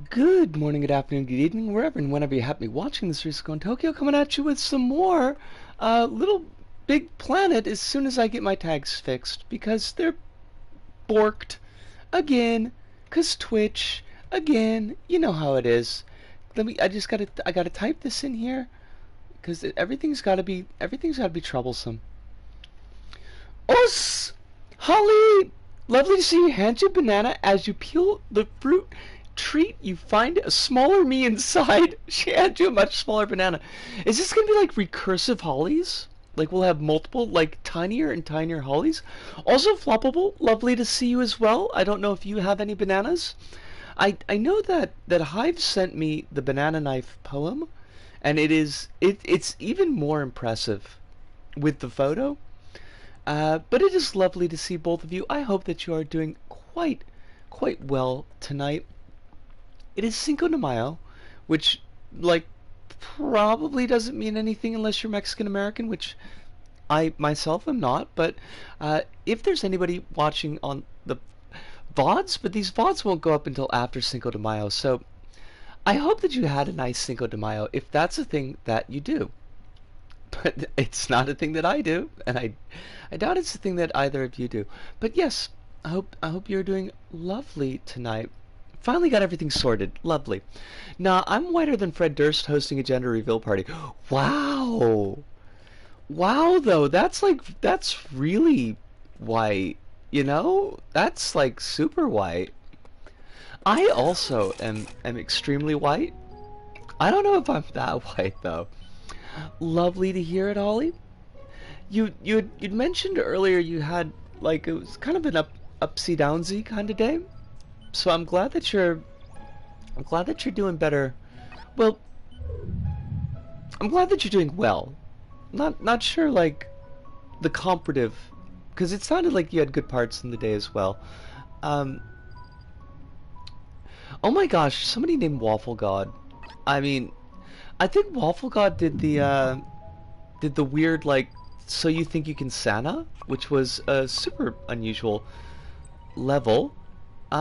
Good morning, good afternoon, good evening, wherever and whenever you happen to be watching this Risco in Tokyo, coming at you with some more Little Big Planet as soon as I get my tags fixed, because they're borked again, because Twitch, again, you know how it is. I gotta type this in here, because everything's gotta be troublesome. Os! Holly! Lovely to see you. Hand you a banana. As you peel the fruit treat, you find a smaller me inside. She hands you a much smaller banana. Is this going to be like recursive hollies? Like we'll have multiple, like tinier and tinier hollies? Also floppable. Lovely to see you as well. I don't know if you have any bananas. I know that Hive sent me the banana knife poem, and it's even more impressive with the photo. But it is lovely to see both of you. I hope that you are doing quite well tonight. It is Cinco de Mayo, which, like, probably doesn't mean anything unless you're Mexican American, which I myself am not. But if there's anybody watching on the VODs, but these VODs won't go up until after Cinco de Mayo, so I hope that you had a nice Cinco de Mayo, if that's a thing that you do. But it's not a thing that I do, and I doubt it's a thing that either of you do. But yes, I hope you're doing lovely tonight. Finally got everything sorted. Lovely. Now, I'm whiter than Fred Durst hosting a gender reveal party. Wow. Wow, though. That's really white. You know? That's like super white. I also am extremely white. I don't know if I'm that white, though. Lovely to hear it, Ollie. You'd mentioned earlier you had, like, it was kind of an upsy downsy kind of day. So I'm glad that you're doing better. Well, I'm glad that you're doing well. Not sure, like, the comparative, because it sounded like you had good parts in the day as well. Um, oh my gosh, somebody named Waffle God. I mean, I think Waffle God did the weird, like, so you think you can Santa, which was a super unusual level,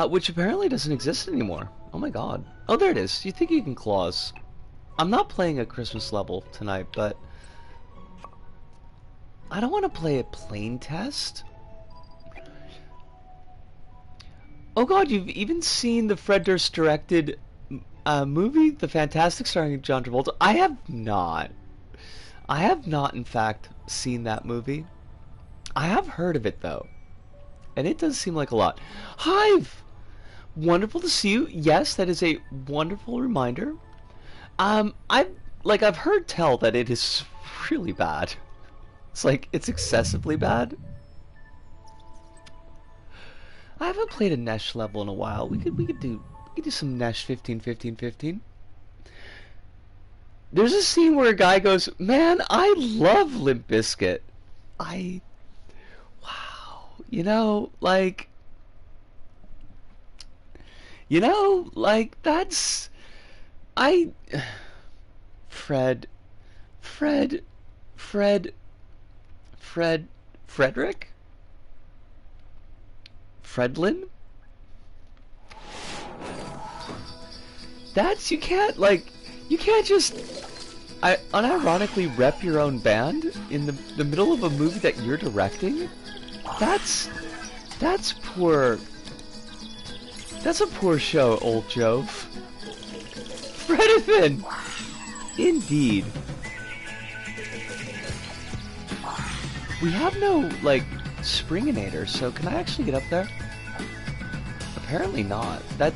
which apparently doesn't exist anymore. Oh my god. Oh, there it is. You think you can Claus. I'm not playing a Christmas level tonight, but I don't want to play a plane test. Oh god, you've even seen the Fred Durst directed movie, The Fantastic, starring John Travolta? I have not. I have not, in fact, seen that movie. I have heard of it, though. And it does seem like a lot. Hive! Wonderful to see you. Yes, that is a wonderful reminder. I've heard tell that it is really bad. It's like, it's excessively bad. I haven't played a Nesh level in a while. We could do some Nesh 15-15-15. There's a scene where a guy goes, "Man, I love Limp Bizkit." Wow. That's... I... Fred... Fred... Fred... Fred... Frederick? Fredlin? You can't just unironically rep your own band in the middle of a movie that you're directing. That's poor. That's a poor show, old Jove. Fredifin! Indeed. We have no, like, Springinator, so can I actually get up there? Apparently not. That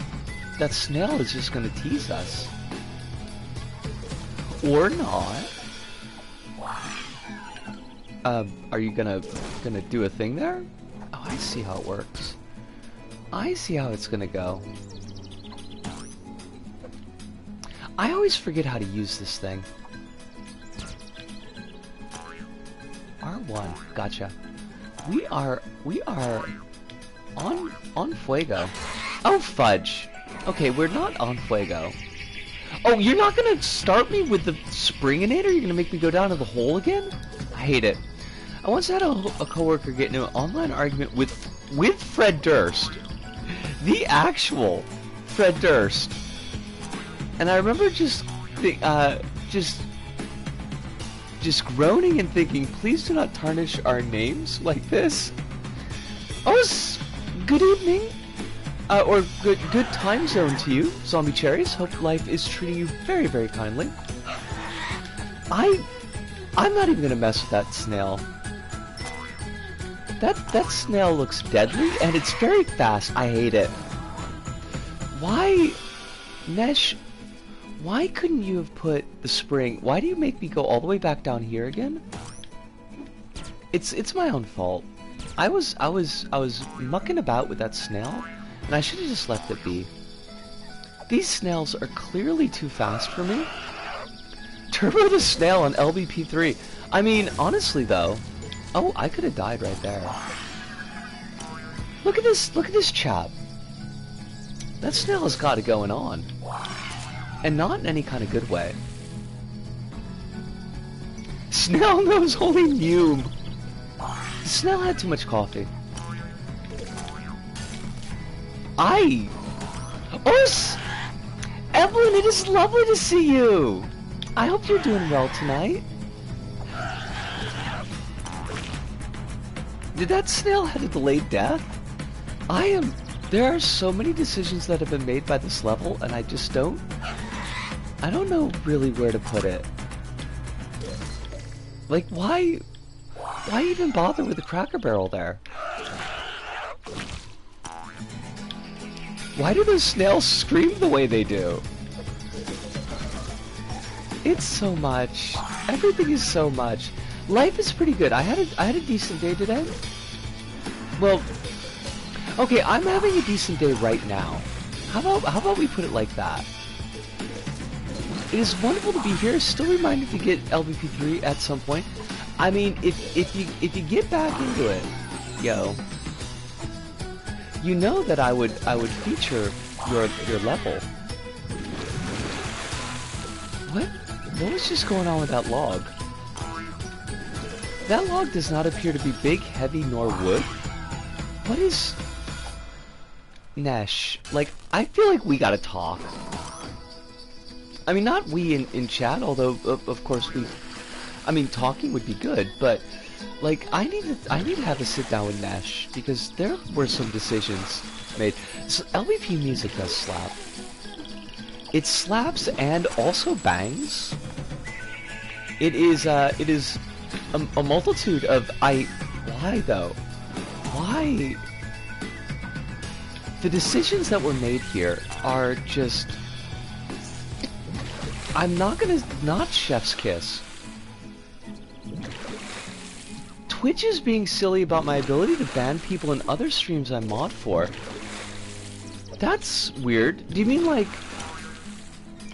snail is just gonna tease us. Or not. Are you gonna do a thing there? Oh, I see how it works. I see how it's gonna go. I always forget how to use this thing. R1, gotcha. We are on Fuego. Oh fudge. Okay, we're not on Fuego. Oh, you're not gonna start me with the Springinator? You're gonna make me go down to the hole again? I hate it. I once had a coworker get into an online argument with Fred Durst. The actual Fred Durst. And I remember just groaning and thinking, please do not tarnish our names like this. Oh, good evening, or good time zone to you, Zombie Cherries. Hope life is treating you very, very kindly. I'm not even gonna mess with that snail. That snail looks deadly, and it's very fast. I hate it. Why, Nesh? Why couldn't you have put the spring? Why do you make me go all the way back down here again? It's my own fault. I was mucking about with that snail, and I should have just left it be. These snails are clearly too fast for me. Turbo the snail on LBP3. I mean, honestly though, oh, I could have died right there. Look at this chap. That snail has got it going on. And not in any kind of good way. Snail knows only Mew. The snail had too much coffee. Evelyn, it is lovely to see you. I hope you're doing well tonight. Did that snail have a delayed death? There are so many decisions that have been made by this level, and I don't know really where to put it. Like, why even bother with the Cracker Barrel there? Why do those snails scream the way they do? It's so much. Everything is so much. Life is pretty good. I had a decent day today. Well, okay, I'm having a decent day right now. How about we put it like that? It is wonderful to be here. Still reminded to get LBP3 at some point. I mean, if you get back into it, yo, you know that I would feature your level. What was just going on with that log? That log does not appear to be big, heavy, nor wood. What is... Nesh, like, I feel like we gotta talk. I mean, not we in chat, although, of course, I mean, talking would be good, but, like, I need to have a sit-down with Nesh, because there were some decisions made. So, LVP music does slap. It slaps and also bangs. It is a multitude of... Why, though? Why? The decisions that were made here are just... I'm not gonna... Not Chef's Kiss. Twitch is being silly about my ability to ban people in other streams I mod for. That's weird. Do you mean, like...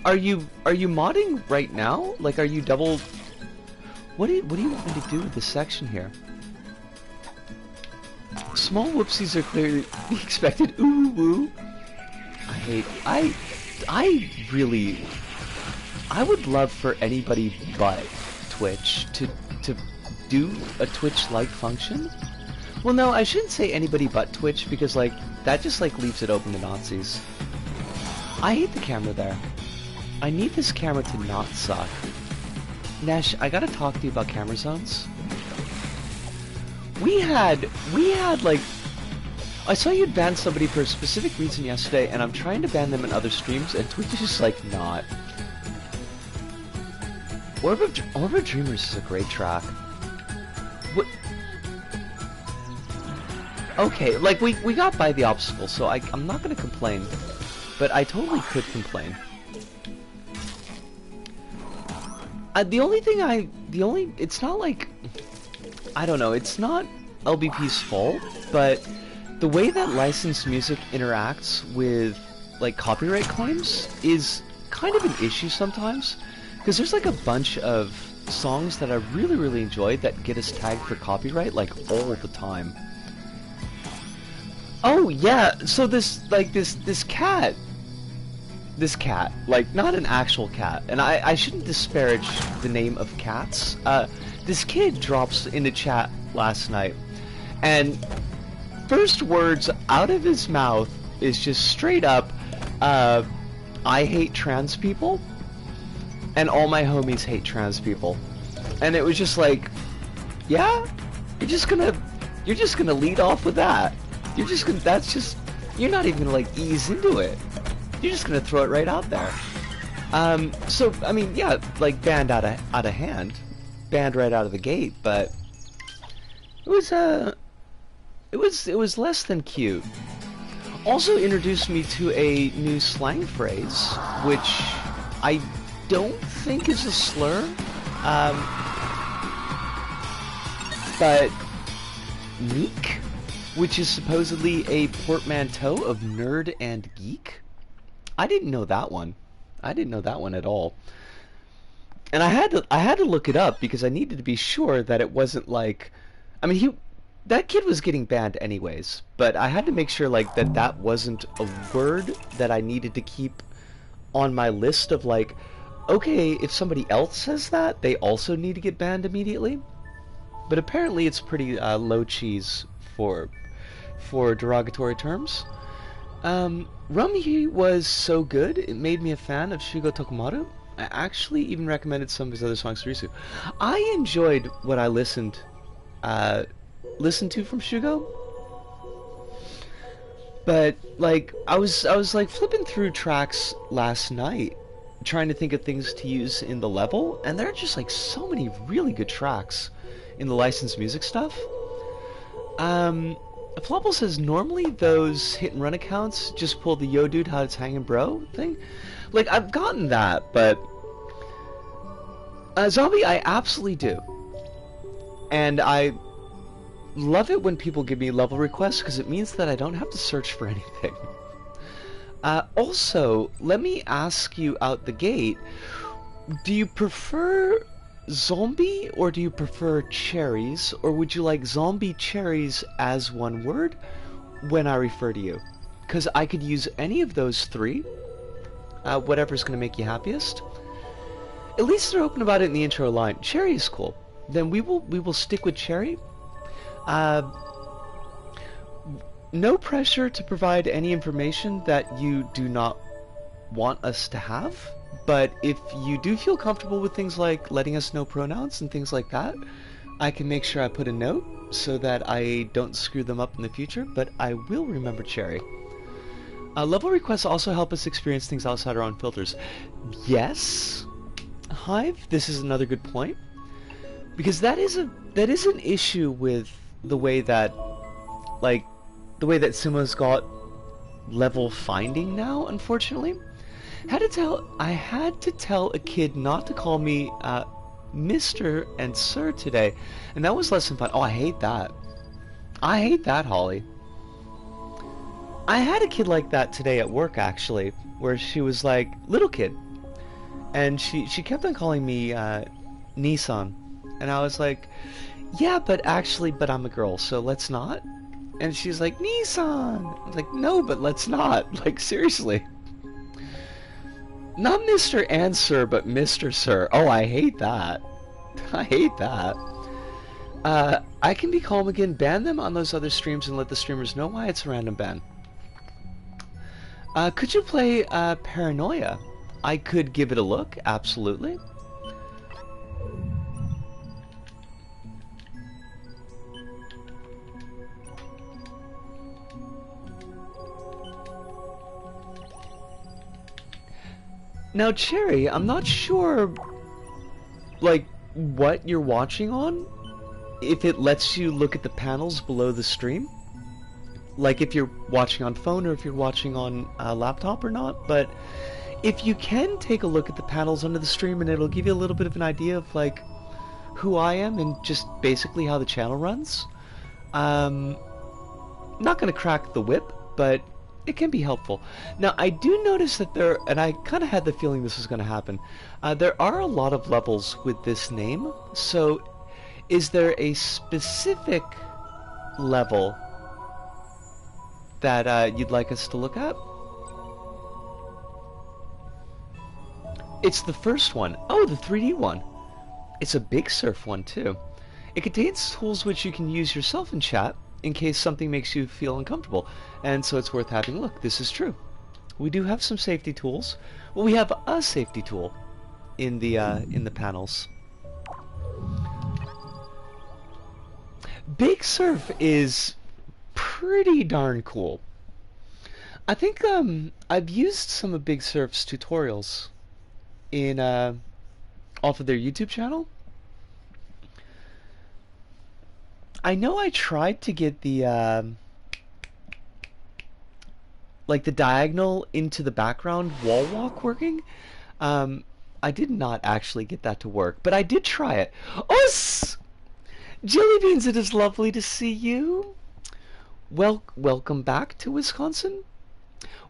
Are you modding right now? Like, are you double... What do you want me to do with this section here? Small whoopsies are clearly expected. Ooh woo. I would love for anybody but Twitch to do a Twitch-like function. Well, no, I shouldn't say anybody but Twitch, because, like, that just, like, leaves it open to Nazis. I hate the camera there. I need this camera to not suck. Nash, I gotta talk to you about camera zones. We had, like... I saw you ban somebody for a specific reason yesterday, and I'm trying to ban them in other streams, and Twitch is just, like, not. Orb of Dreamers is a great track. What? Okay, like, we got by the obstacle, so I'm not gonna complain. But I totally could complain. It's not like, I don't know, it's not LBP's fault, but the way that licensed music interacts with, like, copyright claims is kind of an issue sometimes, because there's, like, a bunch of songs that I really, really enjoy that get us tagged for copyright, like, all the time. Oh, yeah, so this cat, like, not an actual cat, and I shouldn't disparage the name of cats. This kid drops into chat last night, and first words out of his mouth is just straight up, I hate trans people, and all my homies hate trans people. And it was just like, yeah, you're just gonna lead off with that. You're not even gonna like ease into it. You're just gonna throw it right out there. So I mean, yeah, like banned out of hand, banned right out of the gate, but it was less than cute. Also introduced me to a new slang phrase, which I don't think is a slur, but meek, which is supposedly a portmanteau of nerd and geek. I didn't know that one. I didn't know that one at all. And I had to look it up because I needed to be sure that it wasn't like, I mean, that kid was getting banned anyways, but I had to make sure like that wasn't a word that I needed to keep on my list of like, okay, if somebody else says that, they also need to get banned immediately. But apparently it's pretty low cheese for derogatory terms. Rumhi was so good, it made me a fan of Shugo Tokumaru. I actually even recommended some of his other songs to Risu. I enjoyed what I listened to from Shugo, but like I was like flipping through tracks last night trying to think of things to use in the level, and there are just like so many really good tracks in the licensed music stuff. Flopple says normally those hit and run accounts just pull the yo dude how it's hanging bro thing. Like I've gotten that, but Zombie, I absolutely do. And I love it when people give me level requests because it means that I don't have to search for anything. Also, let me ask you out the gate, do you prefer zombie or do you prefer cherries, or would you like zombie cherries as one word when I refer to you? Because I could use any of those three, whatever's going to make you happiest. At least they're open about it in the intro line. Cherry is cool. Then we will stick with cherry. No pressure to provide any information that you do not want us to have, but if you do feel comfortable with things like letting us know pronouns and things like that, I can make sure I put a note so that I don't screw them up in the future, but I will remember cherry. Level requests also help us experience things outside our own filters. Yes, Hive, this is another good point, because that is an issue with the way that Sumo's got level finding now, unfortunately. I had to tell a kid not to call me Mr. and Sir today, and that was less than fun. Oh, I hate that. I hate that, Holly. I had a kid like that today at work, actually, where she was like, little kid, and she kept on calling me Nissan, and I was like, yeah, but I'm a girl, so let's not. And she's like, Nissan. I was like, no, but let's not. Like, seriously. Not Mr. and Sir, but Mr. Sir. Oh, I hate that. I hate that. I can be calm again. Ban them on those other streams and let the streamers know why it's a random ban. Could you play Paranoia? I could give it a look, absolutely. Now, Cherry, I'm not sure, like, what you're watching on, if it lets you look at the panels below the stream. Like, if you're watching on phone or if you're watching on a laptop or not, but if you can take a look at the panels under the stream and it'll give you a little bit of an idea of, like, who I am and just basically how the channel runs. Not gonna crack the whip, but it can be helpful. Now, I do notice that and I kind of had the feeling this was going to happen, there are a lot of levels with this name, so is there a specific level that you'd like us to look at? It's the first one. Oh, the 3D one. It's a Big Surf one, too. It contains tools which you can use yourself in chat, in case something makes you feel uncomfortable, and so it's worth having a look. This is true. We do have some safety tools. Well, we have a safety tool in the panels. Big Surf is pretty darn cool. I think I've used some of Big Surf's tutorials in off of their YouTube channel. I know I tried to get the like the diagonal into the background wall walk working. I did not actually get that to work, but I did try it. Oh, Jelly Beans, it is lovely to see you. Welcome back to Wisconsin.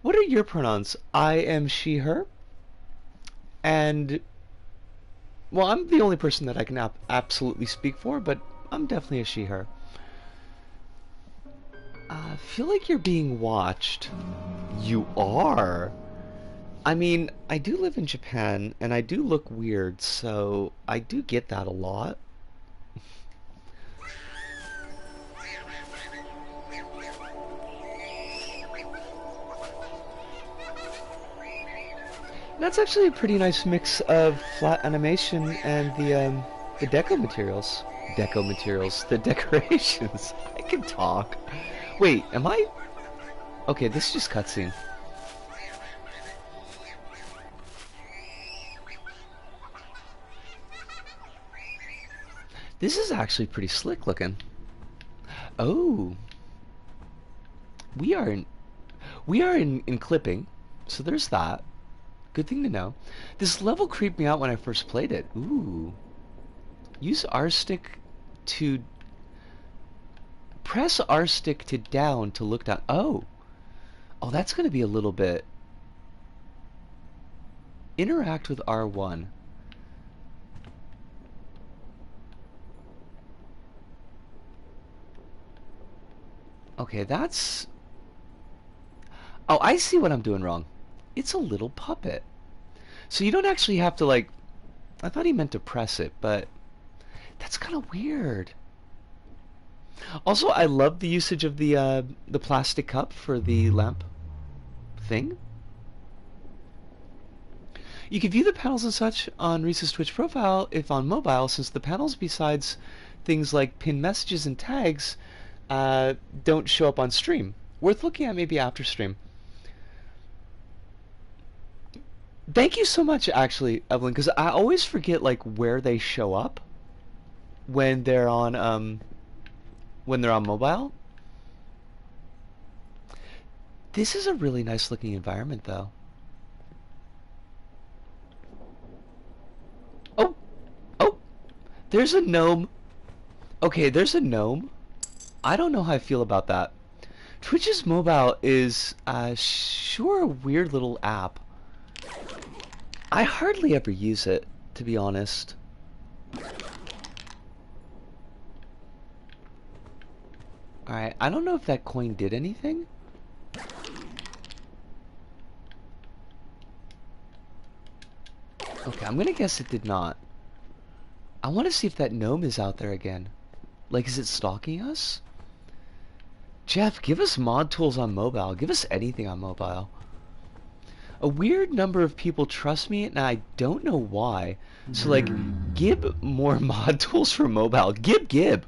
What are your pronouns? I am she, her. And, well, I'm the only person that I can absolutely speak for, but I'm definitely a she, her. I feel like you're being watched. You are? I mean, I do live in Japan, and I do look weird, so I do get that a lot. That's actually a pretty nice mix of flat animation and the deco materials. Deco materials. The decorations. I can talk. Wait, am I? Okay, this is just cutscene. This is actually pretty slick looking. Oh. We are in clipping, so there's that. Good thing to know. This level creeped me out when I first played it. Ooh. Use R stick to... Press R stick to down to look down. Oh. Oh, that's going to be a little bit... Interact with R1. Okay, that's... Oh, I see what I'm doing wrong. It's a little puppet. So you don't actually have to, like... I thought he meant to press it, but... That's kind of weird. Also, I love the usage of the plastic cup for the lamp thing. You can view the panels and such on Reese's Twitch profile if on mobile, since the panels, besides things like pinned messages and tags, don't show up on stream. Worth looking at maybe after stream. Thank you so much, actually, Evelyn, because I always forget like where they show up when they're on mobile. This is a really nice looking environment, though. Oh, oh, there's a gnome. Okay, there's a gnome. I don't know how I feel about that. Twitch's mobile is sure a weird little app. I hardly ever use it, to be honest. Alright, I don't know if that coin did anything. Okay, I'm gonna guess it did not. I want to see if that gnome is out there again. Like, is it stalking us? Jeff, give us mod tools on mobile. Give us anything on mobile. A weird number of people trust me, and I don't know why. So, like, Gib more mod tools for mobile. Gib.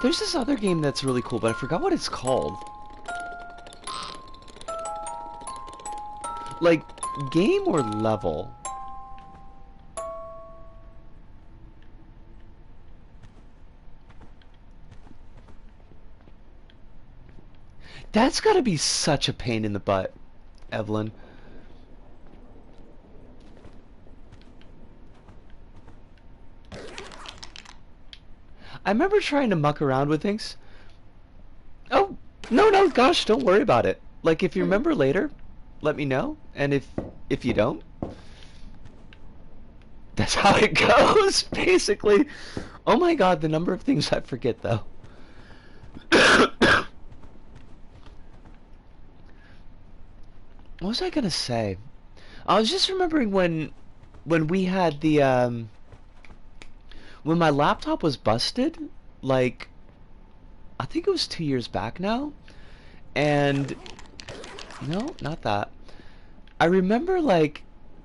There's this other game that's really cool, but I forgot what it's called. Like, game or level? That's gotta be such a pain in the butt, Evelyn. I remember trying to muck around with things. Oh, no, gosh, don't worry about it. Like, if you remember later, let me know. And if you don't, that's how it goes, basically. Oh my god, the number of things I forget, though. What was I gonna say? I was just remembering when we had the when my laptop was busted, like I think it was 2 years back now, And no, not that. I remember, like,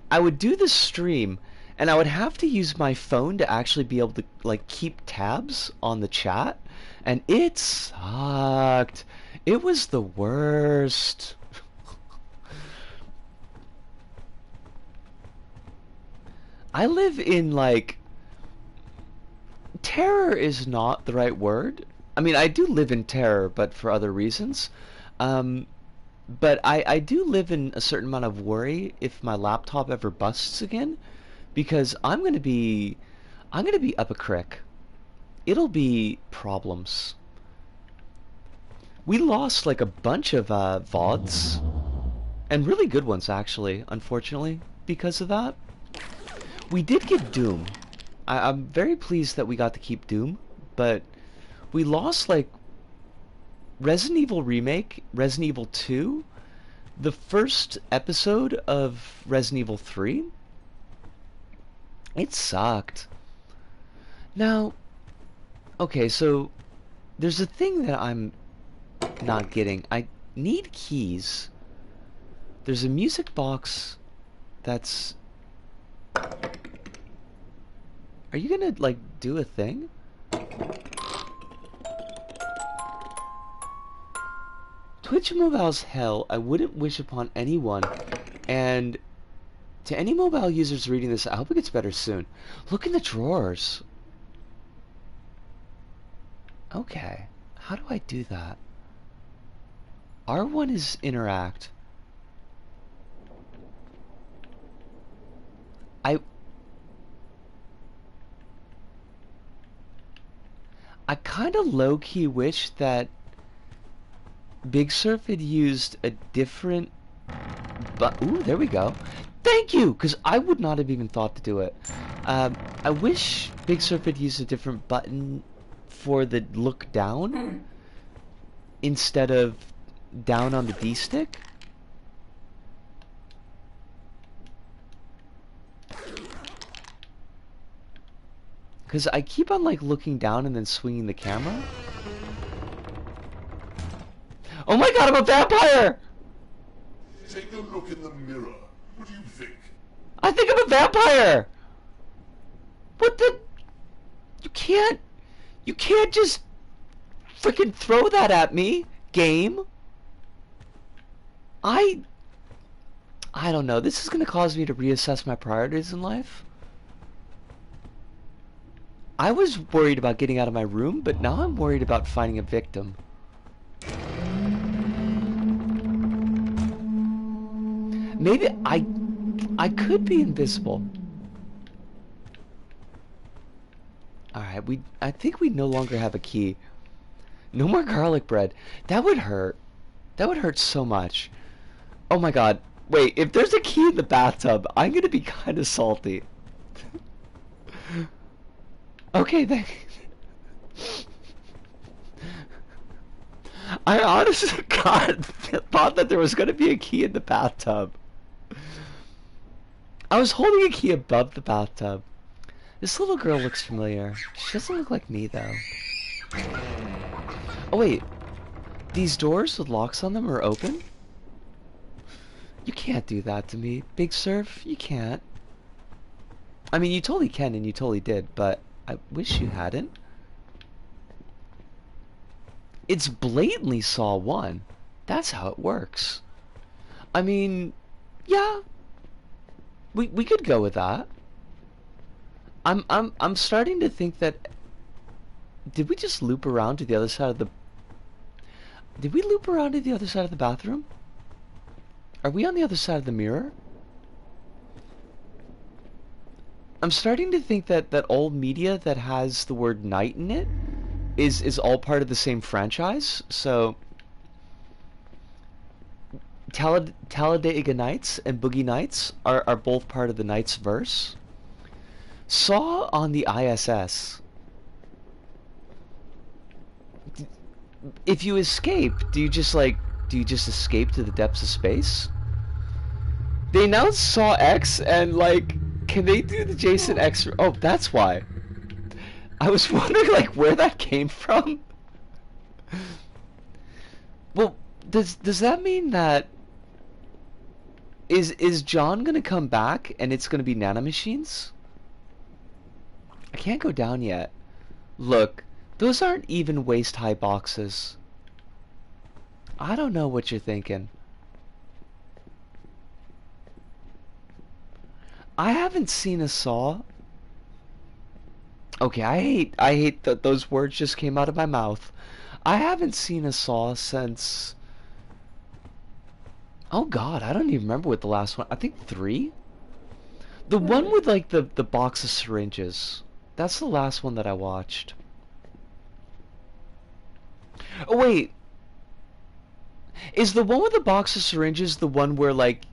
I would do the stream and I would have to use my phone to actually be able to, like, keep tabs on the chat, and it sucked. It was the worst. I live in, like, terror is not the right word. I mean, I do live in terror, but for other reasons. But I do live in a certain amount of worry if my laptop ever busts again, because I'm gonna be up a crick. It'll be problems. We lost like a bunch of VODs, and really good ones actually, unfortunately, because of that. We did get Doom. I'm very pleased that we got to keep Doom, but we lost like Resident Evil Remake, Resident Evil 2, the first episode of Resident Evil 3. It sucked. Now, okay, so there's a thing that I'm not getting. I need keys. There's a music box that's... Are you gonna, like, do a thing? Twitch Mobile's hell. I wouldn't wish upon anyone. And to any mobile users reading this, I hope it gets better soon. Look in the drawers. Okay. How do I do that? R1 is interact. I kind of low-key wish that Big Surf had used a different... Ooh, there we go. Thank you! Because I would not have even thought to do it. I wish Big Surf had used a different button for the look down instead of down on the D-stick. Because I keep on, like, looking down and then swinging the camera. Oh my god, I'm a vampire! Take a look in the mirror. What do you think? I think I'm a vampire! What the... You can't just freaking throw that at me, game. I don't know. This is going to cause me to reassess my priorities in life. I was worried about getting out of my room, but now I'm worried about finding a victim. Maybe I could be invisible. Alright, I think we no longer have a key. No more garlic bread. That would hurt. That would hurt so much. Oh my god. Wait, if there's a key in the bathtub, I'm gonna be kind of salty. Okay, then. I honestly, God, thought that there was gonna be a key in the bathtub. I was holding a key above the bathtub. This little girl looks familiar. She doesn't look like me, though. Oh, wait. These doors with locks on them are open? You can't do that to me, Big Surf. You can't. I mean, you totally can, and you totally did, but I wish you hadn't. It's blatantly Saw 1. That's how it works. I mean, yeah. We could go with that. I'm starting to think that... Did we just loop around to the other side of the... Did we loop around to the other side of the bathroom? Are we on the other side of the mirror? I'm starting to think that old media that has the word night in it is all part of the same franchise. So Talladega Nights and Boogie Nights are both part of the Nights verse. Saw on the ISS. If you escape, do you just escape to the depths of space? They announced Saw X, and like, can they do the Jason X? Oh, that's why. I was wondering like where that came from. Well, Does that mean that is John gonna come back and it's gonna be nanomachines? I can't go down yet. Look, those aren't even waist-high boxes. I don't know what you're thinking. I haven't seen a saw. Okay, I hate that those words just came out of my mouth. I haven't seen a saw since... Oh god, I don't even remember what the last one... I think 3? The one with like the box of syringes. That's the last one that I watched. Oh wait. Is the one with the box of syringes the one where like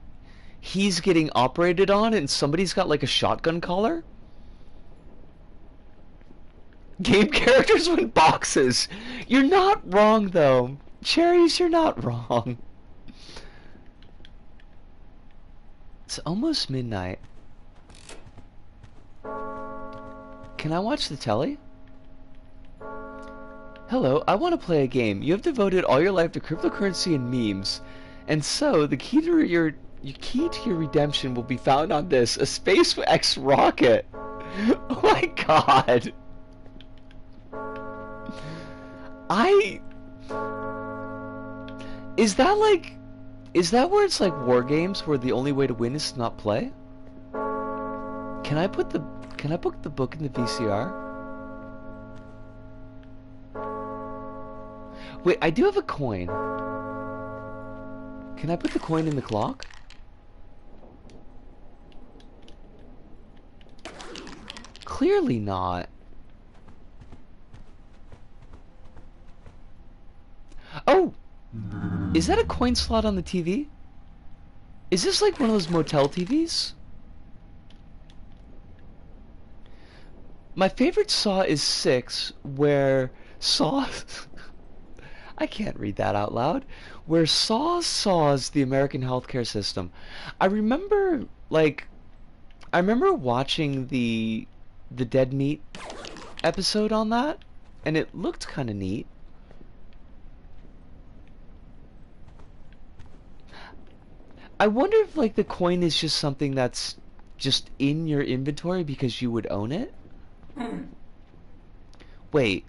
he's getting operated on and somebody's got like a shotgun collar? Game characters win boxes. You're not wrong though. Cherries, you're not wrong. It's almost midnight. Can I watch the telly? Hello, I want to play a game. You have devoted all your life to cryptocurrency and memes. And so, the key to your redemption will be found on this, a SpaceX rocket. Oh my god. Is that where it's like war games where the only way to win is to not play? Can I put the book in the VCR? Wait, I do have a coin. Can I put the coin in the clock? Clearly not. Oh! Is that a coin slot on the TV? Is this like one of those motel TVs? My favorite Saw is 6, where Saw... I can't read that out loud. Where Saw saws the American healthcare system. I remember watching the Dead Meat episode on that, and it looked kind of neat. I wonder if like the coin is just something that's just in your inventory because you would own it. Wait,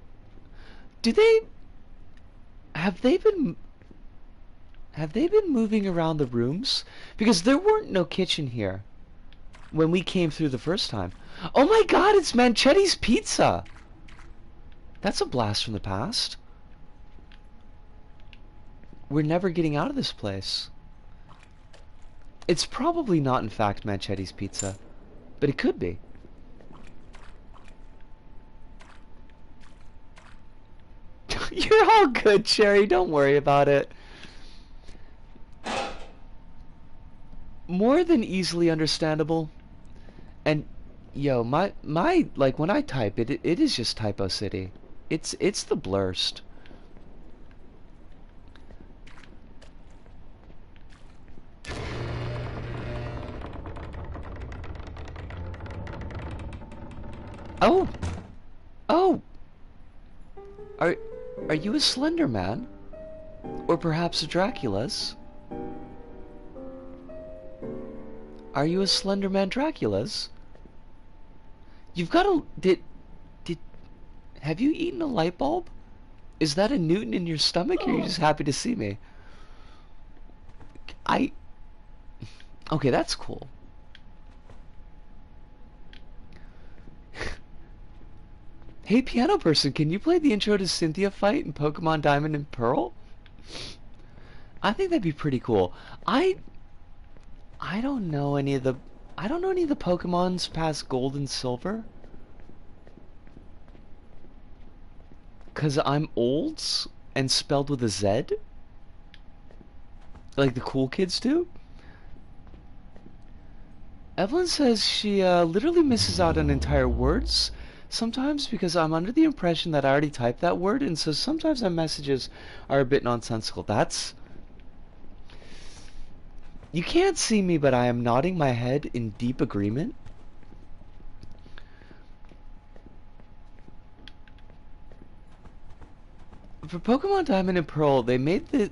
have they been moving around the rooms? Because there weren't no kitchen here when we came through the first time. Oh my god, it's Manchetti's Pizza! That's a blast from the past. We're never getting out of this place. It's probably not in fact Manchetti's Pizza, but it could be. You're all good, Cherry. Don't worry about it. More than easily understandable. And yo, my like when I type it is just Typo City. It's the blurst. Oh. Oh. Are you a Slender Man? Or perhaps a Dracula's? Are you a Slender Man Dracula's? You've got a... Have you eaten a light bulb? Is that a Newton in your stomach, or are you just happy to see me? Okay, that's cool. Hey, piano person, can you play the intro to Cynthia fight in Pokemon Diamond and Pearl? I think that'd be pretty cool. I don't know any of the Pokemons past Gold and Silver. 'Cause I'm old and spelled with a Z. Like the cool kids do. Evelyn says she literally misses out on entire words sometimes because I'm under the impression that I already typed that word, and so sometimes my messages are a bit nonsensical. That's... You can't see me, but I am nodding my head in deep agreement. For Pokemon Diamond and Pearl, they made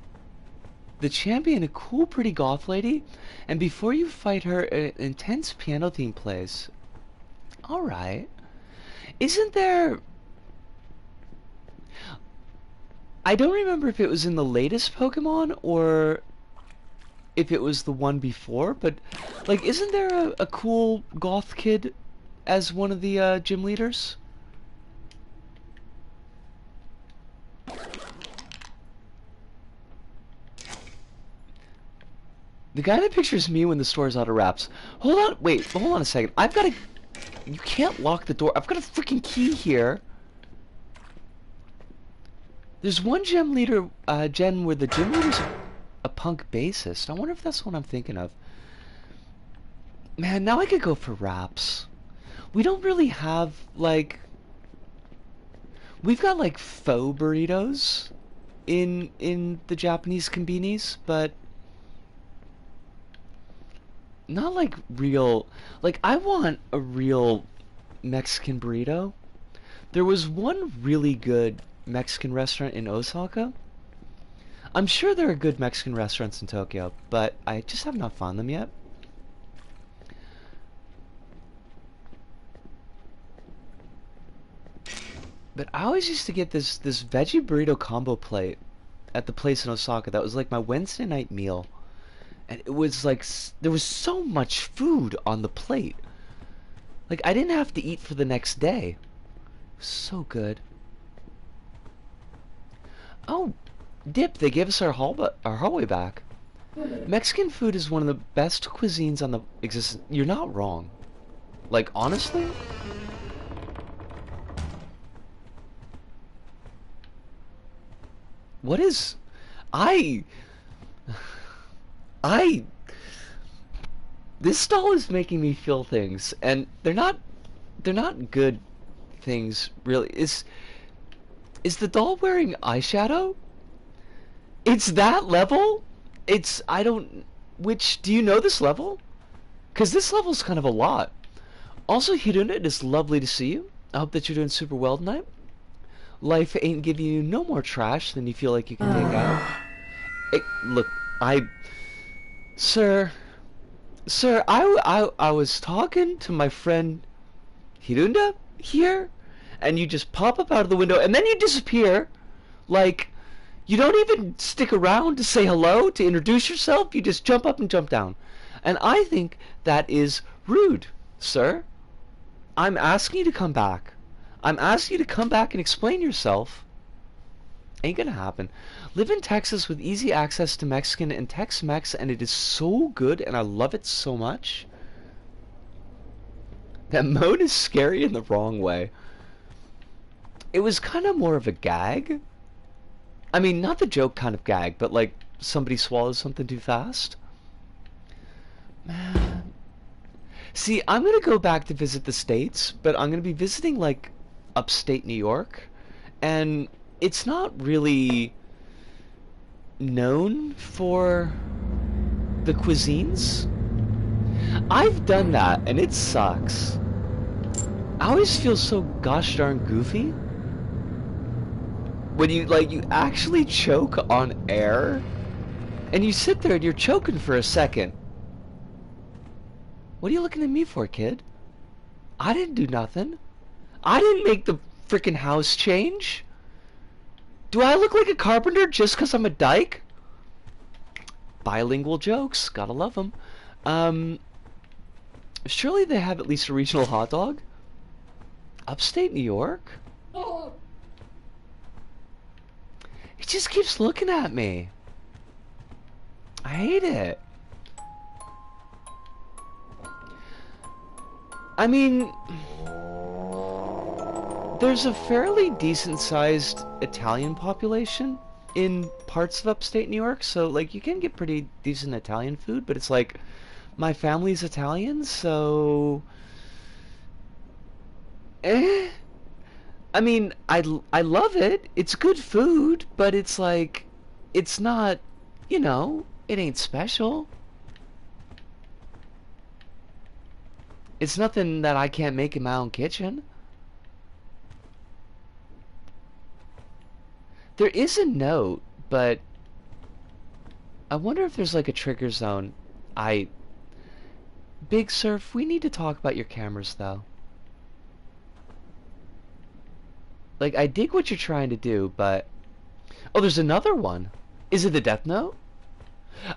the champion, a cool, pretty goth lady, and before you fight her, an intense piano theme plays. Alright. Isn't there... I don't remember if it was in the latest Pokemon or if it was the one before, but, like, isn't there a cool goth kid as one of the gym leaders? The guy that pictures me when the store's out of wraps. Hold on, wait, hold on a second. I've got to... You can't lock the door. I've got a freaking key here. There's one gym leader, gen where the gym leader's a punk bassist. I wonder if that's what I'm thinking of. Man, now I could go for wraps. We don't really have, like... We've got, like, faux burritos in the Japanese konbinis, but... Not like real... Like, I want a real Mexican burrito. There was one really good Mexican restaurant in Osaka. I'm sure there are good Mexican restaurants in Tokyo, but I just have not found them yet. But I always used to get this veggie burrito combo plate at the place in Osaka that was like my Wednesday night meal. And it was like, there was so much food on the plate. Like, I didn't have to eat for the next day. It was so good. Oh, Dip, they gave us our hallway back. Mexican food is one of the best cuisines on the existence. You're not wrong. Like, honestly? What is... This stall is making me feel things, and they're not good things, really. Is the doll wearing eyeshadow? It's that level? Do you know this level? Because this level's kind of a lot. Also, Hirunda, it is lovely to see you. I hope that you're doing super well tonight. Life ain't giving you no more trash than you feel like you can take out. Look, Sir, I was talking to my friend Hirunda here, and you just pop up out of the window, and then you disappear. Like, you don't even stick around to say hello, to introduce yourself. You just jump up and jump down. And I think that is rude, sir. I'm asking you to come back. I'm asking you to come back and explain yourself. Ain't gonna happen. Live in Texas with easy access to Mexican and Tex-Mex, and it is so good, and I love it so much. That moan is scary in the wrong way. It was kind of more of a gag. I mean, not the joke kind of gag, but like somebody swallows something too fast. Man. See, I'm gonna go back to visit the States, but I'm gonna be visiting like upstate New York, and it's not really known for the cuisines. I've done that, and it sucks. I always feel so gosh darn goofy when you actually choke on air, and you sit there and you're choking for a second. What are you looking at me for, kid? I didn't do nothing. I didn't make the frickin' house change. Do I look like a carpenter just because I'm a dyke? Bilingual jokes. Gotta love them. Surely they have at least a regional hot dog. Upstate New York? He just keeps looking at me. I hate it. I mean... There's a fairly decent-sized Italian population in parts of upstate New York, so, like, you can get pretty decent Italian food, but it's like, my family's Italian, so... I mean, I love it. It's good food, but it's like, it's not, you know, it ain't special. It's nothing that I can't make in my own kitchen. There is a note, but I wonder if there's like a trigger zone. I... Big Surf, we need to talk about your cameras, though. Like, I dig what you're trying to do, but... Oh, there's another one. Is it the Death Note?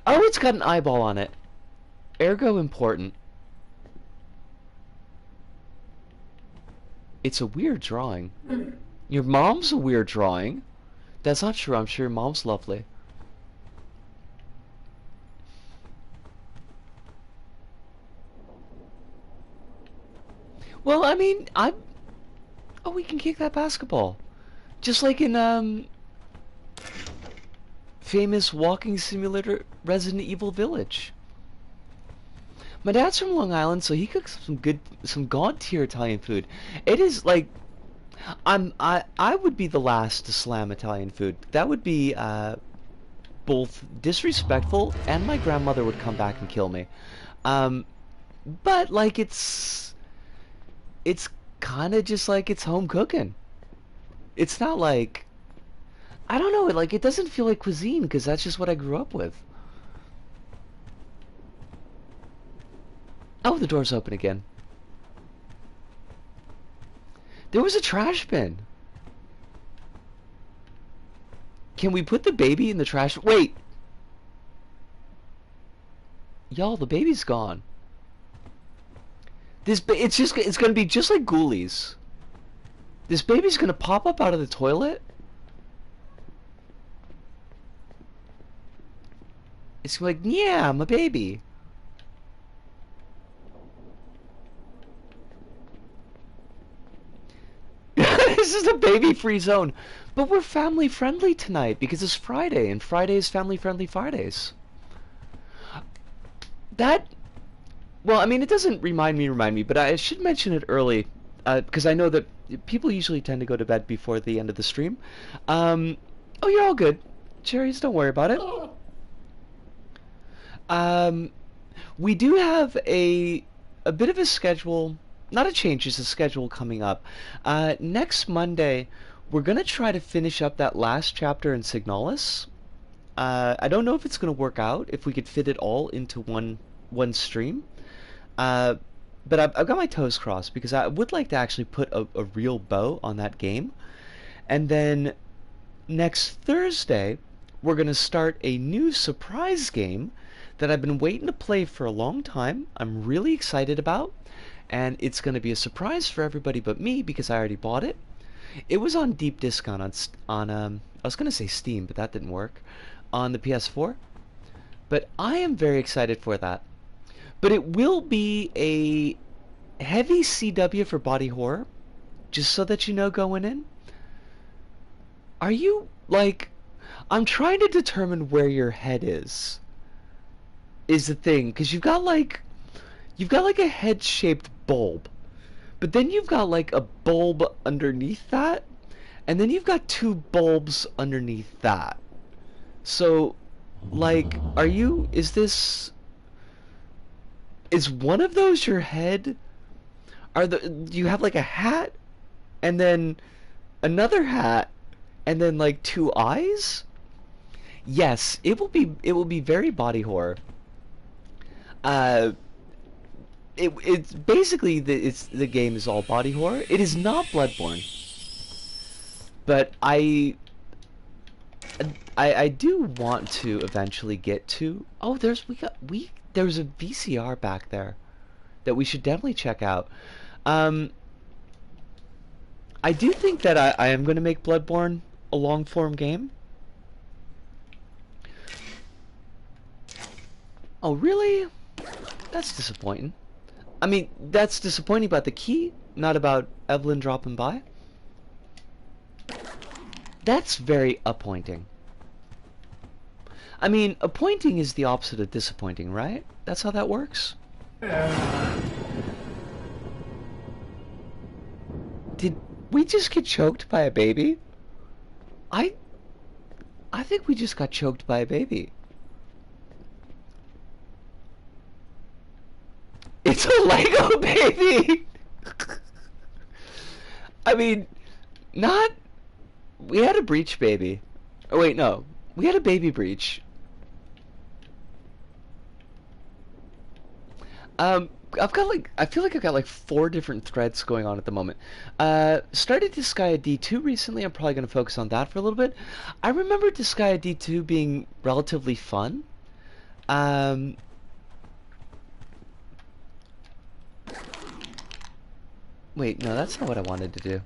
Oh, it's got an eyeball on it. Ergo important. It's a weird drawing. Your mom's a weird drawing. That's not true. I'm sure your mom's lovely. Well, I mean, I'm... Oh, we can kick that basketball. Just like in, famous walking simulator Resident Evil Village. My dad's from Long Island, so he cooks some god tier Italian food. It is like, I would be the last to slam Italian food. That would be, both disrespectful, and my grandmother would come back and kill me. But, like, it's kind of just like it's home cooking. It's not like, I don't know, like, it doesn't feel like cuisine, because that's just what I grew up with. Oh, the door's open again. There was a trash bin. Can we put the baby in the trash? Wait! Y'all, the baby's gone. It's gonna be just like Ghoulies. This baby's gonna pop up out of the toilet. It's like, yeah, I'm a baby. This is a baby-free zone. But we're family-friendly tonight because it's Friday, and Friday is family-friendly Fridays. That... Well, I mean, it doesn't remind me, but I should mention it early, because I know that people usually tend to go to bed before the end of the stream. Oh, you're all good. Cherries, don't worry about it. We do have a bit of a schedule, not a change, just a schedule coming up. Next Monday, we're going to try to finish up that last chapter in Signalis. I don't know if it's going to work out, if we could fit it all into one stream. But I've got my toes crossed, because I would like to actually put a real bow on that game. And then next Thursday, we're going to start a new surprise game that I've been waiting to play for a long time. I'm really excited about, and it's going to be a surprise for everybody but me because I already bought it. It was on deep discount on I was going to say Steam, but that didn't work, on the PS4. But I am very excited for that. But it will be a heavy CW for body horror, just so that you know going in. Are you, like... I'm trying to determine where your head is the thing, because you've got like a head-shaped bulb, but then you've got like a bulb underneath that, and then you've got two bulbs underneath that. So, like, is one of those your head? Do you have like a hat, and then another hat, and then like two eyes? Yes, it will be very body horror. It's basically the game is all body horror. It is not Bloodborne, but I do want to eventually get to. Oh, there's a VCR back there that we should definitely check out. I do think that I am going to make Bloodborne a long form game. Oh, really? That's disappointing. I mean, that's disappointing about the key, not about Evelyn dropping by. That's very appointing. I mean, appointing is the opposite of disappointing, right? That's how that works? Did we just get choked by a baby? I think we just got choked by a baby. It's a Lego baby! I mean, we had a breach baby. Oh wait, no. We had a baby breach. Um, I've got like I feel like I've got like four different threads going on at the moment. Started Disgaea D2 recently. I'm probably going to focus on that for a little bit. I remember Disgaea D2 being relatively fun. Um, Wait, no, that's not what I wanted to do.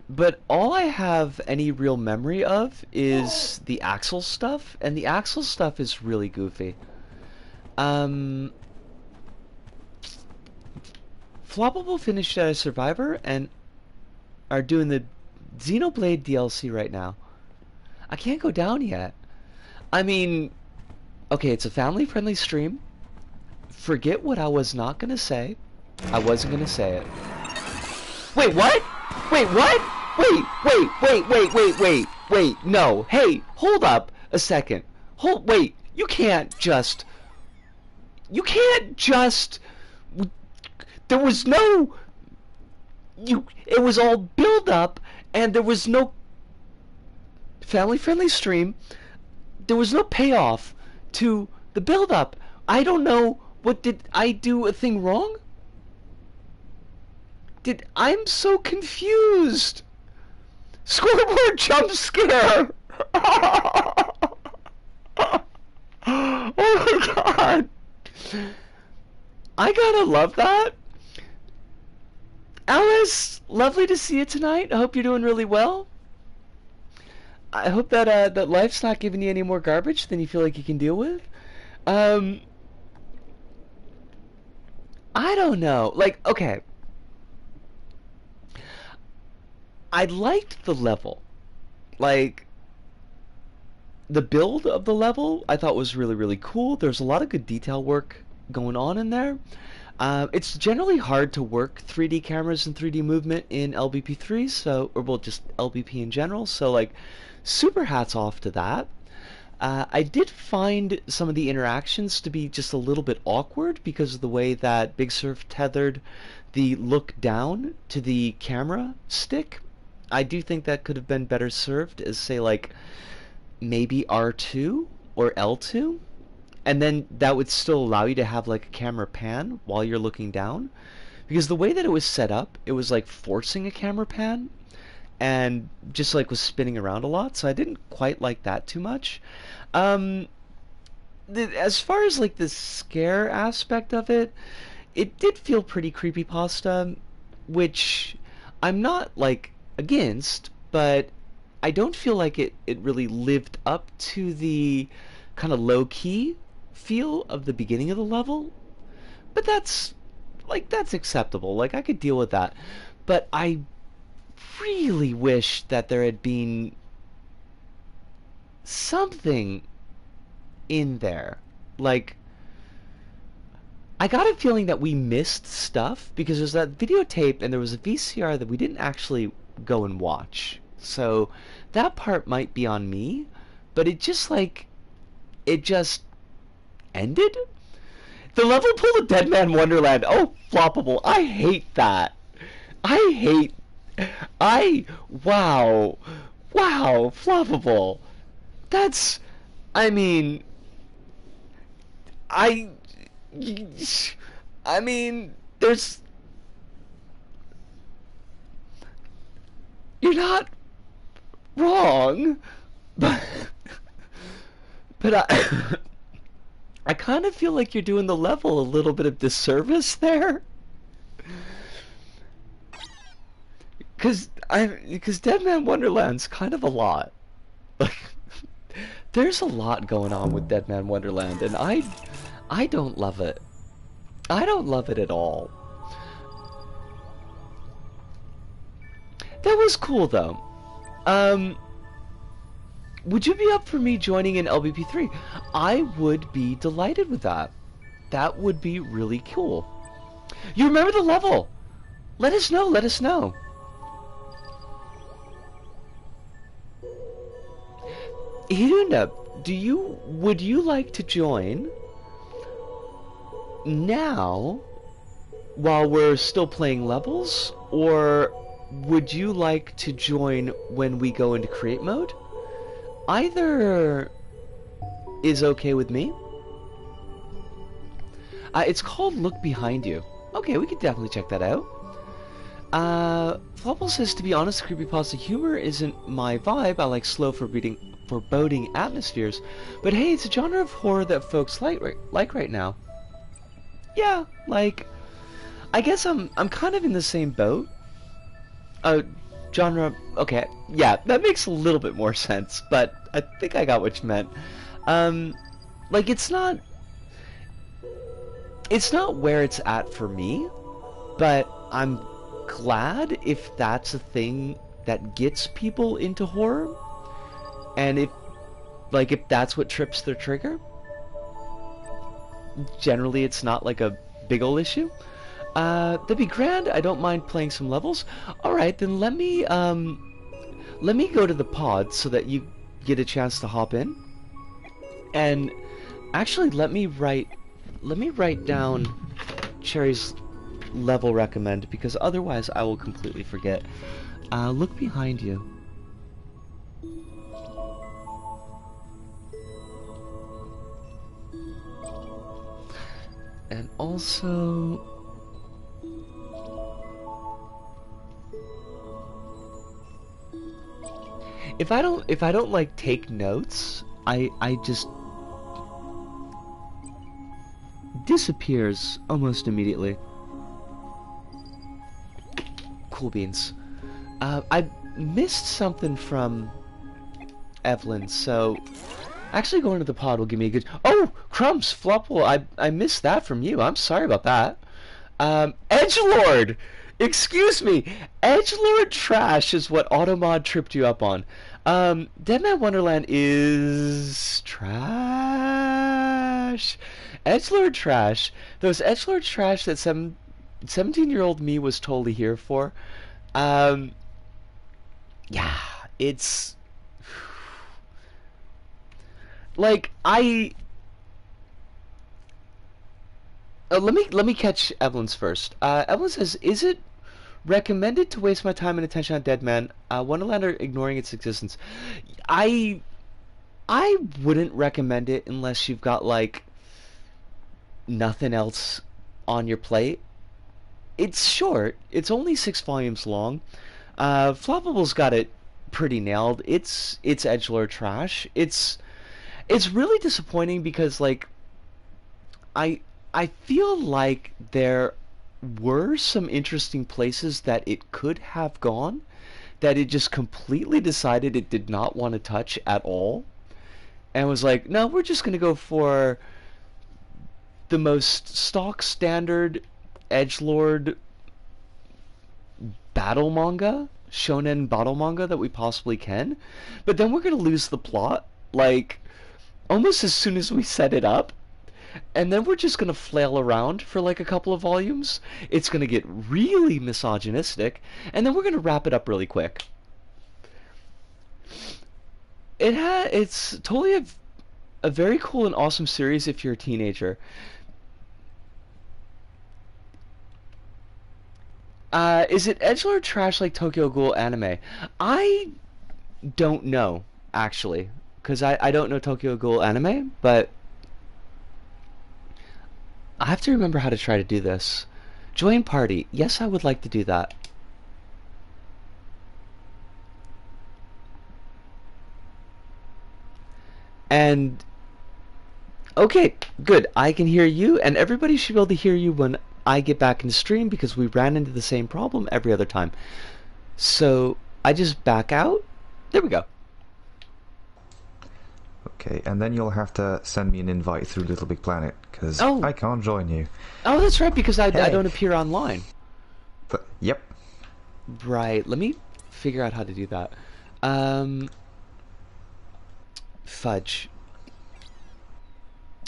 But all I have any real memory of is the Axel stuff, and the Axel stuff is really goofy. Um, Floppable finished as Survivor and are doing the Xenoblade DLC right now. I can't go down yet. I mean, okay, it's a family-friendly stream. Forget what I was not gonna say. I wasn't gonna say it. Wait, what? Wait, what? Wait, no. Hey, hold up a second. Wait, you can't just... There was no... It was all build up, and there was no family-friendly stream. There was no payoff to the build up. I don't know, what did I do a thing wrong? I'm so confused. Scoreboard jump scare. Oh my god. I gotta love that. Alice, lovely to see you tonight. I hope you're doing really well. I hope that that life's not giving you any more garbage than you feel like you can deal with. I don't know. Like, okay. I liked the level. Like, the build of the level I thought was really, really cool. There's a lot of good detail work going on in there. It's generally hard to work 3D cameras and 3D movement in LBP3, so, or well, just LBP in general, so like, super hats off to that. I did find some of the interactions to be just a little bit awkward because of the way that Big Surf tethered the look down to the camera stick. I do think that could have been better served as, say, like, maybe R2 or L2. And then that would still allow you to have, like, a camera pan while you're looking down. Because the way that it was set up, it was, like, forcing a camera pan. And just, like, was spinning around a lot. So I didn't quite like that too much. As far as, like, the scare aspect of it, it did feel pretty creepypasta. Which I'm not, like, against, but I don't feel like it really lived up to the kind of low-key feel of the beginning of the level. But that's acceptable. Like, I could deal with that. But I really wish that there had been something in there. Like, I got a feeling that we missed stuff because there's that videotape and there was a VCR that we didn't actually go and watch. So that part might be on me, but it just ended. The level pulled a Dead Man Wonderland. Oh, floppable. I hate that. Wow, floppable. That's, I mean, I mean, there's... You're not wrong, but I I kind of feel like you're doing the level a little bit of disservice there. Because Dead Man Wonderland's kind of a lot. Like, there's a lot going on with Dead Man Wonderland, and I don't love it. I don't love it at all. That was cool, though. Would you be up for me joining in LBP3? I would be delighted with that. That would be really cool. You remember the level? Let us know, let us know. Hirunda, would you like to join now while we're still playing levels, or would you like to join when we go into create mode? Either is okay with me. It's called Look Behind You. Okay, we could definitely check that out. Flopple says, to be honest, creepypasta humor isn't my vibe. I like slow, foreboding atmospheres. But hey, it's a genre of horror that folks like right now. Yeah, like, I guess I'm kind of in the same boat. Genre, okay, yeah, that makes a little bit more sense, but I think I got what you meant. Like, it's not where it's at for me, but I'm glad if that's a thing that gets people into horror, and if that's what trips their trigger. Generally, it's not like a big ol' issue. That'd be grand. I don't mind playing some levels. Alright, then let me go to the pod so that you get a chance to hop in. And actually, let me write down Cherry's level recommend, because otherwise I will completely forget. Look behind you. And also, if I don't like take notes, I just disappears almost immediately. Cool beans. I missed something from Evelyn, so actually going to the pod will give me a good... Oh! Crumbs! Flopple! I missed that from you. I'm sorry about that. Edgelord! Excuse me! Edgelord trash is what Automod tripped you up on. Deadman Wonderland is... trash. Edgelord trash. Those Edgelord trash that 17-year-old me was totally here for. Yeah, it's... Like, let me catch Evelyn's first. Evelyn says, is it recommended to waste my time and attention on Dead Man, Wonderland, or ignoring its existence? I wouldn't recommend it unless you've got, like, nothing else on your plate. It's short. It's only 6 volumes long. Floppable's got it pretty nailed. It's edgelord trash. It's really disappointing because, like, I feel like there were some interesting places that it could have gone that it just completely decided it did not want to touch at all, and was like, no, we're just going to go for the most stock standard edgelord battle manga, shonen battle manga that we possibly can, but then we're going to lose the plot, like, almost as soon as we set it up, and then we're just going to flail around for like a couple of volumes. It's going to get really misogynistic, and then we're going to wrap it up really quick. It's totally a very cool and awesome series if you're a teenager. Is it edgelord trash like Tokyo Ghoul anime? I don't know, actually, because I don't know Tokyo Ghoul anime, but I have to remember how to try to do this. Join party. Yes, I would like to do that. And okay, good. I can hear you, and everybody should be able to hear you when I get back in the stream, because we ran into the same problem every other time. So I just back out. There we go. Okay, and then you'll have to send me an invite through LittleBigPlanet, because I can't join you. Oh, that's right, because I don't appear online. Yep. Right, let me figure out how to do that. Fudge.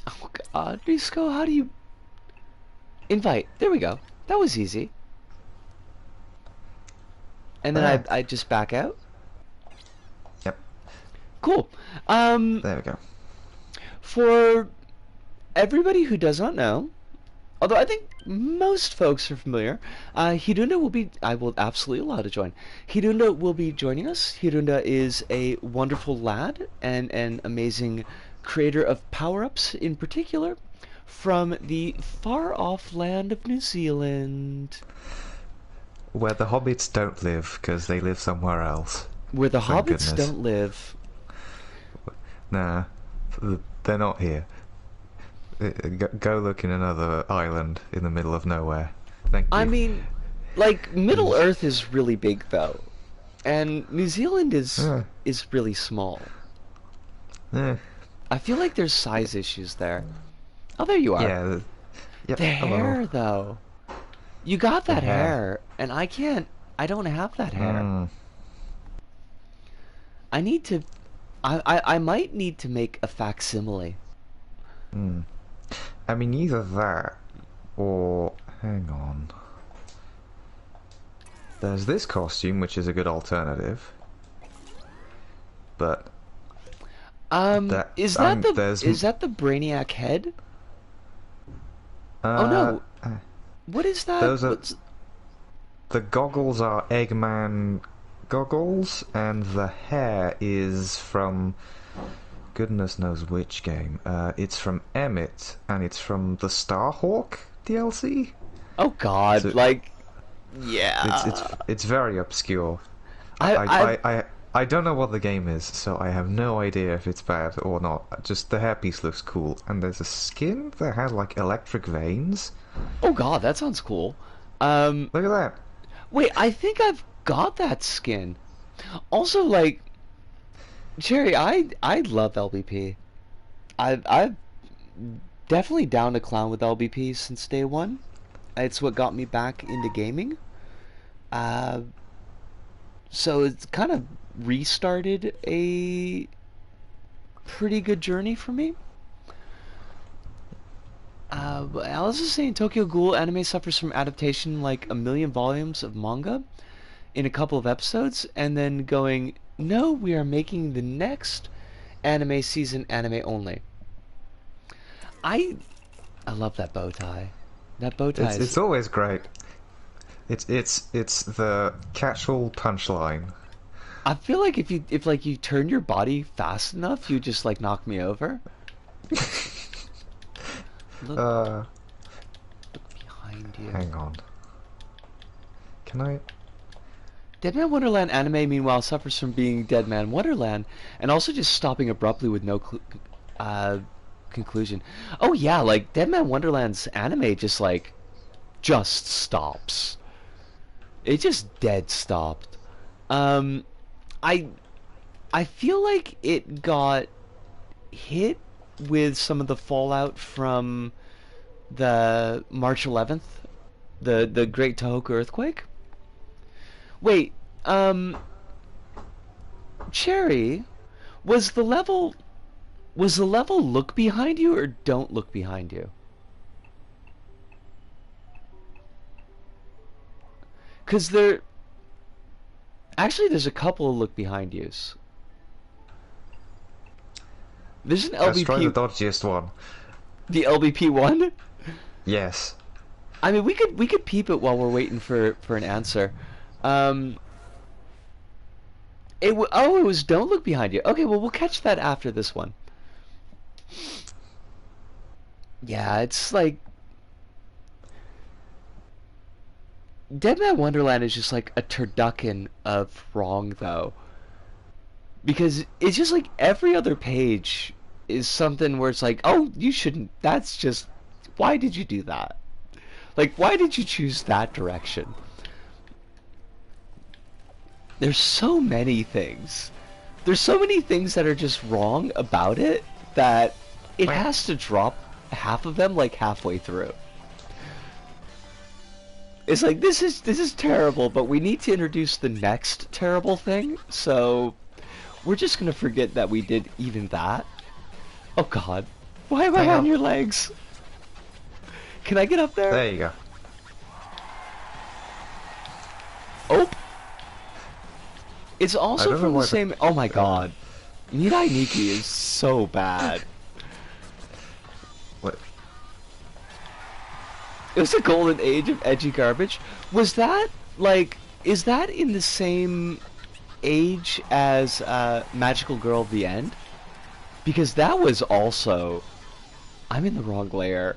Oh god, Risco, how do you... Invite. There we go. That was easy. And then I just back out? Yep. Cool. There we go. For everybody who does not know, although I think most folks are familiar, Hirunda will be... I will absolutely allow to join. Hirunda will be joining us. Hirunda is a wonderful lad and an amazing creator of power-ups in particular, from the far-off land of New Zealand. Where the hobbits don't live, because they live somewhere else. Where the Thank hobbits goodness. don't live. Nah, they're not here. Go look in another island in the middle of nowhere. Thank you. I mean, like, Middle Earth is really big, though. And New Zealand is really small. I feel like there's size issues there. Oh, there you are. Yeah. The hair, though. You got that hair, and I don't have that hair. I need to... I might need to make a facsimile. I mean, either that, or... Hang on. There's this costume, which is a good alternative. But... is that the Brainiac head? Oh no! What is that? The goggles are Eggman goggles, and the hair is from goodness knows which game. It's from Emmett, and it's from the Starhawk DLC. Oh God! So, yeah. It's very obscure. I don't know what the game is, so I have no idea if it's bad or not. Just the hairpiece looks cool, and there's a skin that has like electric veins. Oh God, that sounds cool. Look at that. Wait, I think I've got that skin. Also, like, Jerry, I love LBP. I've definitely down to clown with LBP since day one. It's what got me back into gaming. So it's kind of restarted a pretty good journey for me. Alice is saying Tokyo Ghoul anime suffers from adaptation like a million volumes of manga in a couple of episodes, and then going, no, we are making the next anime season anime only. I love that bow tie. That bow tie. It's always great. It's the catch-all punchline. I feel like if you turn your body fast enough, you just like knock me over. Look behind you. Hang on. Can I? Dead Man Wonderland anime, meanwhile, suffers from being Dead Man Wonderland and also just stopping abruptly with no conclusion. Oh yeah, like Dead Man Wonderland's anime just stops. It just dead stopped. I feel like it got hit with some of the fallout from the March 11th, the Great Tohoku earthquake. Wait, Cherry, was the level look behind you or don't look behind you? Cause there's a couple of look behind yous. There's an LBP. Let's try the dodgiest one. The LBP one? Yes. I mean, we could peep it while we're waiting for an answer. It was don't look behind you. Okay, well we'll catch that after this one. Yeah, it's like Dead Man Wonderland is just like a turducken of wrong, though. Because it's just like every other page is something where it's like, oh, you shouldn't, that's just, why did you do that? Like, why did you choose that direction? There's so many things. There's so many things that are just wrong about it that it has to drop half of them like halfway through. It's like, this is terrible, but we need to introduce the next terrible thing, so we're just gonna forget that we did even that. Oh God, why am I on your legs? Can I get up there? There you go. Oh! It's also from the same... Oh my God. Mirai Nikki is so bad. What? It was a golden age of edgy garbage. Was that, like... Is that in the same age as Magical Girl: The End? Because that was also... I'm in the wrong layer.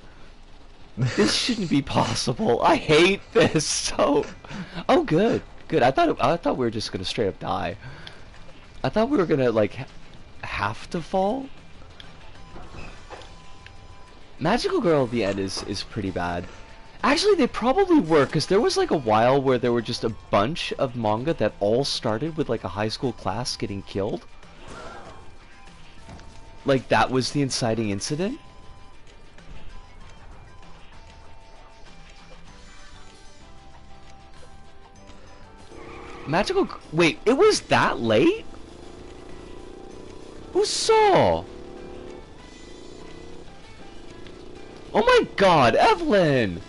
This shouldn't be possible. I hate this so... Oh, good. Good. I thought we were just gonna straight up die. I thought we were gonna, like, have to fall. Magical Girl at the end is pretty bad. Actually, they probably were, because there was, like, a while where there were just a bunch of manga that all started with, like, a high school class getting killed. Like, that was the inciting incident. Magical... Wait, it was that late? Who saw? Oh my god, Evelyn!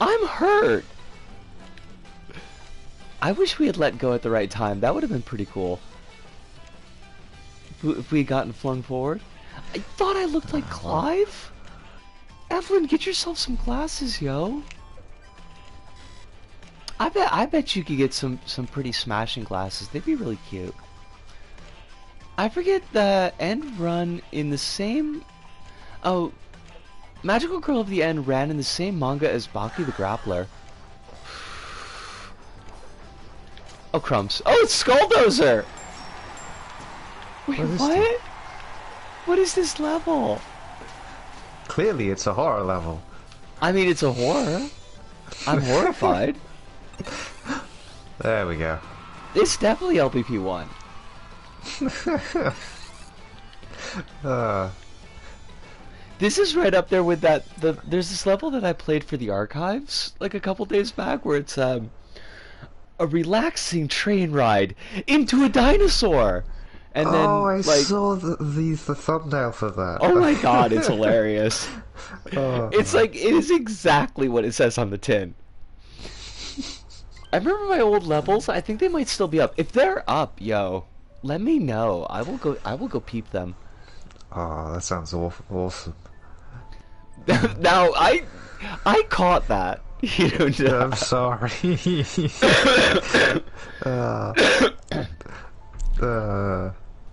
I'm hurt! I wish we had let go at the right time. That would have been pretty cool. If we had gotten flung forward. I thought I looked like Clive? Evelyn, get yourself some glasses, yo. I bet you could get some pretty smashing glasses. They'd be really cute. I forget the end run in the same... Oh, Magical Girl of the End ran in the same manga as Baki the Grappler. Oh, crumbs. Oh, it's Skulldozer! Wait, what? What is this level? Clearly, it's a horror level. I mean, it's a horror. I'm horrified. There we go. It's definitely LBP 1. This is right up there with that. There's this level that I played for the archives like a couple days back where it's a relaxing train ride into a dinosaur, and then I saw the thumbnail for that. Oh my god, it's hilarious. It's like it is exactly what it says on the tin. I remember my old levels. I think they might still be up. If they're up, yo, let me know. I will go peep them. Oh, that sounds awesome. Now I caught that. Hirunda. I'm sorry.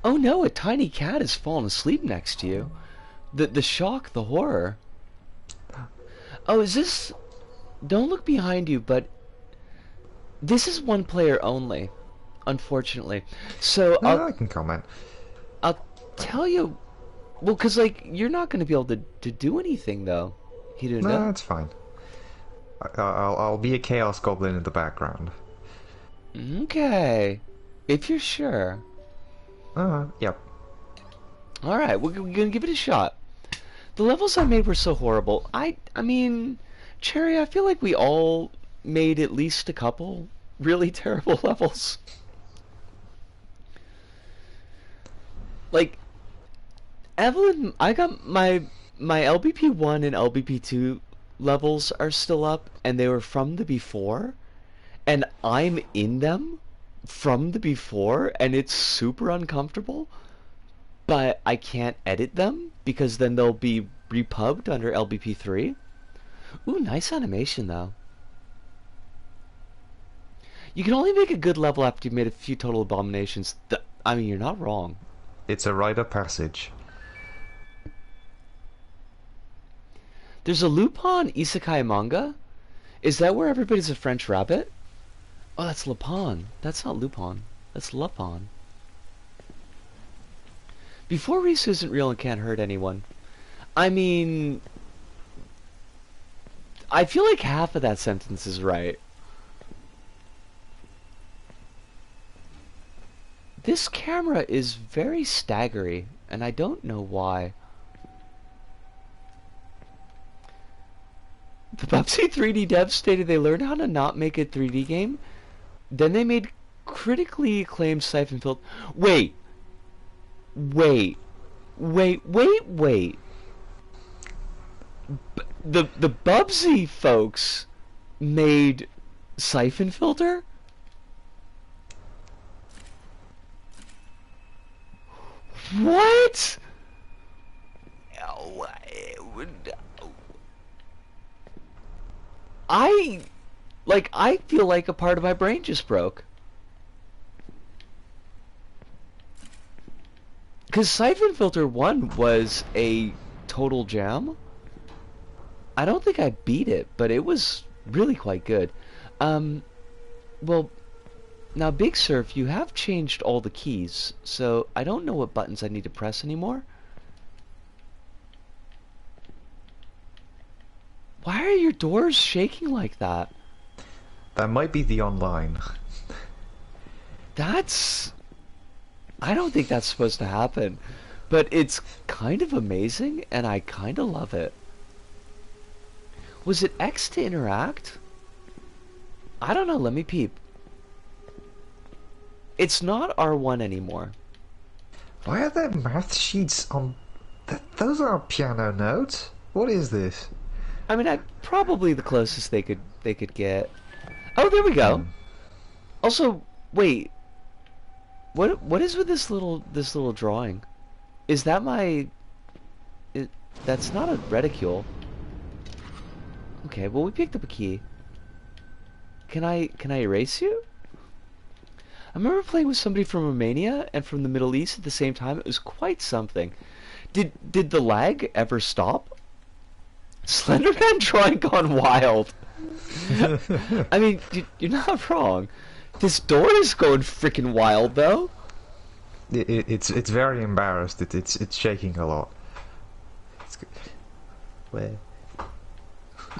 Oh no, a tiny cat has fallen asleep next to you. The shock, the horror. Oh, is this... Don't look behind you, but... This is one player only, unfortunately. So I can comment. I'll tell you... Well, because, like, you're not going to be able to do anything, though. Hirunda. No, it's fine. I'll be a Chaos Goblin in the background. Okay. If you're sure. Yep. Alright, we're going to give it a shot. The levels I made were so horrible. I mean, Cherry, I feel like we all made at least a couple really terrible levels. Like, Evelyn, I got my LBP 1 and LBP 2 levels are still up, and they were from the before, and I'm in them from the before, and it's super uncomfortable, but I can't edit them because then they'll be repubbed under LBP 3. Ooh, nice animation though. You can only make a good level after you've made a few total abominations. I mean, you're not wrong. It's a rite of passage. There's a Lupin isekai manga. Is that where everybody's a French rabbit? Oh, that's Lupin. That's not Lupin. That's Lupin. Before Risu isn't real and can't hurt anyone. I mean... I feel like half of that sentence is right. This camera is very staggery, and I don't know why. The Bubsy 3D devs stated they learned how to not make a 3D game. Then they made critically acclaimed Siphon Filter. Wait. The Bubsy folks made Siphon Filter? What? I feel like a part of my brain just broke. Because Siphon Filter 1 was a total jam. I don't think I beat it, but it was really quite good. Well, now Big Surf, you have changed all the keys, so I don't know what buttons I need to press anymore. Why are your doors shaking like that? That might be the online. That's... I don't think that's supposed to happen. But it's kind of amazing, and I kind of love it. Was it X to interact? I don't know, let me peep. It's not R1 anymore. Why are there math sheets on... those aren't piano notes. What is this? I mean, probably the closest they could get. Oh, there we go. Also, wait. What is with this little drawing? Is that my... that's not a reticule. Okay, well we picked up a key. Can I erase you? I remember playing with somebody from Romania and from the Middle East at the same time. It was quite something. Did the lag ever stop? Slenderman drawing gone wild. I mean, you're not wrong. This door is going freaking wild though. It's very embarrassed. It's shaking a lot. Where?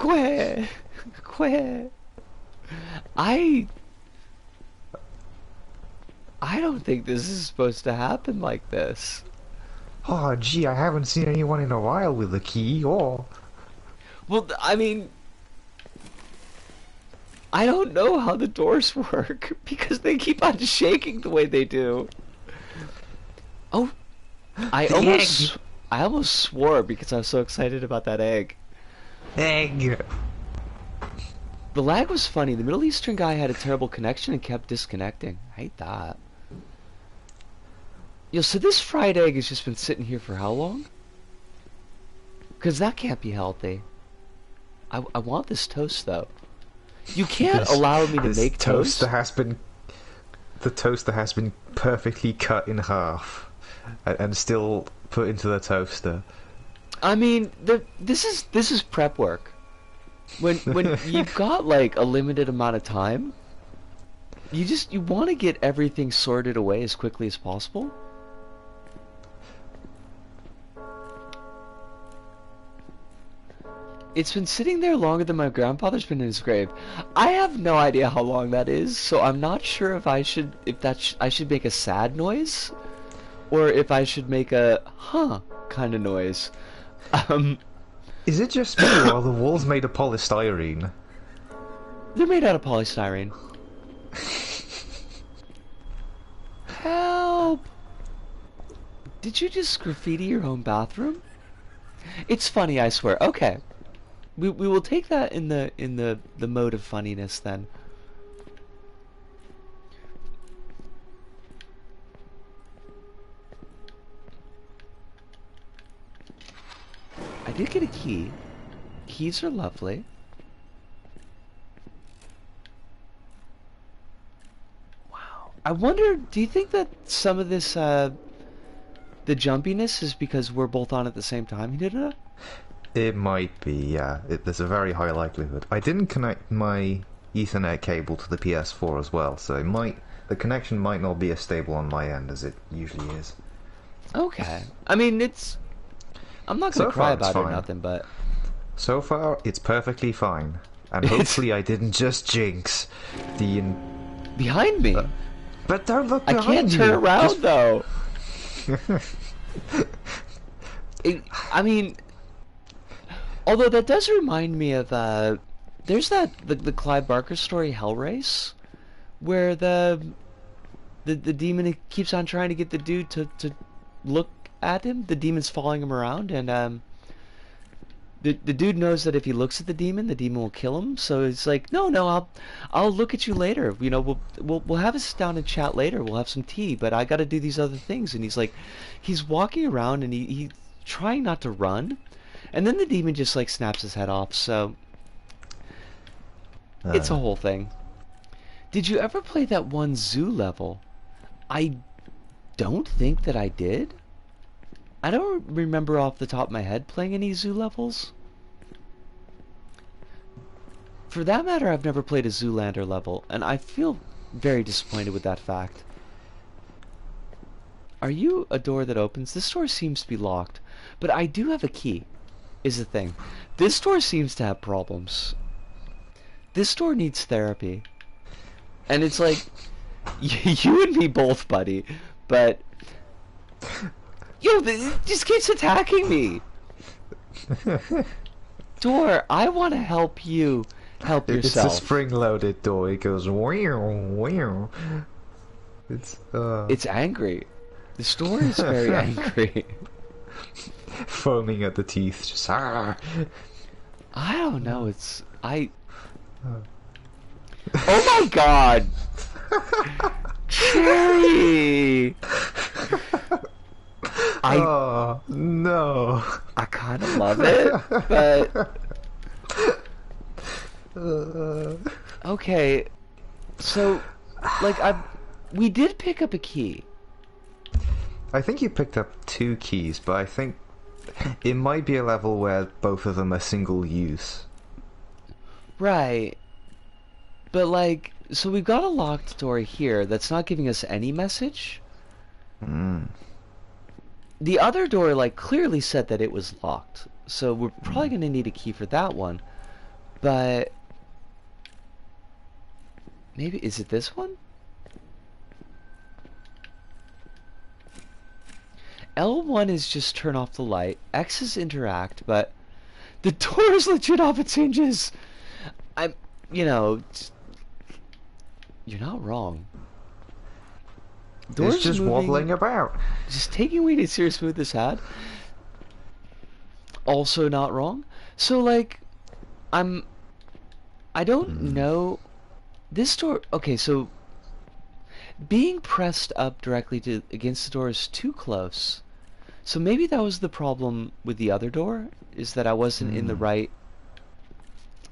Quay. I don't think this is supposed to happen like this. Oh, gee, I haven't seen anyone in a while with a key, or... Well, I mean... I don't know how the doors work, because they keep on shaking the way they do. Oh, I almost swore because I was so excited about that egg. Egg! The lag was funny. The Middle Eastern guy had a terrible connection and kept disconnecting. I hate that. Yo, so this fried egg has just been sitting here for how long? Because that can't be healthy. I want this toast, though. You can't allow me to make toast. The toaster has been perfectly cut in half and still put into the toaster. I mean, this is prep work. When you've got like a limited amount of time, you want to get everything sorted away as quickly as possible. It's been sitting there longer than my grandfather's been in his grave. I have no idea how long that is, so I'm not sure if I should make a sad noise, or if I should make a huh kind of noise. Is it just me, or are the walls made of polystyrene? They're made out of polystyrene. Help! Did you just graffiti your own bathroom? It's funny, I swear. Okay. We will take that in the mode of funniness then. I did get a key. Keys are lovely. Wow. I wonder, do you think that some of this the jumpiness is because we're both on at the same time, Hirunda? It might be, yeah. There's a very high likelihood. I didn't connect my Ethernet cable to the PS4 as well, so the connection might not be as stable on my end as it usually is. Okay. I mean, I'm not gonna cry about it or nothing, but... So far, it's perfectly fine. And hopefully I didn't just jinx the... Behind me? But don't look behind you! I can't turn around, though! I mean... Although that does remind me of, there's the Clive Barker story, Hell Race, where the demon keeps on trying to get the dude to look at him. The demon's following him around, and the dude knows that if he looks at the demon will kill him. So it's like, no, I'll look at you later. You know, we'll have a sit down and chat later. We'll have some tea, but I got to do these other things. And he's walking around and he's trying not to run. And then the demon just like snaps his head off, so it's a whole thing. Did you ever play that one zoo level? I don't think that I did. I don't remember off the top of my head playing any zoo levels. For that matter, I've never played a Zoolander level, and I feel very disappointed with that fact. Are you a door that opens? This door seems to be locked, but I do have a key, is the thing. This door seems to have problems. This door needs therapy. And it's like, you and me both, buddy, but... Yo, it just keeps attacking me! Door, I want to help you help yourself. It's a spring-loaded door. It goes wow, wow. It's angry. This door is very angry. Foaming at the teeth, just ah. I don't know, Oh my god! Cherry! Oh, no. I kind of love it, but... Okay, so, like, we did pick up a key. I think you picked up 2 keys, but I think it might be a level where both of them are single use. Right. But, like, so we've got a locked door here that's not giving us any message. The other door, like, clearly said that it was locked. So we're probably going to need a key for that one. But... maybe, is it this one? L1 is just turn off the light. X is interact, but... the door is legit off its hinges! You know... you're not wrong. It's just moving, wobbling about. Just taking away to serious smooth this had. Also not wrong. So like, I don't know. This door. Okay, so being pressed up directly against the door is too close. So maybe that was the problem with the other door. Is that I wasn't in the right.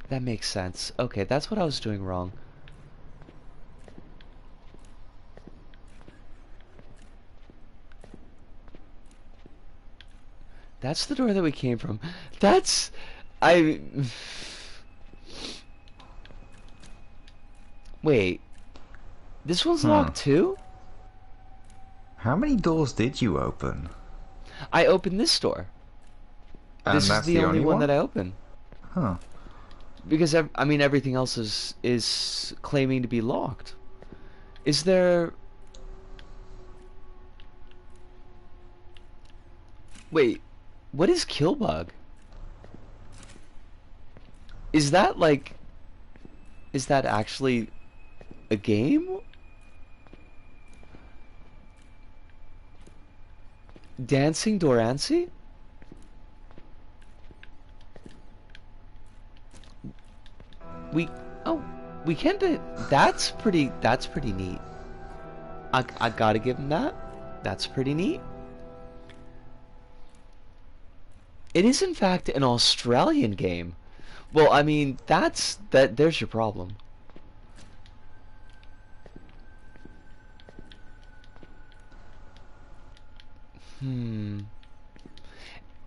That makes sense. Okay, that's what I was doing wrong. That's the door that we came from. That's... Wait. This one's locked too? How many doors did you open? I opened this door. And this is that's the only one that I opened. Huh. Because, I mean, everything else is claiming to be locked. Is there... Wait. What is Killbug? Is that like... is that actually a game? Dancing Dorancy? We can do... That's pretty neat. I gotta give him that. That's pretty neat. It is in fact an Australian game. Well, I mean, there's your problem.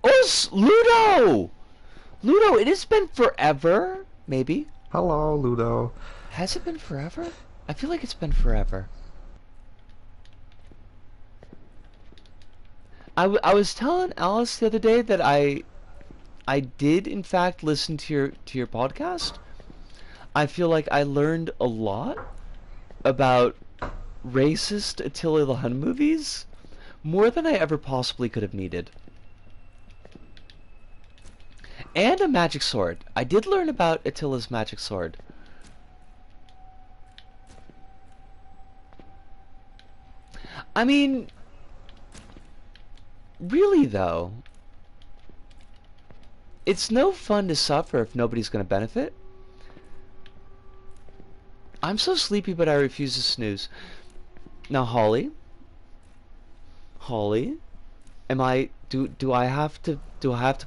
Oh, Ludo! Ludo, it has been forever, maybe. Hello, Ludo. Has it been forever? I feel like it's been forever. I was telling Alice the other day that I did in fact listen to your podcast. I feel like I learned a lot about racist Attila the Hun movies, more than I ever possibly could have needed. And a magic sword. I did learn about Attila's magic sword. I mean, really though, it's no fun to suffer if nobody's going to benefit. I'm so sleepy, but I refuse to snooze. Now, Holly, am I? Do I have to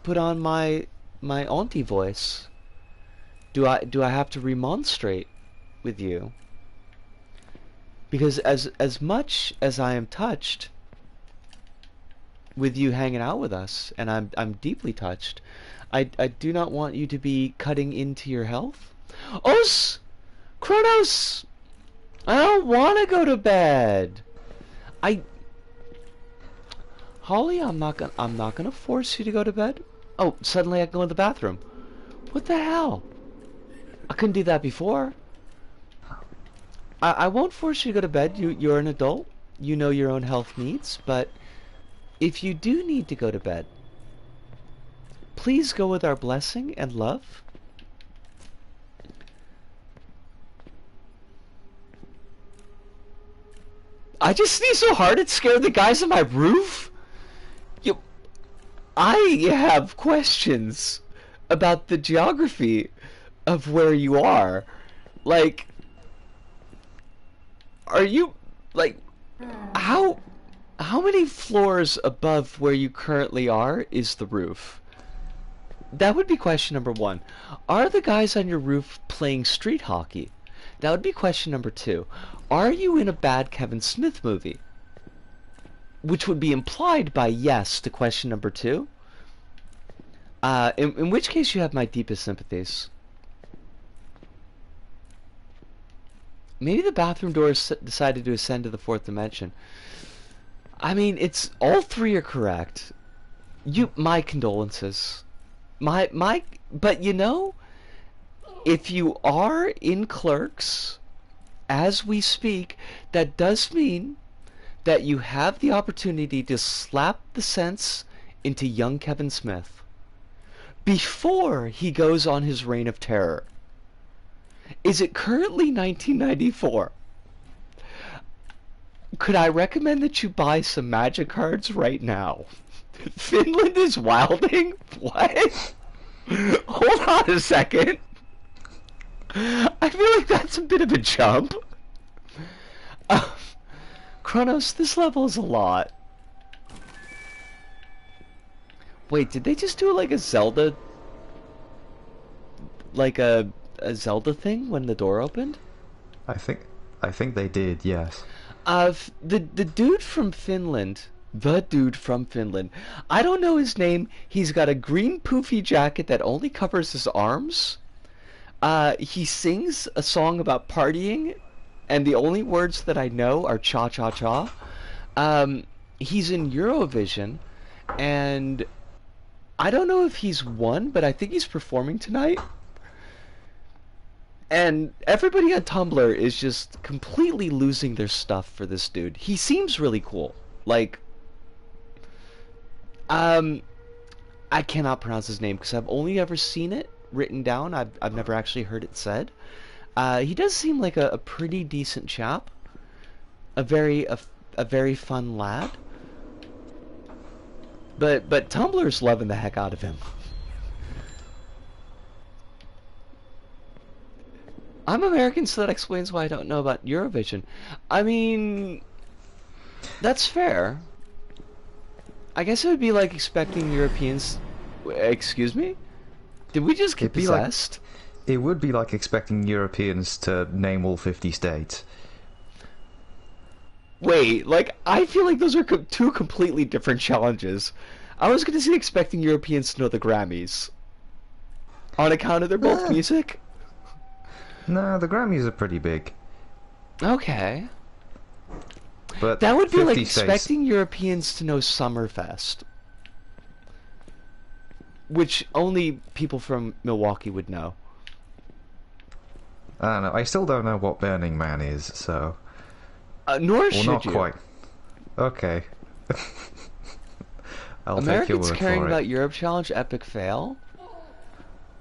put on my auntie voice? Do I have to remonstrate with you? Because as much as I am touched, with you hanging out with us, and I'm deeply touched. I do not want you to be cutting into your health. Kronos, I don't want to go to bed. Holly, I'm not gonna force you to go to bed. Oh, suddenly I can go in the bathroom. What the hell? I couldn't do that before. I won't force you to go to bed. You're an adult. You know your own health needs, but if you do need to go to bed, please go with our blessing and love. I just sneezed so hard it scared the guys on my roof. I have questions about the geography of where you are. Like, are you, like, how many floors above where you currently are is the roof? That would be question number one. Are the guys on your roof playing street hockey? That would be question number two. Are you in a bad Kevin Smith movie? Which would be implied by yes to question number two. In which case you have my deepest sympathies. Maybe the bathroom doors decided to ascend to the fourth dimension. I mean, it's all three are correct. My condolences. But you know, if you are in Clerks as we speak, that does mean that you have the opportunity to slap the sense into young Kevin Smith before he goes on his reign of terror. Is it currently 1994? Could I recommend that you buy some magic cards right now? Finland is wilding? What? Hold on a second. I feel like that's a bit of a jump. Kronos, this level is a lot. Wait, did they just do like a Zelda... like a Zelda thing when the door opened? I think they did, yes. The dude from Finland... The dude from Finland. I don't know his name. He's got a green poofy jacket that only covers his arms. He sings a song about partying, and the only words that I know are cha-cha-cha. He's in Eurovision, and I don't know if he's won, but I think he's performing tonight. And everybody on Tumblr is just completely losing their stuff for this dude. He seems really cool. Like, I cannot pronounce his name because I've only ever seen it written down. I've never actually heard it said. He does seem like a pretty decent chap. A very fun lad. But Tumblr's loving the heck out of him. I'm American, so that explains why I don't know about Eurovision. I mean, that's fair. I guess it would be like expecting Europeans... Excuse me? Did we just get possessed? It would be like expecting Europeans to name all 50 states. Wait, like, I feel like those are two completely different challenges. I was going to say expecting Europeans to know the Grammys. On account of they're both music? No, the Grammys are pretty big. Okay. But that would be like states... expecting Europeans to know Summerfest. Which only people from Milwaukee would know. I don't know. I still don't know what Burning Man is, so... Nor should not you. Quite. Okay. I'll Americans take your word caring for about it. Europe Challenge epic fail?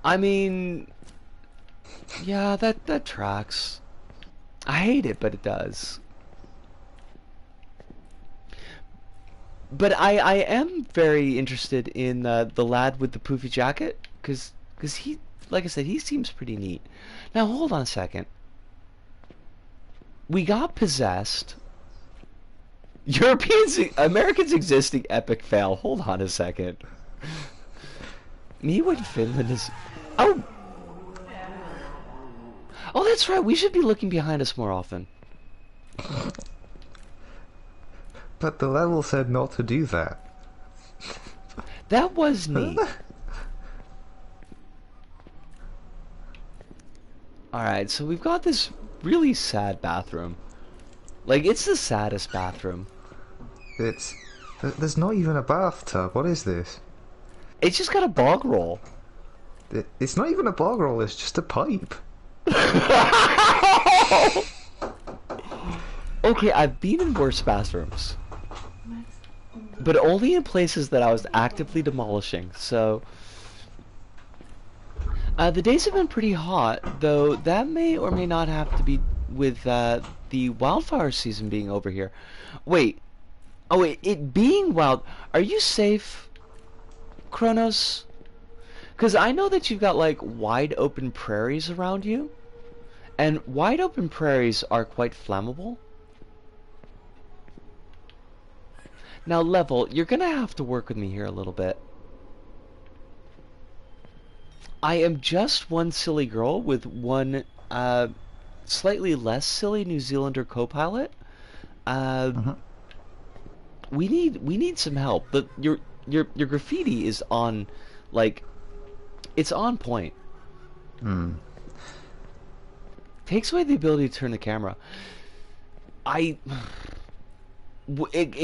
I mean... Yeah, that tracks. I hate it, but it does. But I am very interested in the lad with the poofy jacket, because he, like I said, he seems pretty neat. Now, hold on a second. We got possessed. Americans existing epic fail. Hold on a second. Me when Finland is... Oh! Oh, that's right. We should be looking behind us more often. But the level said not to do that. That was neat. Alright, so we've got this really sad bathroom. Like, it's the saddest bathroom. It's... There's not even a bathtub. What is this? It's just got a bog roll. It's not even a bog roll, it's just a pipe. Okay, I've been in worse bathrooms. But only in places that I was actively demolishing, so... the days have been pretty hot, though that may or may not have to be with the wildfire season being over here. Wait. Oh wait, it being wild... Are you safe, Kronos? Because I know that you've got, like, wide open prairies around you. And wide open prairies are quite flammable. Now, Level, you're gonna have to work with me here a little bit. I am just one silly girl with one slightly less silly New Zealander co-pilot. We need some help. But your graffiti is on, like, it's on point. Takes away the ability to turn the camera. It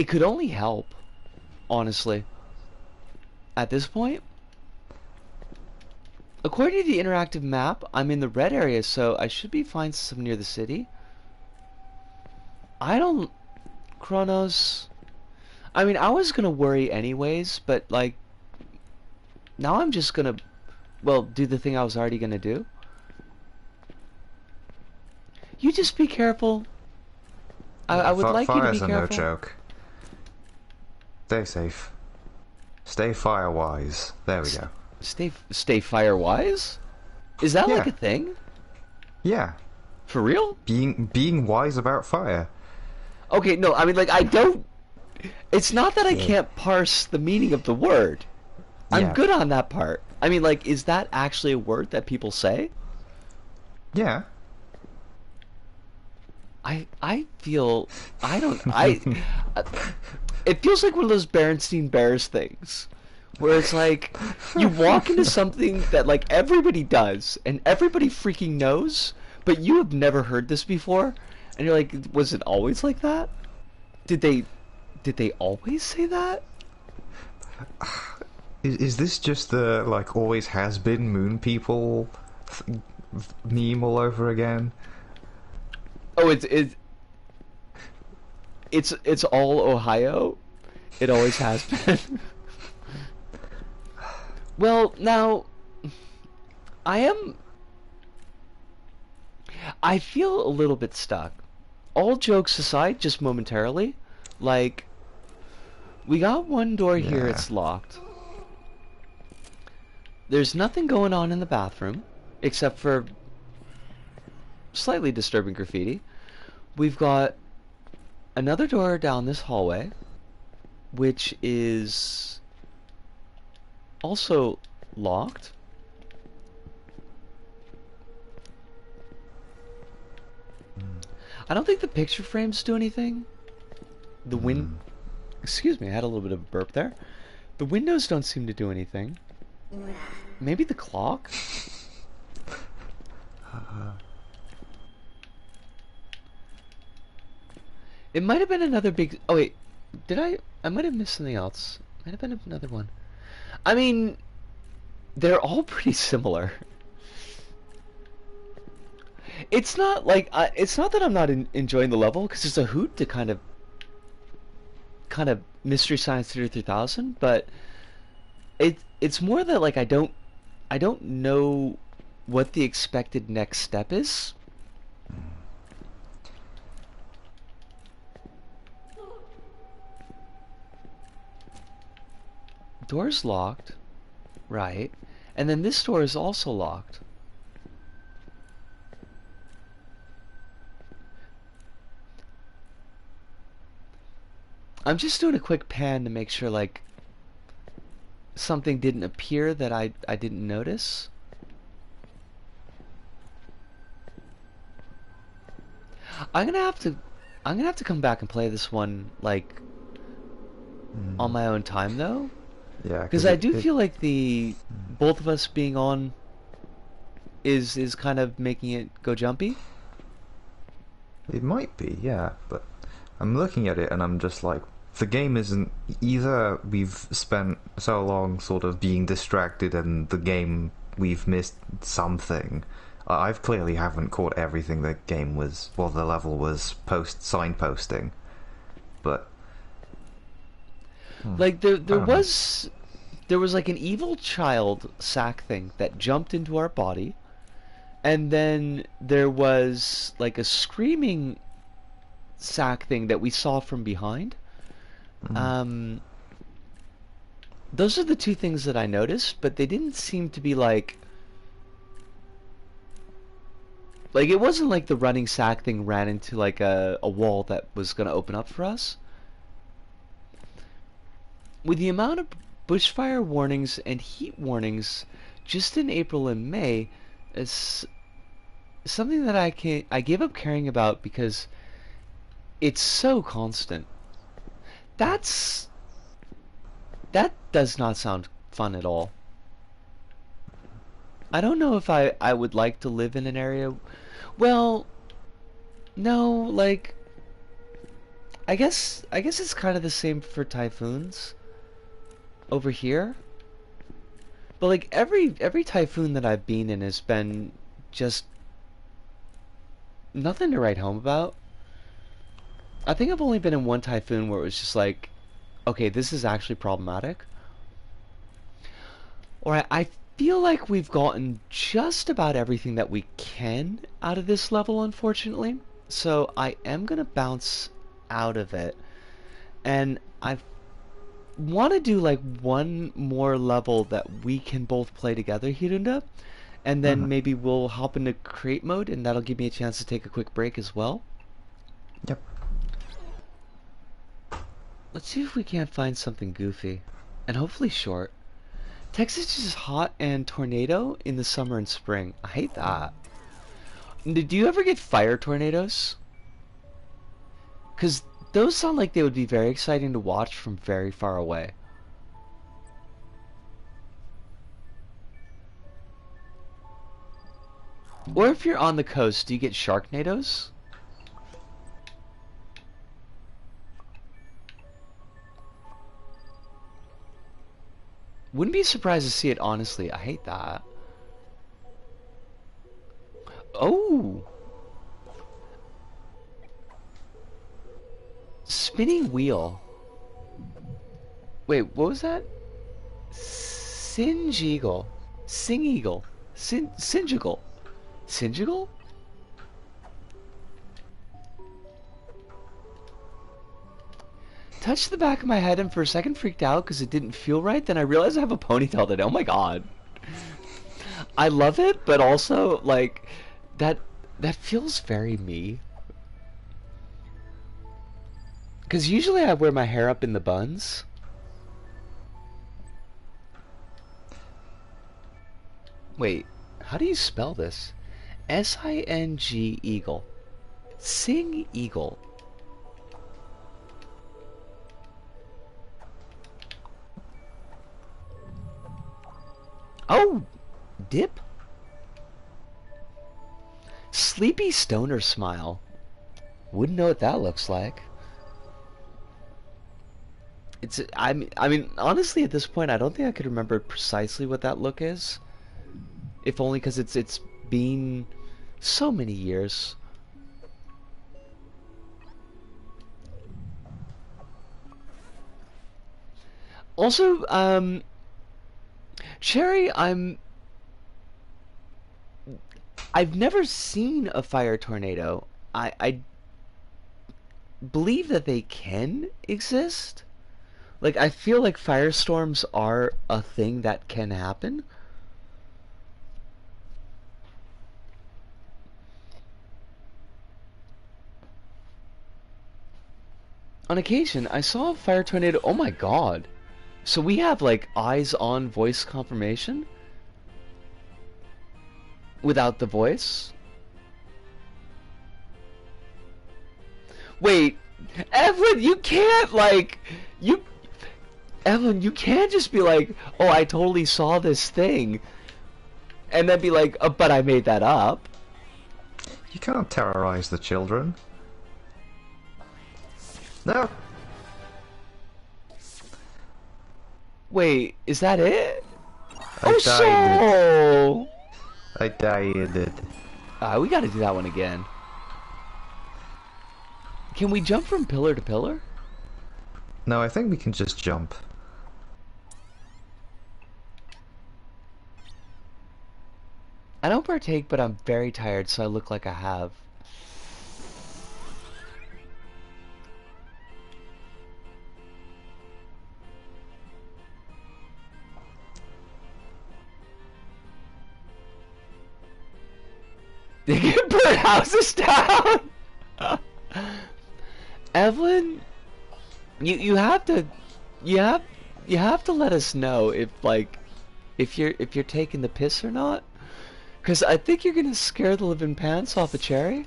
could only help, honestly. At this point. According to the interactive map, I'm in the red area, so I should be fine since I'm near the city. I don't... Kronos... I mean, I was gonna worry anyways, but, like... Now I'm just gonna... Well, do the thing I was already gonna do. You just be careful. I would like you to be Fires are careful. no joke. Stay safe. Stay fire-wise. There we go. Stay fire-wise? Is that like a thing? Yeah. For real? Being wise about fire. Okay, no, I mean, like, I don't... It's not that I can't parse the meaning of the word. I'm good on that part. I mean, like, is that actually a word that people say? Yeah. I feel... I don't... It feels like one of those Berenstein Bears things. Where it's like, you walk into something that, like, everybody does, and everybody freaking knows, but you have never heard this before, and you're like, was it always like that? Did they always say that? Is this just the, like, always has been moon people meme all over again? Oh, it's all Ohio? It always has been. Well, now, I feel a little bit stuck. All jokes aside, just momentarily, like, we got one door here, it's locked. There's nothing going on in the bathroom, except for slightly disturbing graffiti. We've got another door down this hallway, which is... also locked. I don't think the picture frames do anything. The Excuse me, I had a little bit of a burp there. The windows don't seem to do anything. Maybe the clock? It might have been another big... Oh wait, did I might have missed something else. Might have been another one. I mean, they're all pretty similar. It's not like it's not that I'm not enjoying the level, because it's a hoot to kind of Mystery Science Theater 3000, but it's more that, like, I don't know what the expected next step is. Door's locked, right? And then this door is also locked. I'm just doing a quick pan to make sure, like, something didn't appear that I didn't notice. I'm gonna have to come back and play this one, like, on my own time, though. Yeah, Because because I do feel like the both of us being on is kind of making it go jumpy. it might be, yeah, but I'm looking at it and I'm just like, the game isn't either. We've spent so long sort of being distracted, and the game we've missed something. I've clearly haven't caught everything the game was, well, the level was signposting, but Like I don't know. there was like an evil child sack thing that jumped into our body, and then there was like a screaming sack thing that we saw from behind. Um, those are the two things that I noticed, but they didn't seem to be like it wasn't like the running sack thing ran into like a wall that was gonna open up for us. With the amount of bushfire warnings and heat warnings just in April and May, it's something that I gave up caring about because it's so constant. That's that does not sound fun at all. I don't know if I would like to live in an area. Well, no, like I guess it's kind of the same for typhoons over here. But like every typhoon that I've been in has been just nothing to write home about. I think I've only been in one typhoon where it was just like, okay, this is actually problematic. Or I feel like we've gotten just about everything that we can out of this level, unfortunately. So I am gonna bounce out of it, and I want to do like one more level that we can both play together, Hirunda, and then maybe we'll hop into create mode, and that'll give me a chance to take a quick break as well. Yep. Let's see if we can't find something goofy, and hopefully short. Texas is hot and tornado in the summer and spring. I hate that. Do you ever get fire tornadoes? Because those sound like they would be very exciting to watch from very far away. Or if you're on the coast, do you get sharknadoes? Wouldn't be surprised to see it, honestly. I hate that. Oh! Spinning wheel. Wait, what was that? Singe eagle. Sing eagle. Singigle. Singigle? Touched the back of my head and for a second freaked out because it didn't feel right. Then I realized I have a ponytail today. Oh my god. I love it, but also, like, that feels very me. Because usually I wear my hair up in the buns. Wait, how do you spell this? S-I-N-G eagle. Sing eagle. Oh, dip. Sleepy stoner smile. Wouldn't know what that looks like. I mean, honestly, at this point, I don't think I could remember precisely what that look is. If only because it's been so many years. Also, Cherry, I've never seen a fire tornado. I believe that they can exist. Like, I feel like firestorms are a thing that can happen. On occasion, I saw a fire tornado. Oh my god. So we have, like, eyes-on voice confirmation? Without the voice? Wait, Evelyn, you can't, like, Evelyn, you can't just be like, oh, I totally saw this thing, and then be like, oh, but I made that up. You can't terrorize the children. No. Wait, is that it? I Oh, died. so... I died. We gotta do that one again. Can we jump from pillar to pillar? No, I think we can just jump. I don't partake, but I'm very tired, so I look like I have. They can burn houses down. Evelyn, you have to you have to let us know if you're taking the piss or not, because I think you're gonna scare the living pants off a cherry.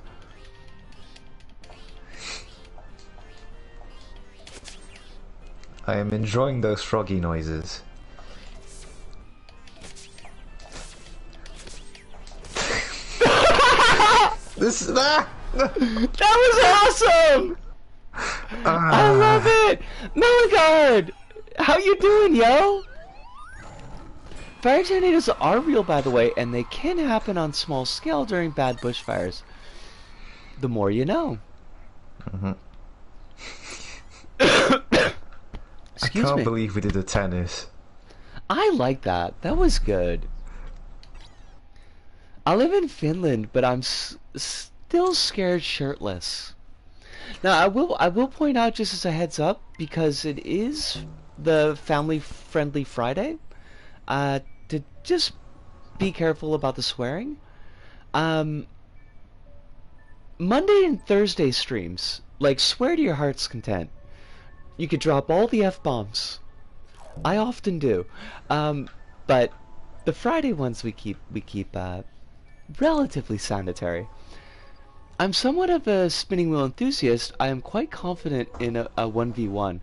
I am enjoying those froggy noises. That was awesome! I love it! Meligard! How you doing, yo? Fire tornadoes are real, by the way, and they can happen on small scale during bad bushfires. The more you know. Excuse me. I can't believe we did a tennis. I like that. That was good. I live in Finland, but I'm still scared shirtless. Now, I will point out, just as a heads up, because it is the family-friendly Friday, to just be careful about the swearing. Monday and Thursday streams, like, swear to your heart's content. You could drop all the F-bombs. I often do. But the Friday ones we keep relatively sanitary. I'm somewhat of a spinning wheel enthusiast. I am quite confident in a 1v1.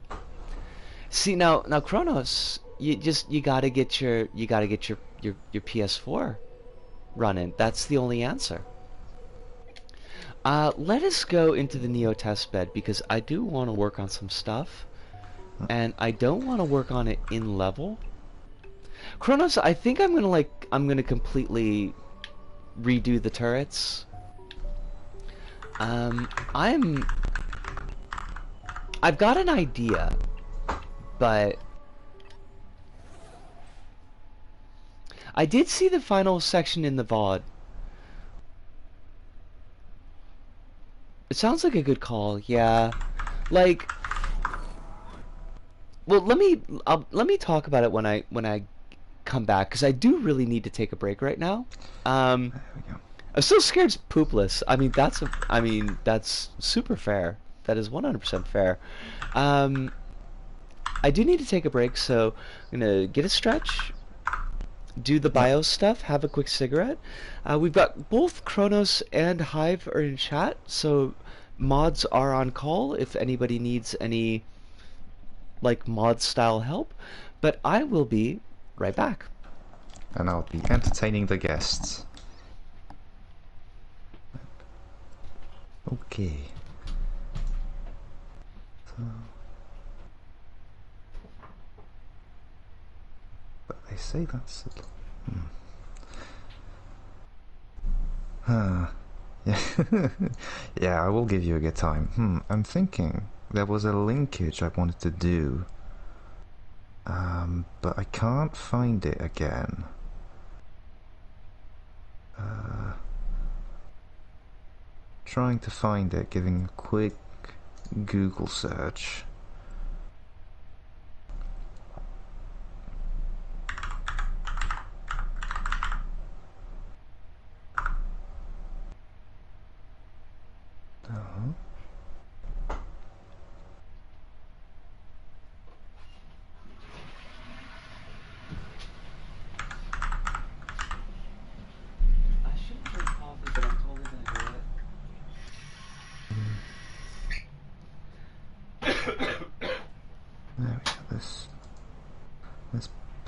See, now Kronos, you gotta get your PS4 running. That's the only answer. Let us go into the Neo testbed, because I do want to work on some stuff, and I don't want to work on it in level. Kronos, I think I'm gonna completely redo the turrets. I've got an idea, but I did see the final section in the VOD. It sounds like a good call, yeah. Like, well, let me talk about it when I come back, because I do really need to take a break right now. There we go. I'm still scared poopless. I mean, that's super fair. That is 100% fair. I do need to take a break, so I'm gonna get a stretch, do the bio stuff, have a quick cigarette. We've got both Kronos and Hive are in chat, so mods are on call if anybody needs any, like, mod style help. But I will be right back. And I'll be entertaining the guests. Okay. So, but they say that's yeah. Yeah, I will give you a good time. I'm thinking there was a linkage I wanted to do, but I can't find it again. Trying to find it, giving a quick Google search.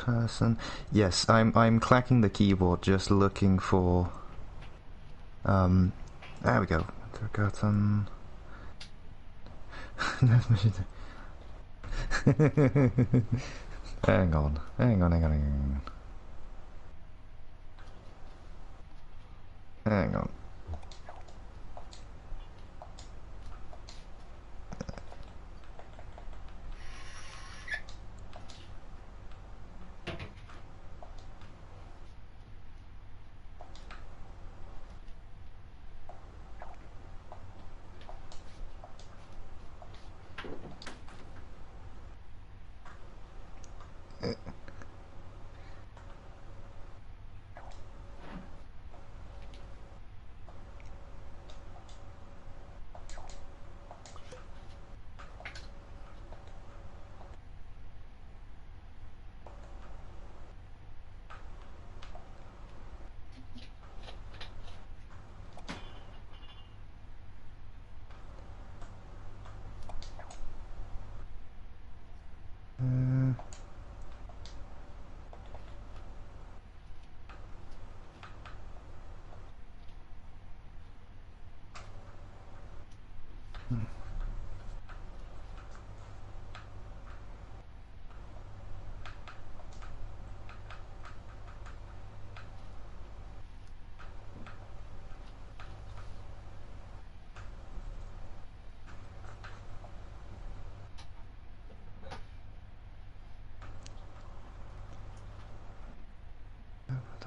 person. Yes, I'm clacking the keyboard, just looking for. There we go. Forgotten. Hang on. Hang on.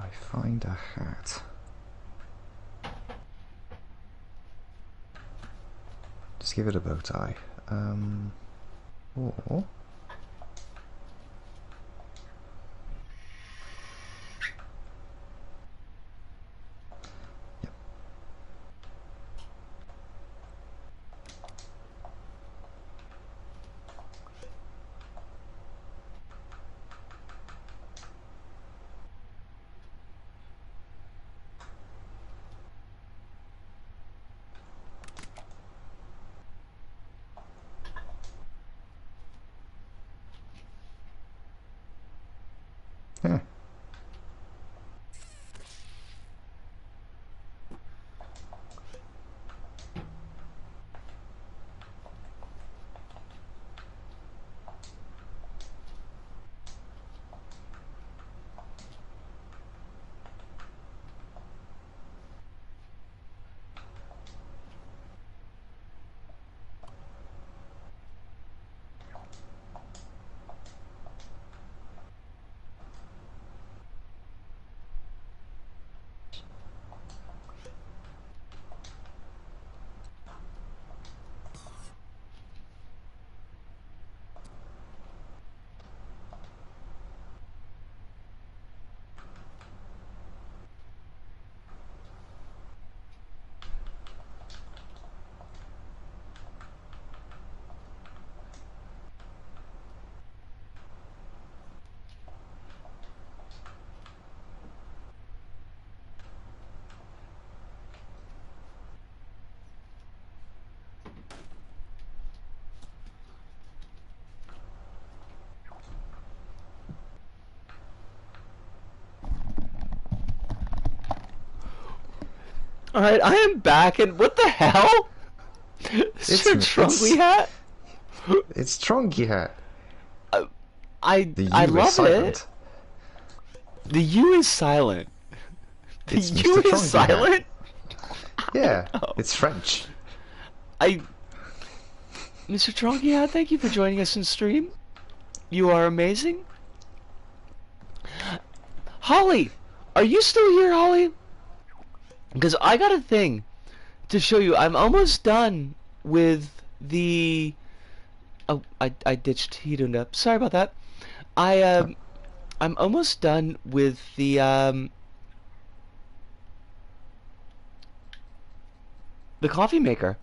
I find a hat. Just give it a bow tie. Or yeah. Alright, I am back, and what the hell? Is your Trunky hat? It's Trunky hat. I love it. The U is silent. The It's U Mr. is silent? Yeah, it's French. Mr. Trunky hat, thank you for joining us in stream. You are amazing. Holly! Are you still here, Holly? Because I got a thing to show you. I'm almost done with the... Oh, I ditched Hirunda. Sorry about that. I'm almost done with the coffee maker.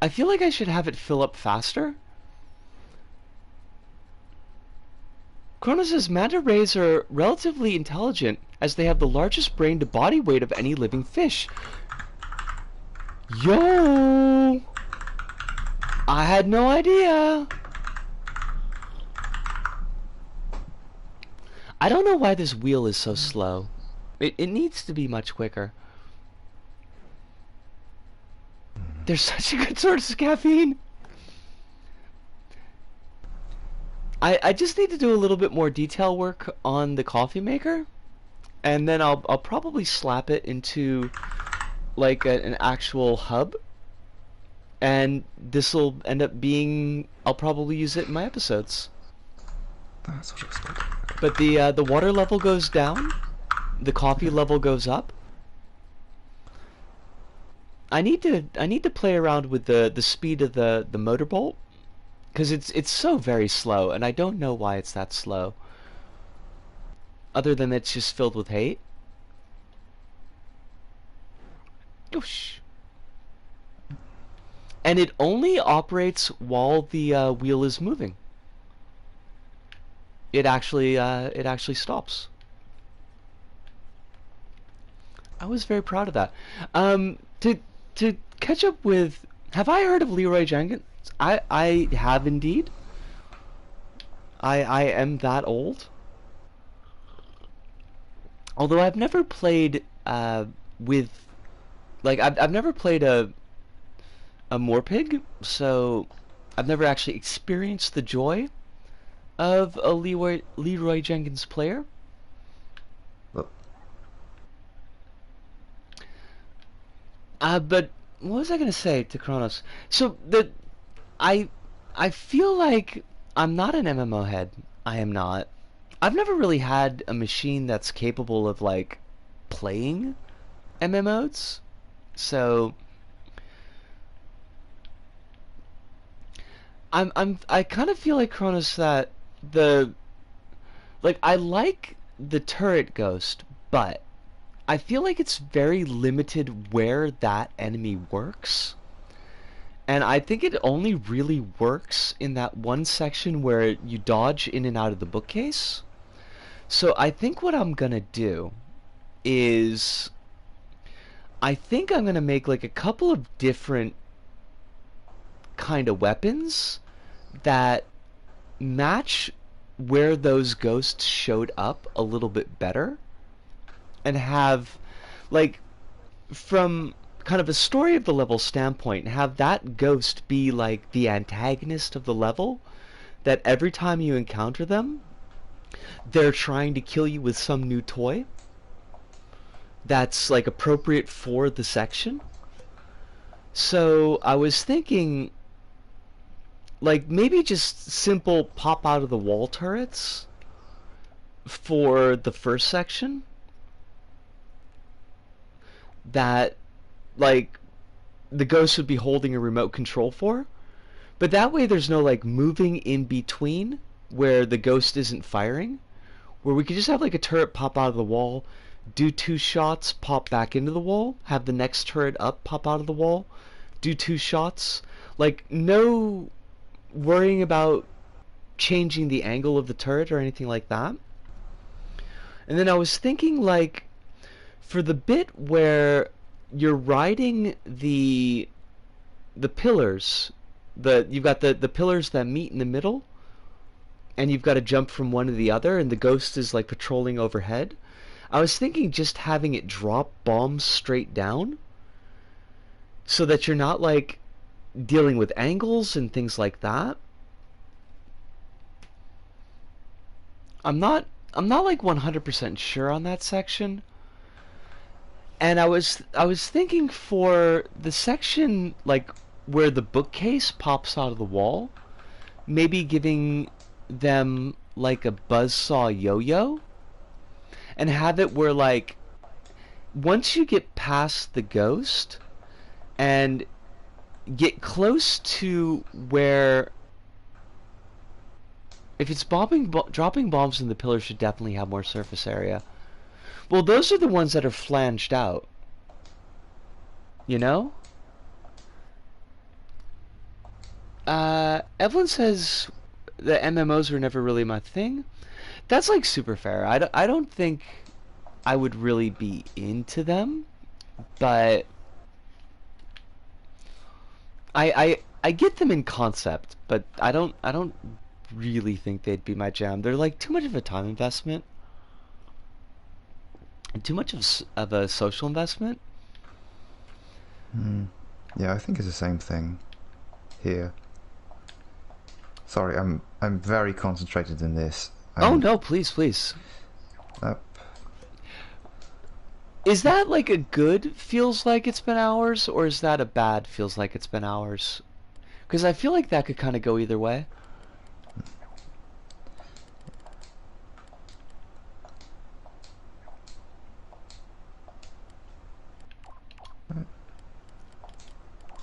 I feel like I should have it fill up faster. Chrono says manta rays are relatively intelligent as they have the largest brain to body weight of any living fish. Yo! I had no idea. I don't know why this wheel is so slow. It needs to be much quicker. There's such a good source of caffeine. I just need to do a little bit more detail work on the coffee maker, and then I'll probably slap it into like an actual hub, and this will end up being, I'll probably use it in my episodes. That's what it was called. But the water level goes down, the coffee level goes up. I need to play around with the speed of the motorbolt, because it's so very slow, and I don't know why it's that slow. Other than it's just filled with hate. Whoosh. And it only operates while the wheel is moving. It actually stops. I was very proud of that. To catch up with, have I heard of Leroy Jenkins? I have indeed. I am that old. Although I've never played with, like, I've never played a Morpig, so I've never actually experienced the joy of a Leroy Jenkins player. But what was I gonna say to Kronos? So I feel like I'm not an MMO head. I am not. I've never really had a machine that's capable of like playing MMOs. So I kind of feel like Kronos that I like the turret ghost, but I feel like it's very limited where that enemy works. And I think it only really works in that one section where you dodge in and out of the bookcase. So I think what I'm gonna do is I think I'm gonna make like a couple of different kind of weapons that match where those ghosts showed up a little bit better, and have like from kind of a story of the level standpoint, have that ghost be like the antagonist of the level, that every time you encounter them they're trying to kill you with some new toy that's like appropriate for the section. So I was thinking like maybe just simple pop out of the wall turrets for the first section that like the ghost would be holding a remote control for, but that way there's no like moving in between where the ghost isn't firing, where we could just have like a turret pop out of the wall, do 2 shots, pop back into the wall, have the next turret up, pop out of the wall, do 2 shots, like no worrying about changing the angle of the turret or anything like that. And then I was thinking like for the bit where you're riding the pillars, you've got the pillars that meet in the middle, and you've got to jump from one to the other, and the ghost is like patrolling overhead. I was thinking just having it drop bombs straight down, so that you're not like dealing with angles and things like that. I'm not like 100% sure on that section. And I was thinking for the section like where the bookcase pops out of the wall, maybe giving them like a buzzsaw yo-yo, and have it where like once you get past the ghost and get close to where, if it's dropping bombs, then the pillars should definitely have more surface area. Well, those are the ones that are flanged out, you know? Evelyn says the MMOs were never really my thing. That's like super fair. I don't think I would really be into them, but I get them in concept, but I don't really think they'd be my jam. They're like too much of a time investment. Too much of a social investment? Yeah, I think it's the same thing here. Sorry, I'm very concentrated in this. Oh I'm no, please, please. up. Is that like a good feels like it's been hours, or is that a bad feels like it's been hours? Because I feel like that could kind of go either way.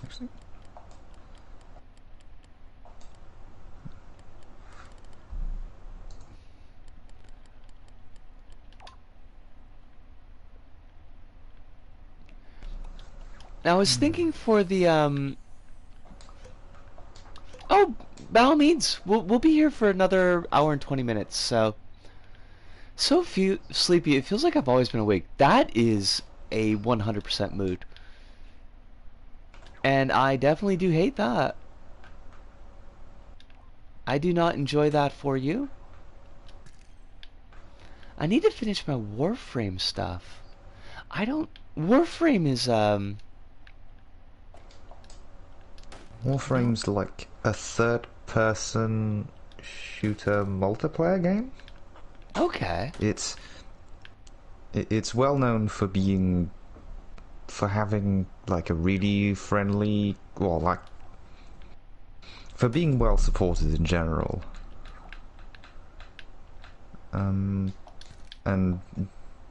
Actually, Now I was thinking for the Oh, by all means, we'll be here for another hour and 20 minutes. So few sleepy. It feels like I've always been awake. That is a 100% mood, and I definitely do hate that. I do not enjoy that for you. I need to finish my Warframe stuff. I don't. Warframe is no. Warframe's like a third-person shooter multiplayer game. Okay. It's well known for being for having like a really friendly, well, like for being well supported in general. And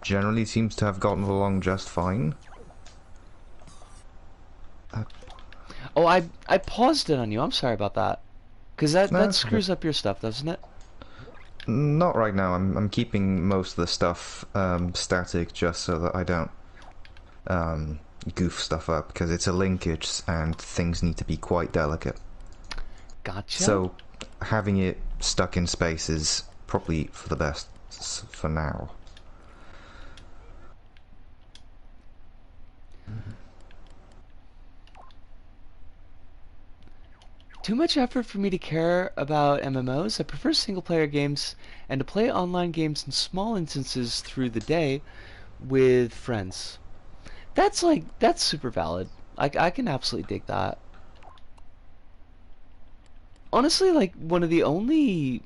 generally seems to have gotten along just fine. Oh, I paused it on you. I'm sorry about that. Cause No, that it's okay. screws up your stuff, doesn't it? Not right now. I'm keeping most of the stuff static just so that I don't goof stuff up because it's a linkage and things need to be quite delicate. Gotcha. So having it stuck in space is probably for the best for now. Too much effort for me to care about MMOs. I prefer single player games and to play online games in small instances through the day with friends. That's super valid. I can absolutely dig that. Honestly, like one of the only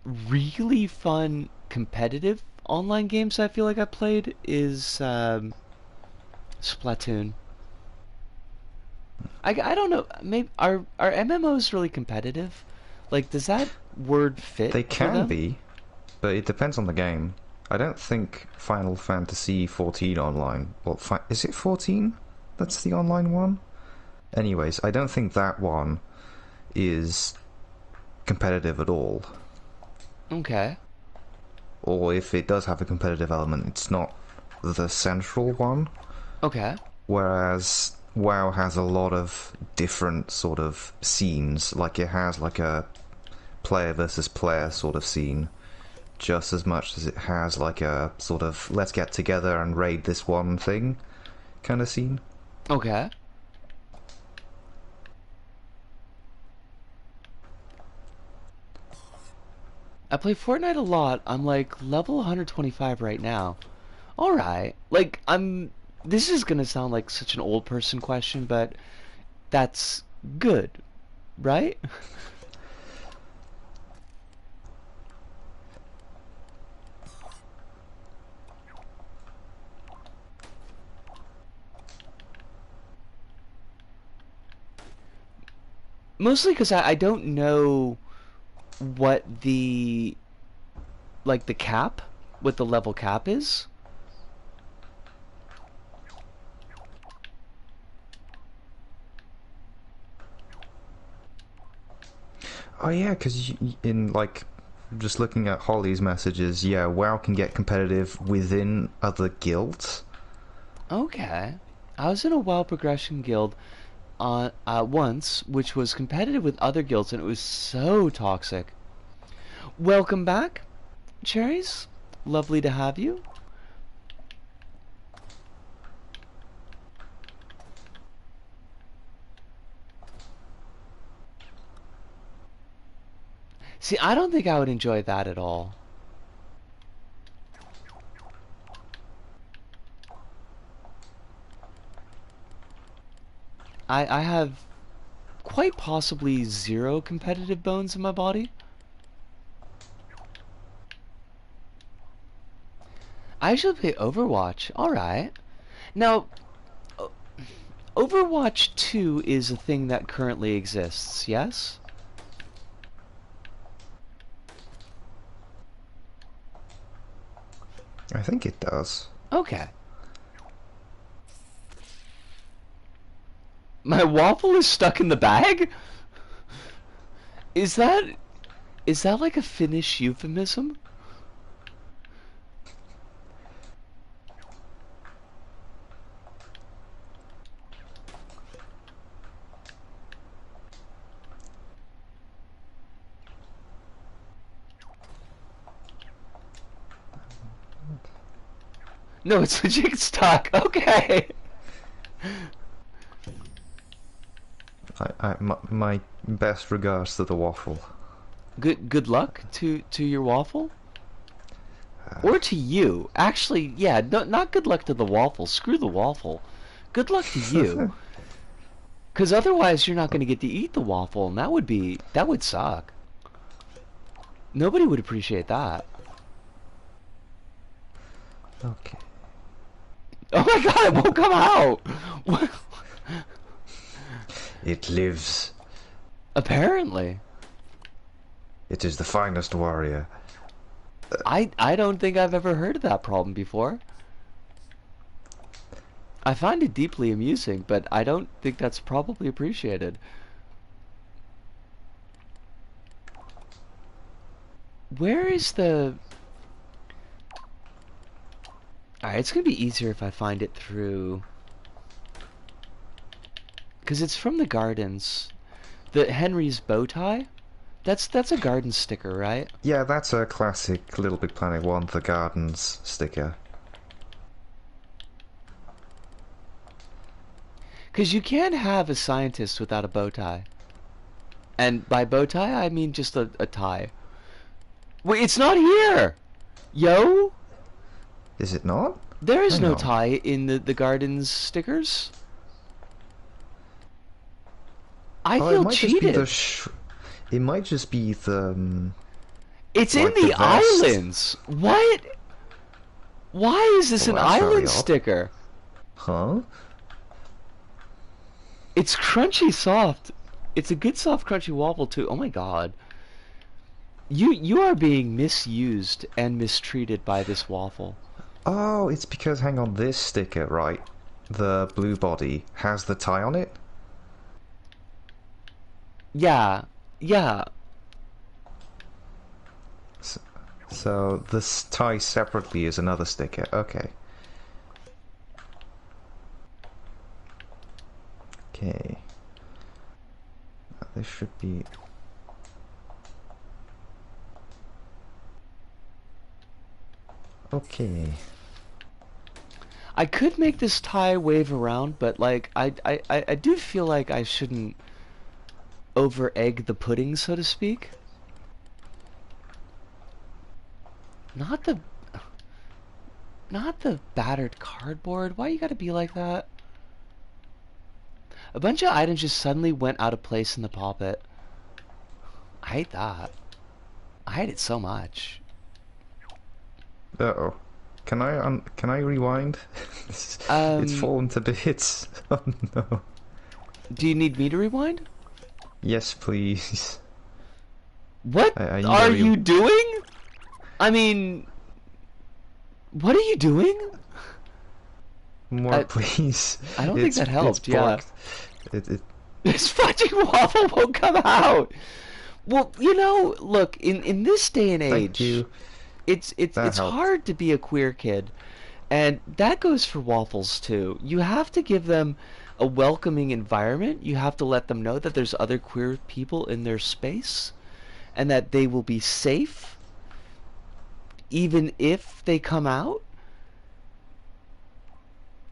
really fun competitive online games I feel like I played is Splatoon. I don't know. Maybe are MMOs really competitive? Like, does that word fit They for can them? be, but it depends on the game. I don't think Final Fantasy 14 online. Well, is it 14? That's the online one? Anyways, I don't think that one is competitive at all. Okay. Or if it does have a competitive element, it's not the central one. Okay. Whereas WoW has a lot of different sort of scenes. Like it has like a player versus player sort of scene, just as much as it has like a sort of let's get together and raid this one thing kind of scene. Okay. I play Fortnite a lot. I'm like level 125 right now. All right. Like I'm this is going to sound like such an old person question, but that's good, right? Mostly cuz I don't know what the like the cap, what the level cap is. Oh yeah, because in like just looking at Holly's messages, yeah, WoW can get competitive within other guilds. Okay. I was in a WoW progression guild on once, which was competitive with other guilds, and it was so toxic. Welcome back, Cherries. Lovely to have you. See, I don't think I would enjoy that at all. I have quite possibly 0 competitive bones in my body. I should play Overwatch. Alright. Now, Overwatch 2 is a thing that currently exists, yes? I think it does. Okay. My waffle is stuck in the bag? Is that like a Finnish euphemism? No, it's legit stuck. Okay. My best regards to the waffle. Good luck to your waffle. Or to you. Actually, yeah, no, not good luck to the waffle. Screw the waffle. Good luck to you. Cuz otherwise you're not going to get to eat the waffle, and that would suck. Nobody would appreciate that. Okay. Oh my god, it won't come out! It lives. Apparently. It is the finest warrior. I don't think I've ever heard of that problem before. I find it deeply amusing, but I don't think that's probably appreciated. Where is the... Alright, it's gonna be easier if I find it through... Because it's from the gardens. The Henry's bow tie? That's a garden sticker, right? Yeah, that's a classic LittleBigPlanet 1, the gardens sticker. Because you can't have a scientist without a bow tie. And by bow tie, I mean just a tie. Wait, it's not here! Yo? Is it not? There is Hang no on. tie in the gardens stickers. I Oh, feel it might just be cheated. the it might just be the... It's like in the the vest. islands. What? Why is this Well, an that's very island odd. sticker? Huh? It's crunchy soft. It's a good soft crunchy waffle too. Oh my god. You are being misused and mistreated by this waffle. Oh, it's because, hang on, this sticker, right? The blue body has the tie on it? Yeah. Yeah. So this tie separately is another sticker. Okay. Okay. This should be... Okay. I could make this tie wave around, but like I do feel like I shouldn't over egg the pudding, so to speak. Not the battered cardboard. Why you gotta be like that? A bunch of items just suddenly went out of place in the poppet. I hate that. I hate it so much. Uh-oh. Can I rewind? It's fallen to bits. Oh no. Do you need me to rewind? Yes, please. What I need are a you doing? I mean, what are you doing? More, please. I don't think that helped, It's yeah. blocked. This fucking waffle won't come out. Well, you know, look, in this day and Thank age, you. it's That helped. hard to be a queer kid, and that goes for waffles too. You have to give them a welcoming environment. You have to let them know that there's other queer people in their space, and that they will be safe, even if they come out.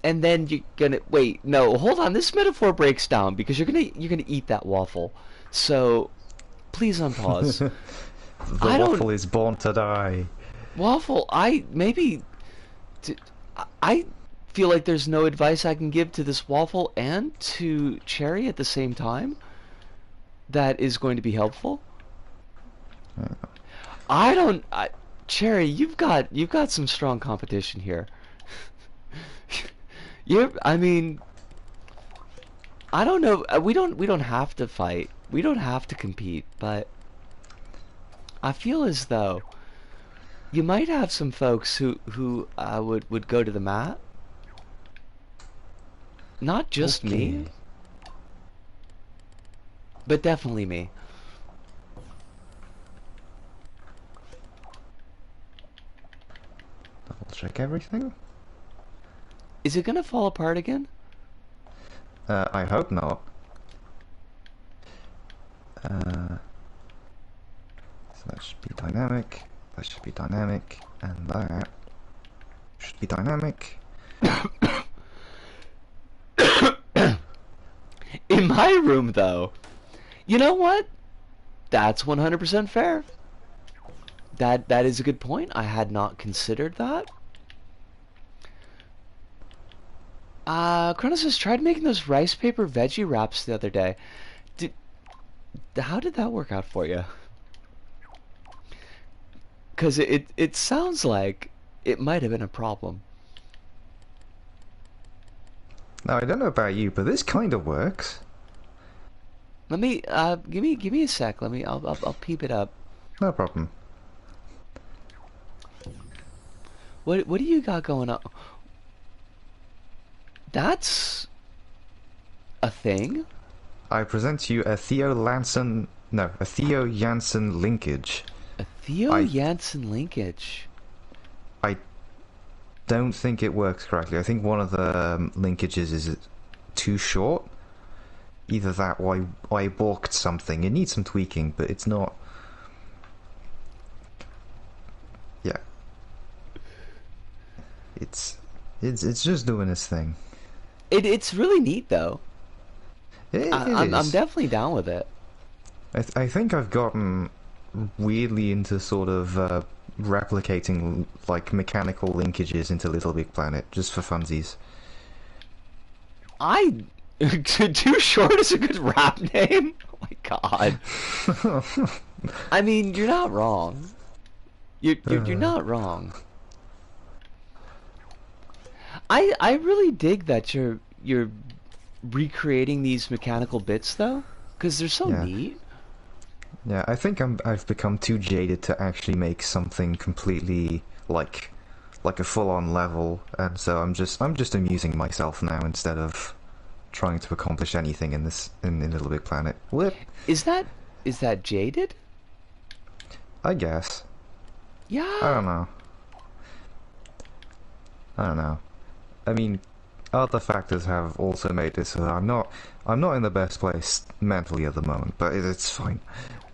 And then you're gonna wait. No, hold on. This metaphor breaks down because you're gonna eat that waffle. So, please unpause. The I don't- waffle is born to die. Waffle. I feel like there's no advice I can give to this waffle and to Cherry at the same time that is going to be helpful. I don't. Cherry, you've got some strong competition here. I mean, I don't know. We don't have to fight. We don't have to compete, but I feel as though you might have some folks who would go to the mat. Not just me, but definitely me. Double check everything. Is it gonna fall apart again? I hope not. So that should be dynamic. That should be dynamic, and that should be dynamic. In my room, though, you know what? That's 100% fair. That is a good point. I had not considered that. Kronos has tried making those rice paper veggie wraps the other day. How did that work out for you? Because it sounds like it might have been a problem. Now, I don't know about you, but this kind of works. Let me give me a sec. I'll peep it up. No problem. What do you got going on? That's a thing. I present to you a Theo Janssen linkage. A Theo Janssen linkage. I don't think it works correctly. I think one of the linkages is too short. Either that or I balked something. It needs some tweaking, but it's not. Yeah. It's just doing its thing. It's really neat though. I'm is. definitely down with it. I think I've gotten weirdly into sort of replicating like mechanical linkages into LittleBigPlanet just for funsies. Too short is a good rap name. Oh my god. I mean, you're not wrong. You're not wrong. I really dig that you're recreating these mechanical bits though, because they're so neat. Yeah, I think I've become too jaded to actually make something completely like a full-on level, and so I'm just amusing myself now instead of trying to accomplish anything in LittleBigPlanet. What? Is that jaded? I guess. Yeah. I don't know. I mean, other factors have also made it so that I'm not in the best place mentally at the moment, but it's fine.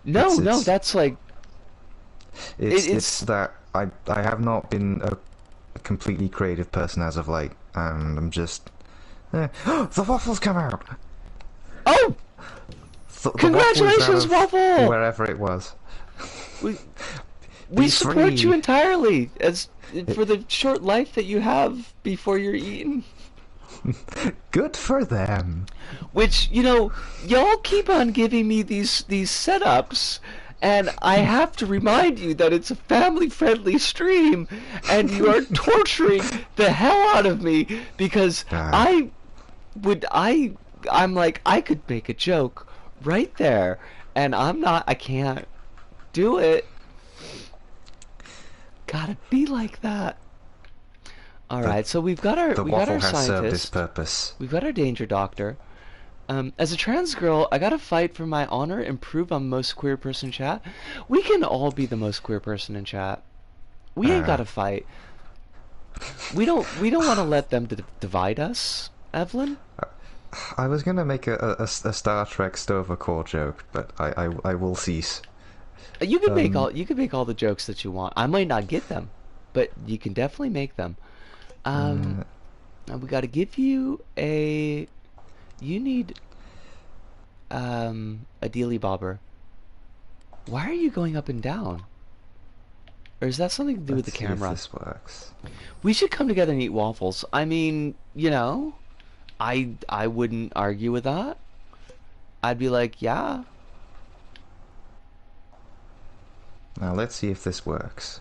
No, that's like it's that I have not been a completely creative person as of late, and I'm just the waffles come out. Oh, congratulations, waffle! Wherever it was. We support you entirely for the short life that you have before you're eaten. Good for them. Which, y'all keep on giving me these setups, and I have to remind you that it's a family-friendly stream, and you are torturing the hell out of me because I'm like, I could make a joke right there, and I can't do it. Gotta be like that. Alright, so we've got our has served its scientist. purpose. We've got our danger doctor. As a trans girl, I gotta fight for my honor and prove I'm the most queer person in chat. We can all be the most queer person in chat. We ain't gotta fight. We don't want to let them divide us, Evelyn. I was gonna make a Star Trek Stover Core joke, but I will cease. You can make all the jokes that you want. I might not get them, but you can definitely make them. Now we gotta give you a. You need a dealy bobber. Why are you going up and down? Or is that something to do with the Let's see if camera? this works. We should come together and eat waffles. I mean, you know, I wouldn't argue with that. I'd be like, yeah. Now let's see if this works.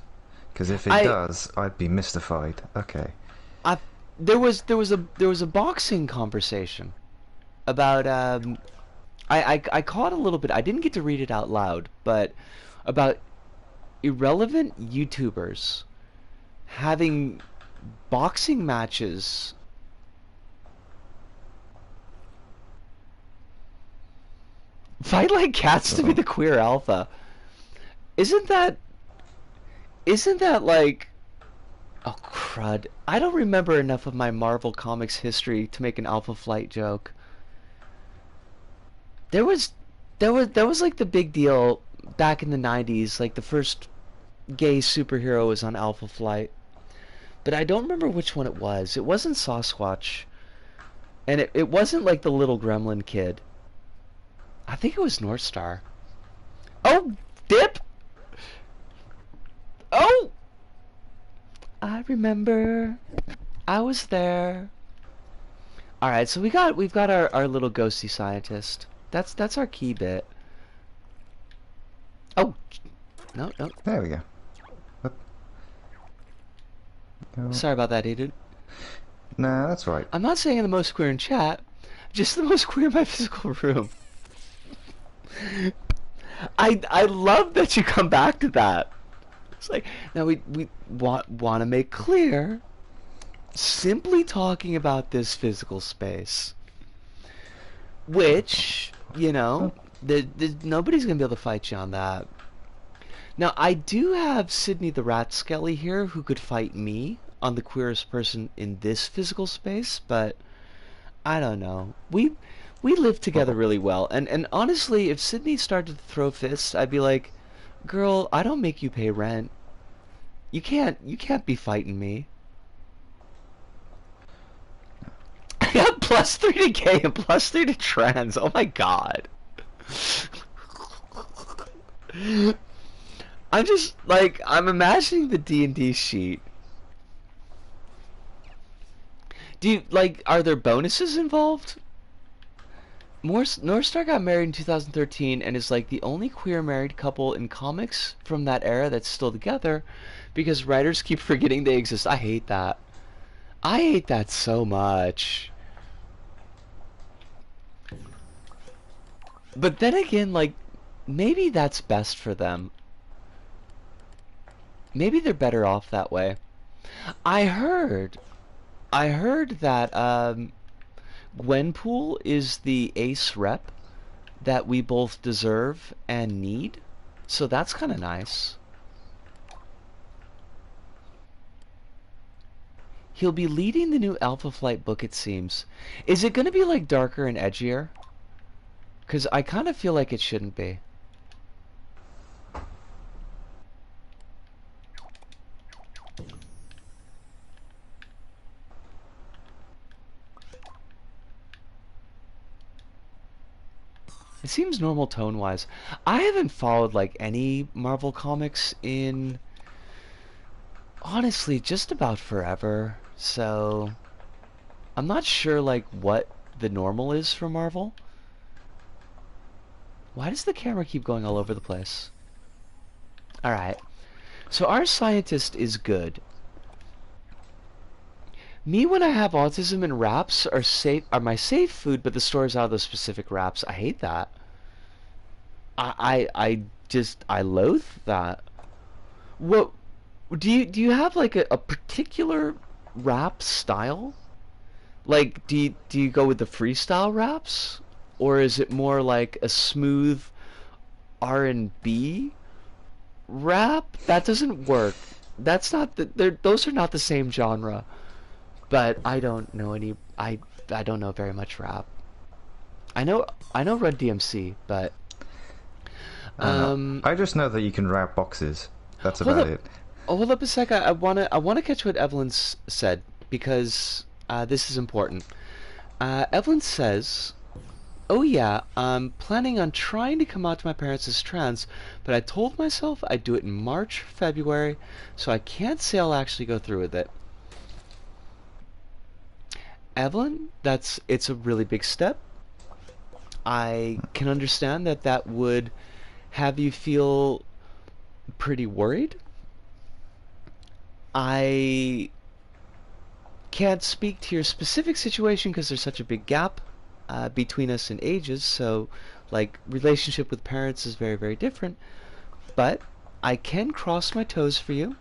Because if it I does, I'd be mystified. Okay. I there was a boxing conversation about I caught a little bit. I didn't get to read it out loud, but about irrelevant YouTubers having boxing matches. Fight like cats to be Uh-oh. the queer alpha. Isn't that like, oh crud. I don't remember enough of my Marvel Comics history to make an Alpha Flight joke. There was that was like the big deal back in the 90s, like the first gay superhero was on Alpha Flight. But I don't remember which one it was. It wasn't Sasquatch. And it wasn't like the little gremlin kid. I think it was North Star. Oh, dip. Oh, I remember. I was there. All right, so we've got our little ghosty scientist. That's our key bit. Oh, no, no. There we go. Up. Go. Sorry about that, dude. Nah, that's right. I'm not saying I'm the most queer in chat, just the most queer in my physical room. I love that you come back to that. It's like, now we want to make clear, simply talking about this physical space, which, you know, nobody's gonna be able to fight you on that. Now I do have Sydney the Rat Skelly here who could fight me on the queerest person in this physical space, but I don't know. We live together really well, and honestly, if Sydney started to throw fists, I'd be like, girl, I don't make you pay rent. You can't be fighting me. I got +3 to gay and +3 to trans. Oh my god. I'm just like, I'm imagining the D&D sheet. Do you like, are there bonuses involved? North Star got married in 2013 and is like the only queer married couple in comics from that era that's still together because writers keep forgetting they exist. I hate that. I hate that so much. But then again, like, maybe that's best for them. Maybe they're better off that way. I heard that Gwenpool is the ace rep that we both deserve and need, so that's kind of nice. He'll be leading the new Alpha Flight book, it seems. Is it going to be like darker and edgier? Because I kind of feel like it shouldn't be. It seems normal tone-wise. I haven't followed like any Marvel comics in, honestly, just about forever. So I'm not sure like what the normal is for Marvel. Why does the camera keep going all over the place? Alright. So our scientist is good. Me, when I have autism, and wraps are my safe food, but the store's out of those specific wraps. I hate that. I loathe that. What do you have like a particular rap style? Like do you go with the freestyle raps, or is it more like a smooth R&B rap? That doesn't work. That's not those are not the same genre. But I don't know any. I don't know very much rap. I know Run DMC, but I just know that you can wrap boxes. That's hold about up, it. hold up a sec. I wanna catch what Evelyn said because this is important. Evelyn says, Oh yeah, I'm planning on trying to come out to my parents as trans, but I told myself I'd do it in March, February, so I can't say I'll actually go through with it. Evelyn, it's a really big step. I can understand that that would have you feel pretty worried. I can't speak to your specific situation because there's such a big gap between us in ages, so like relationship with parents is very, very different. But I can cross my toes for you,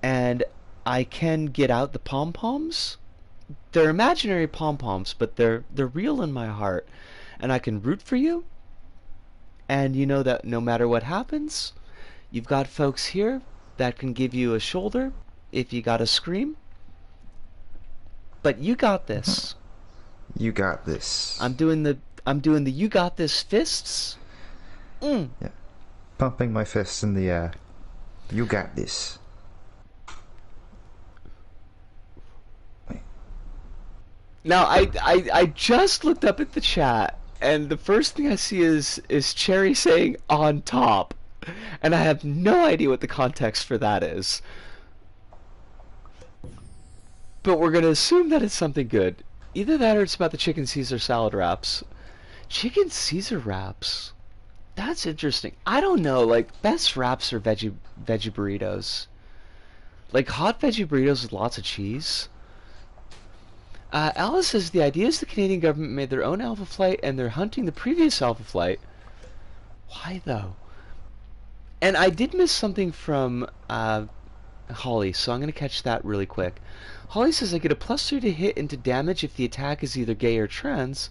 and I can get out the pom poms. They're imaginary pom poms, but they're real in my heart, and I can root for you. And you know that no matter what happens, you've got folks here that can give you a shoulder if you gotta scream. But you got this. You got this. I'm doing the you got this fists. Yeah. Pumping my fists in the air. You got this. Wait. Now I just looked up at the chat, and the first thing I see is Cherry saying on top, and I have no idea what the context for that is. But we're gonna assume that it's something good. Either that or it's about the chicken Caesar salad wraps. Chicken Caesar wraps. That's interesting. I don't know, like best wraps are veggie burritos. Like hot veggie burritos with lots of cheese. Alice says the idea is the Canadian government made their own Alpha Flight and they're hunting the previous Alpha Flight. Why though? And I did miss something from Holly, so I'm going to catch that really quick. Holly says I get a +3 to hit into damage if the attack is either gay or trans.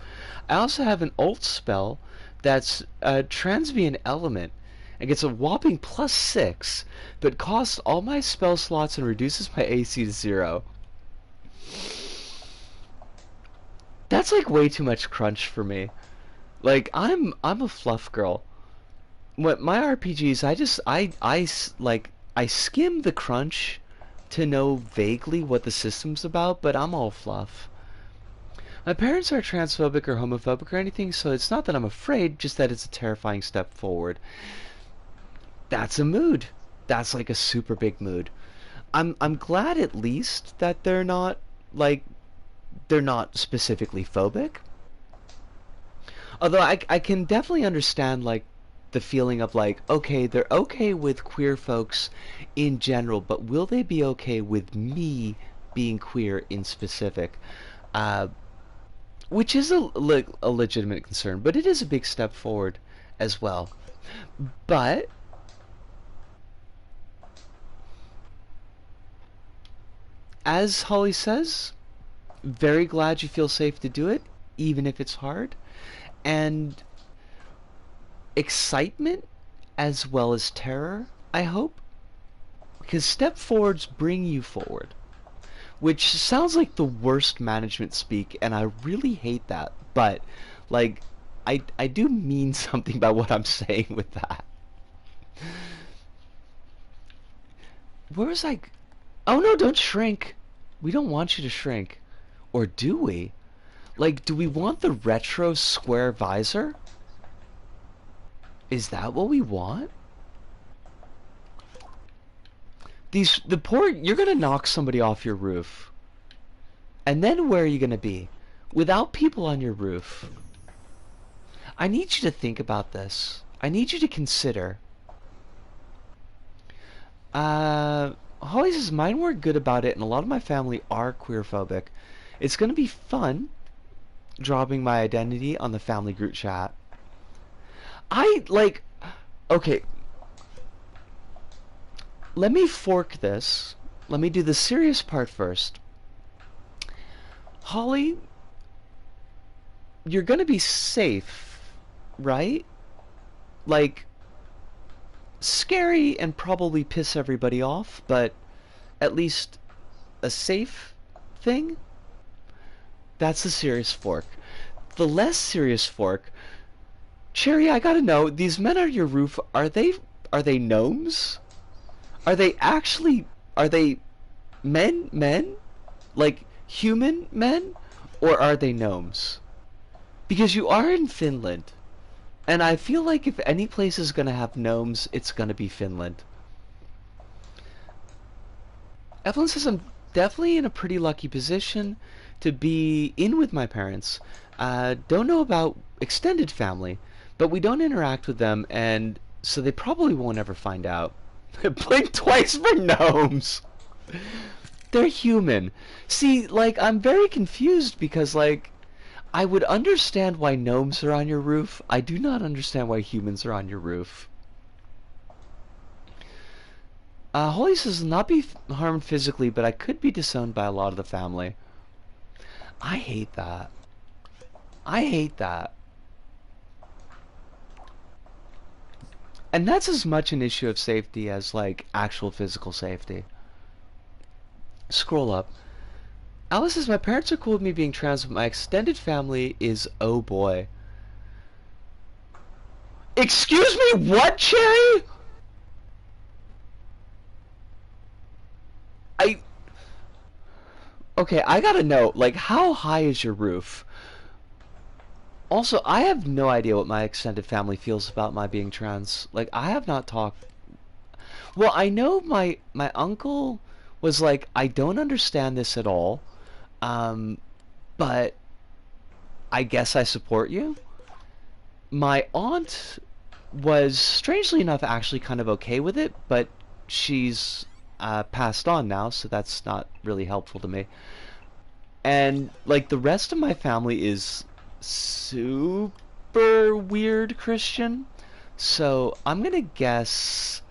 I also have an ult spell that's transmute element and gets a whopping +6, but costs all my spell slots and reduces my AC to 0. That's like way too much crunch for me. Like I'm a fluff girl. What my RPGs, I skim the crunch to know vaguely what the system's about, but I'm all fluff. My parents aren't transphobic or homophobic or anything, so it's not that I'm afraid, just that it's a terrifying step forward. That's a mood. That's like a super big mood. I'm glad at least that they're not specifically phobic. Although I can definitely understand like the feeling of like, okay, they're okay with queer folks in general, but will they be okay with me being queer in specific? Which is a legitimate concern, but it is a big step forward as well. But as Holly says, very glad you feel safe to do it, even if it's hard. And excitement as well as terror, I hope. Because step forwards bring you forward. Which sounds like the worst management speak, and I really hate that. But, like, I do mean something by what I'm saying with that. Where was I? Oh no, don't shrink. We don't want you to shrink. Or do we? Like, do we want the retro square visor? Is that what we want? You're gonna knock somebody off your roof. And then where are you gonna be? Without people on your roof. I need you to think about this. I need you to consider. Holly says, mine weren't good about it, and a lot of my family are queerphobic. It's gonna be fun dropping my identity on the family group chat. Okay. Let me fork this. Let me do the serious part first. Holly, you're gonna be safe, right? Like, scary and probably piss everybody off, but at least a safe thing? That's the serious fork. The less serious fork, Cherry, I gotta know, these men on your roof, are they gnomes? Are they men? Like human men? Or are they gnomes? Because you are in Finland, and I feel like if any place is gonna have gnomes, it's gonna be Finland. Evelyn says I'm definitely in a pretty lucky position to be in with my parents. Don't know about extended family, but we don't interact with them, and so they probably won't ever find out. Blink twice for gnomes. They're human. See, like, I'm very confused because, like, I would understand why gnomes are on your roof. I do not understand why humans are on your roof. Holly says, not be harmed physically, but I could be disowned by a lot of the family. I hate that. I hate that. And that's as much an issue of safety as, like, actual physical safety. Scroll up. Alice says, my parents are cool with me being trans, but my extended family is oh boy. Excuse me, what, Cherry? I... Okay, I gotta know, like, how high is your roof? Also, I have no idea what my extended family feels about my being trans. Like, I have not talked... Well, I know my uncle was like, I don't understand this at all, but I guess I support you. My aunt was, strangely enough, actually kind of okay with it, but she's passed on now, so that's not really helpful to me. And, like, the rest of my family is super weird Christian, so I'm gonna guess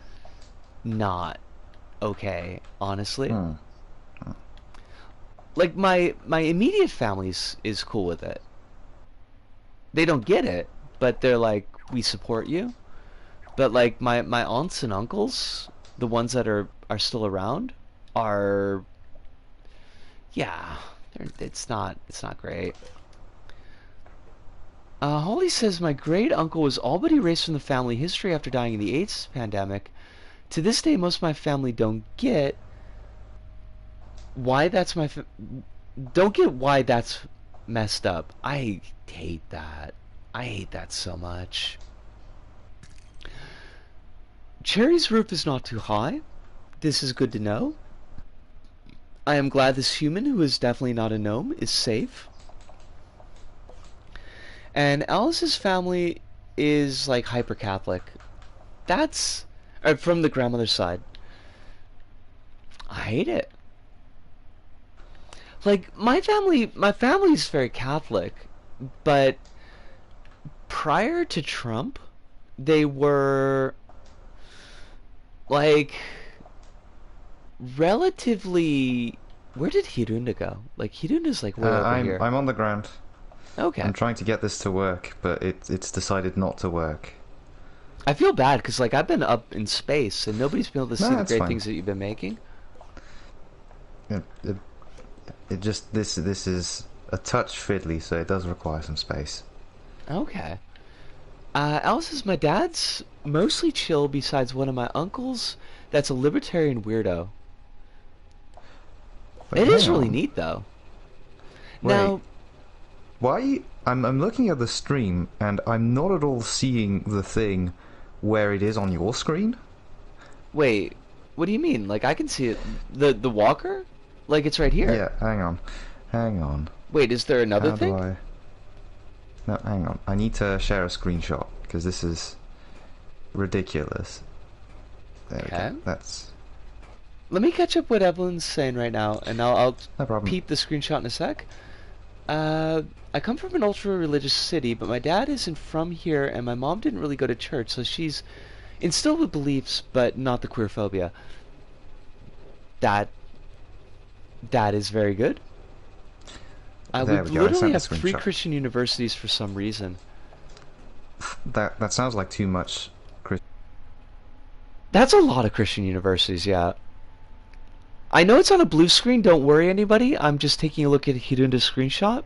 not okay, honestly. Hmm. Like, my immediate family is cool with it. They don't get it, but they're like, we support you. But, like, my aunts and uncles, the ones that are still around, are, yeah, it's not great. Holly says my great uncle was all but erased from the family history after dying in the AIDS pandemic. To this day, most of my family why that's my don't get why that's messed up. I hate that. I hate that so much. Cherry's roof is not too high. This is good to know. I am glad this human, who is definitely not a gnome, is safe. And Alice's family is like hyper Catholic. That's from the grandmother's side. I hate it. Like, my family is very Catholic, but prior to Trump, they were like relatively. Where did Hirunda go? Like, Hirunda's like way over I'm here. I'm on the ground. Okay. I'm trying to get this to work, but it's decided not to work. I feel bad because, like, I've been up in space and nobody's been able to see No, the that's great fine. things that you've been making. It just this is a touch fiddly, so it does require some space. Okay. Alice says my dad's mostly chill besides one of my uncles that's a libertarian weirdo. Wait, It hang is really on. neat, though. Wait, Now, why? I'm looking at the stream and I'm not at all seeing the thing where it is on your screen. wait, what do you mean? Like, I can see it. The walker? Like, it's right here. Yeah, hang on. Wait, is there another How do thing? I? No, hang on. I need to share a screenshot because this is ridiculous. There we Okay. go. That's Let me catch up what Evelyn's saying right now, and I'll no problem. peep the screenshot in a sec. I come from an ultra-religious city, but my dad isn't from here, and my mom didn't really go to church, so she's instilled with beliefs, but not the queerphobia. That that is very good. We There we go. I literally sent the have three screenshot. Christian universities for some reason. That sounds like too much, Chris. That's a lot of Christian universities, yeah. I know it's on a blue screen, don't worry anybody. I'm just taking a look at Hirunda's screenshot.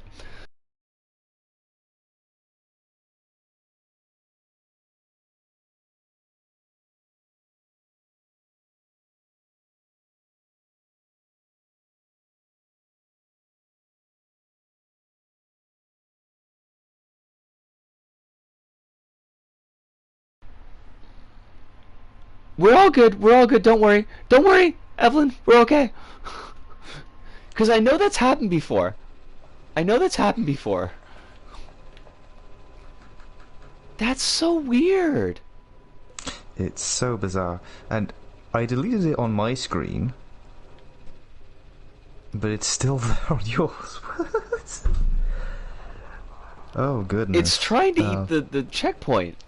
We're all good. We're all good. Don't worry. Don't worry, Evelyn. We're okay. Because I know that's happened before. I know that's happened before. That's so weird. It's so bizarre. And I deleted it on my screen, but it's still there on yours. What? Oh, goodness. It's trying to eat the checkpoint.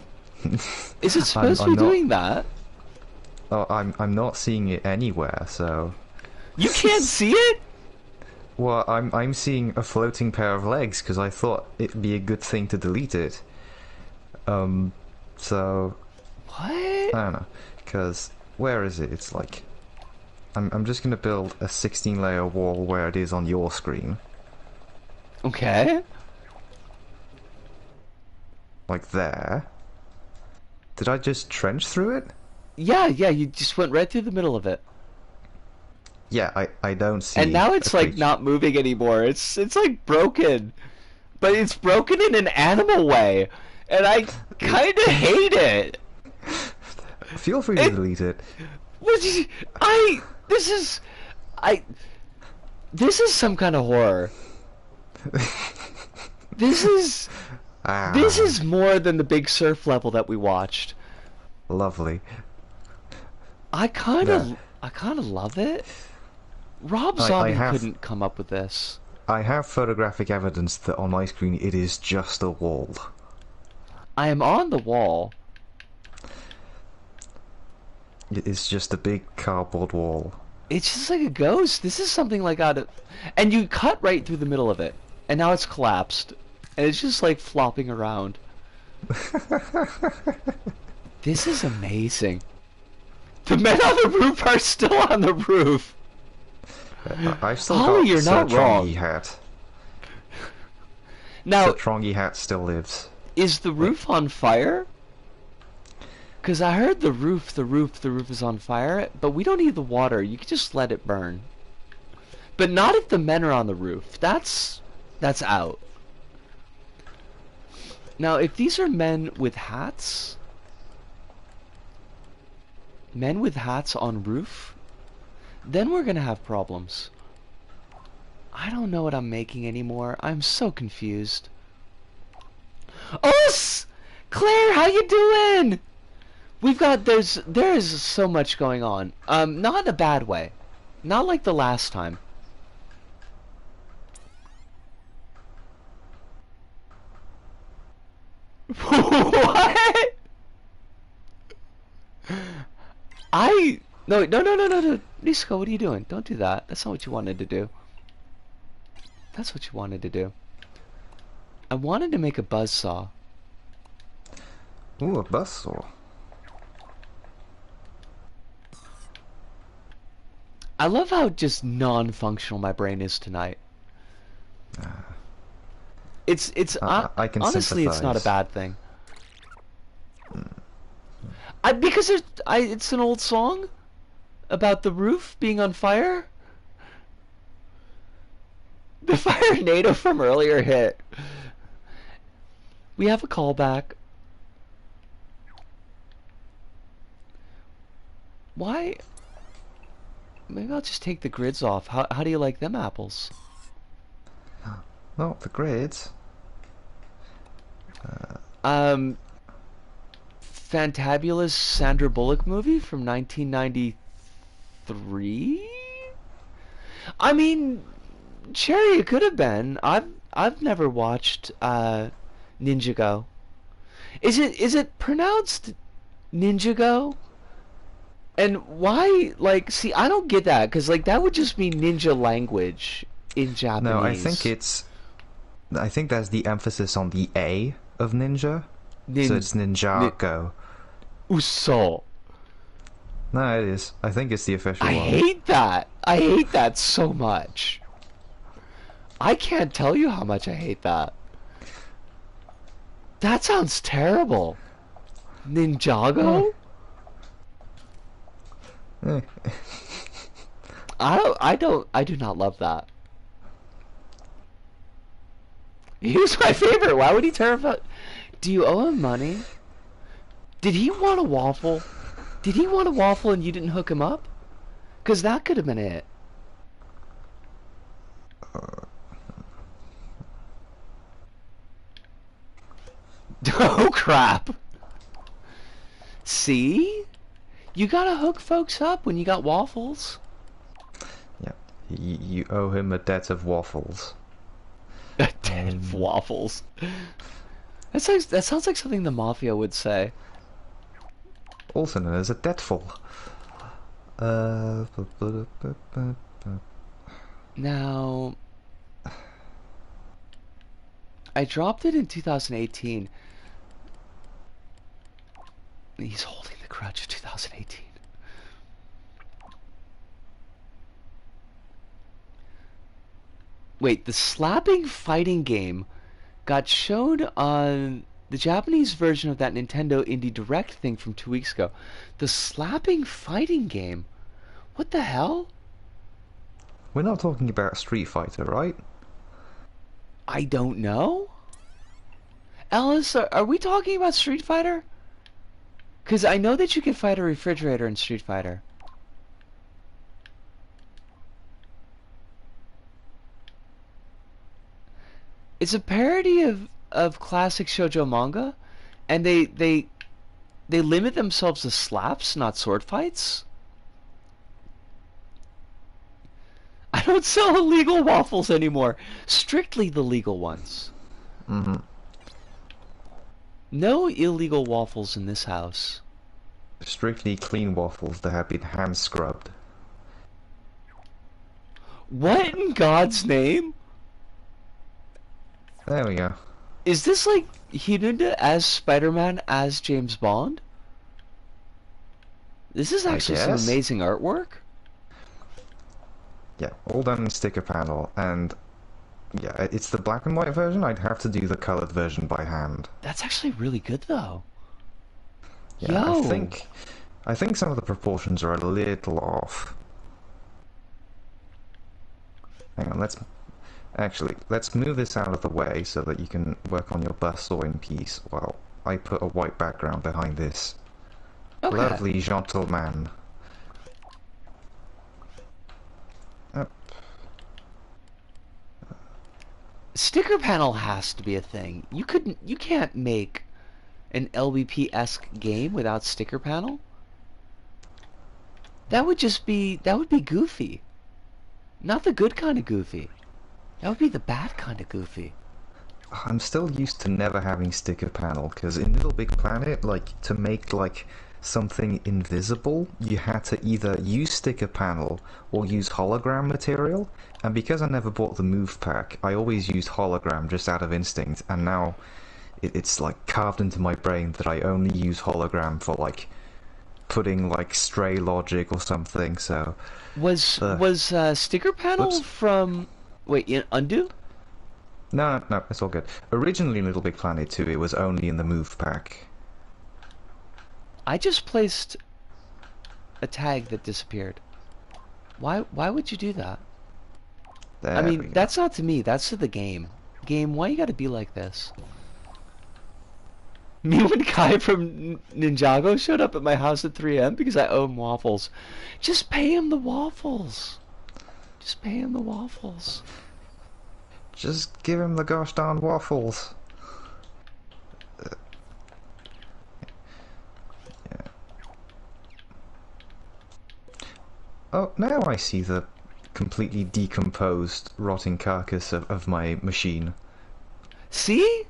Is it supposed to I'm be doing that? Oh, I'm not seeing it anywhere, so... You can't see it? Well, I'm seeing a floating pair of legs, because I thought it'd be a good thing to delete it. So... What? I don't know, because... Where is it? It's like... I'm just gonna build a 16-layer wall where it is on your screen. Okay. Like there. Did I just trench through it? Yeah, you just went right through the middle of it. Yeah, I don't see... And now it's like not moving anymore. It's like broken. But it's broken in an animal way. And I kinda hate it. Feel free to delete it. This is some kind of horror. This is more than the Big Surf level that we watched. Lovely. I kind of love it. Rob Zombie couldn't come up with this. I have photographic evidence that on my screen it is just a wall. I am on the wall. It is just a big cardboard wall. It's just like a ghost. This is something like out of... And you cut right through the middle of it. And now it's collapsed. And it's just like flopping around. This is amazing. The men on the roof are still on the roof. I've still Holly, got you're not wrong. hat. Now, Trongy hat still lives. is the roof on fire? Because I heard the roof is on fire, but we don't need the water. You can just let it burn. But not if the men are on the roof. That's out. Now, if these are men with hats... Men with hats on roof? Then we're gonna have problems. I don't know what I'm making anymore. I'm so confused. Oh, Claire, how you doing? We've got there is so much going on. Not in a bad way. Not like the last time. What? No, Nisco, what are you doing? Don't do that. That's not what you wanted to do. That's what you wanted to do. I wanted to make a buzzsaw. Ooh, a buzzsaw. I love how just non-functional my brain is tonight. It's I can honestly, it's not a sympathize. bad thing. Because it's an old song about the roof being on fire. The Firenado from earlier hit. We have a callback. Why? Maybe I'll just take the grids off. How do you like them apples? Well, the grids. Fantabulous Sandra Bullock movie from 1993? I mean, Cherry, it could have been. I've never watched Ninjago. Is it pronounced Ninjago? And why, like, see, I don't get that, because, like, that would just be ninja language in Japanese. No, I think that's the emphasis on the A of ninja. So it's Ninjago. Uso. No, it is. I think it's the official I one. hate that. I hate that so much. I can't tell you how much I hate that. That sounds terrible. Ninjago? I do not love that. He was my favorite. Why would he terrify? Do you owe him money? Did he want a waffle? Did he want a waffle and you didn't hook him up? Because that could have been it. Oh, crap. See? You gotta hook folks up when you got waffles. Yeah, you owe him a debt of waffles. A debt of waffles. That sounds like something the mafia would say. Also known as a debtful. Now, I dropped it in 2018. He's holding the grudge of 2018. Wait, the slapping fighting game got shown on the Japanese version of that Nintendo Indie Direct thing from 2 weeks ago. The slapping fighting game? What the hell? We're not talking about Street Fighter, right? I don't know. Alice, are we talking about Street Fighter? Because I know that you can fight a refrigerator in Street Fighter. It's a parody of classic shoujo manga, and they limit themselves to slaps, not sword fights. I don't sell illegal waffles anymore. Strictly the legal ones. Mm-hmm. No illegal waffles in this house. Strictly clean waffles that have been hand scrubbed. What in God's name? There we go. Is this like Hirunda as Spider-Man as James Bond? This is actually some amazing artwork. Yeah, all done in sticker panel, and yeah, it's the black and white version. I'd have to do the colored version by hand. That's actually really good though. Yeah, Yo. I think some of the proportions are a little off. Hang on, let's move this out of the way so that you can work on your bust saw in peace while I put a white background behind this. Okay. Lovely gentleman. Sticker panel has to be a thing. You can't make an LBP-esque game without sticker panel. That would be goofy. Not the good kind of goofy. That would be the bad kind of goofy. I'm still used to never having sticker panel, because in LittleBigPlanet, like, to make, like, something invisible, you had to either use sticker panel or use hologram material, and because I never bought the move pack, I always used hologram just out of instinct, and now it's, like, carved into my brain that I only use hologram for, like, putting, like, stray logic or something, so... Was sticker panel Whoops. from... Wait, Undo? No, it's all good. Originally in LittleBigPlanet 2, it was only in the move pack. I just placed a tag that disappeared. Why would you do that? There I we mean, go. that's not to me, that's to the game. Game, why you gotta be like this? Me when Kai from Ninjago showed up at my house at 3 a.m. because I owe him waffles. Just pay him the waffles. Just pay him the waffles. Just give him the gosh darn waffles. Yeah. Oh, now I see the completely decomposed, rotting carcass of my machine. See?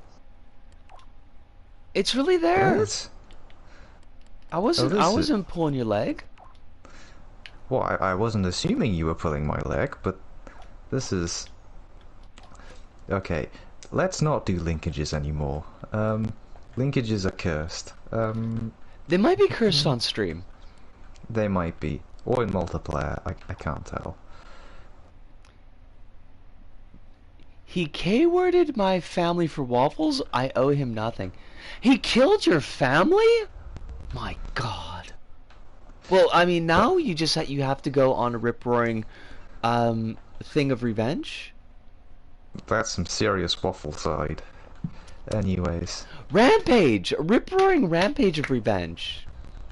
It's really there. Right? I wasn't pulling your leg. Well, I wasn't assuming you were pulling my leg, but this is... Okay, let's not do linkages anymore. Linkages are cursed. They might be cursed on stream. They might be. Or in multiplayer, I can't tell. He K-worded my family for waffles. I owe him nothing. He killed your family? My God. Well, I mean, now you have to go on a rip-roaring thing of revenge. That's some serious waffle side. Anyways. Rampage! A rip-roaring rampage of revenge.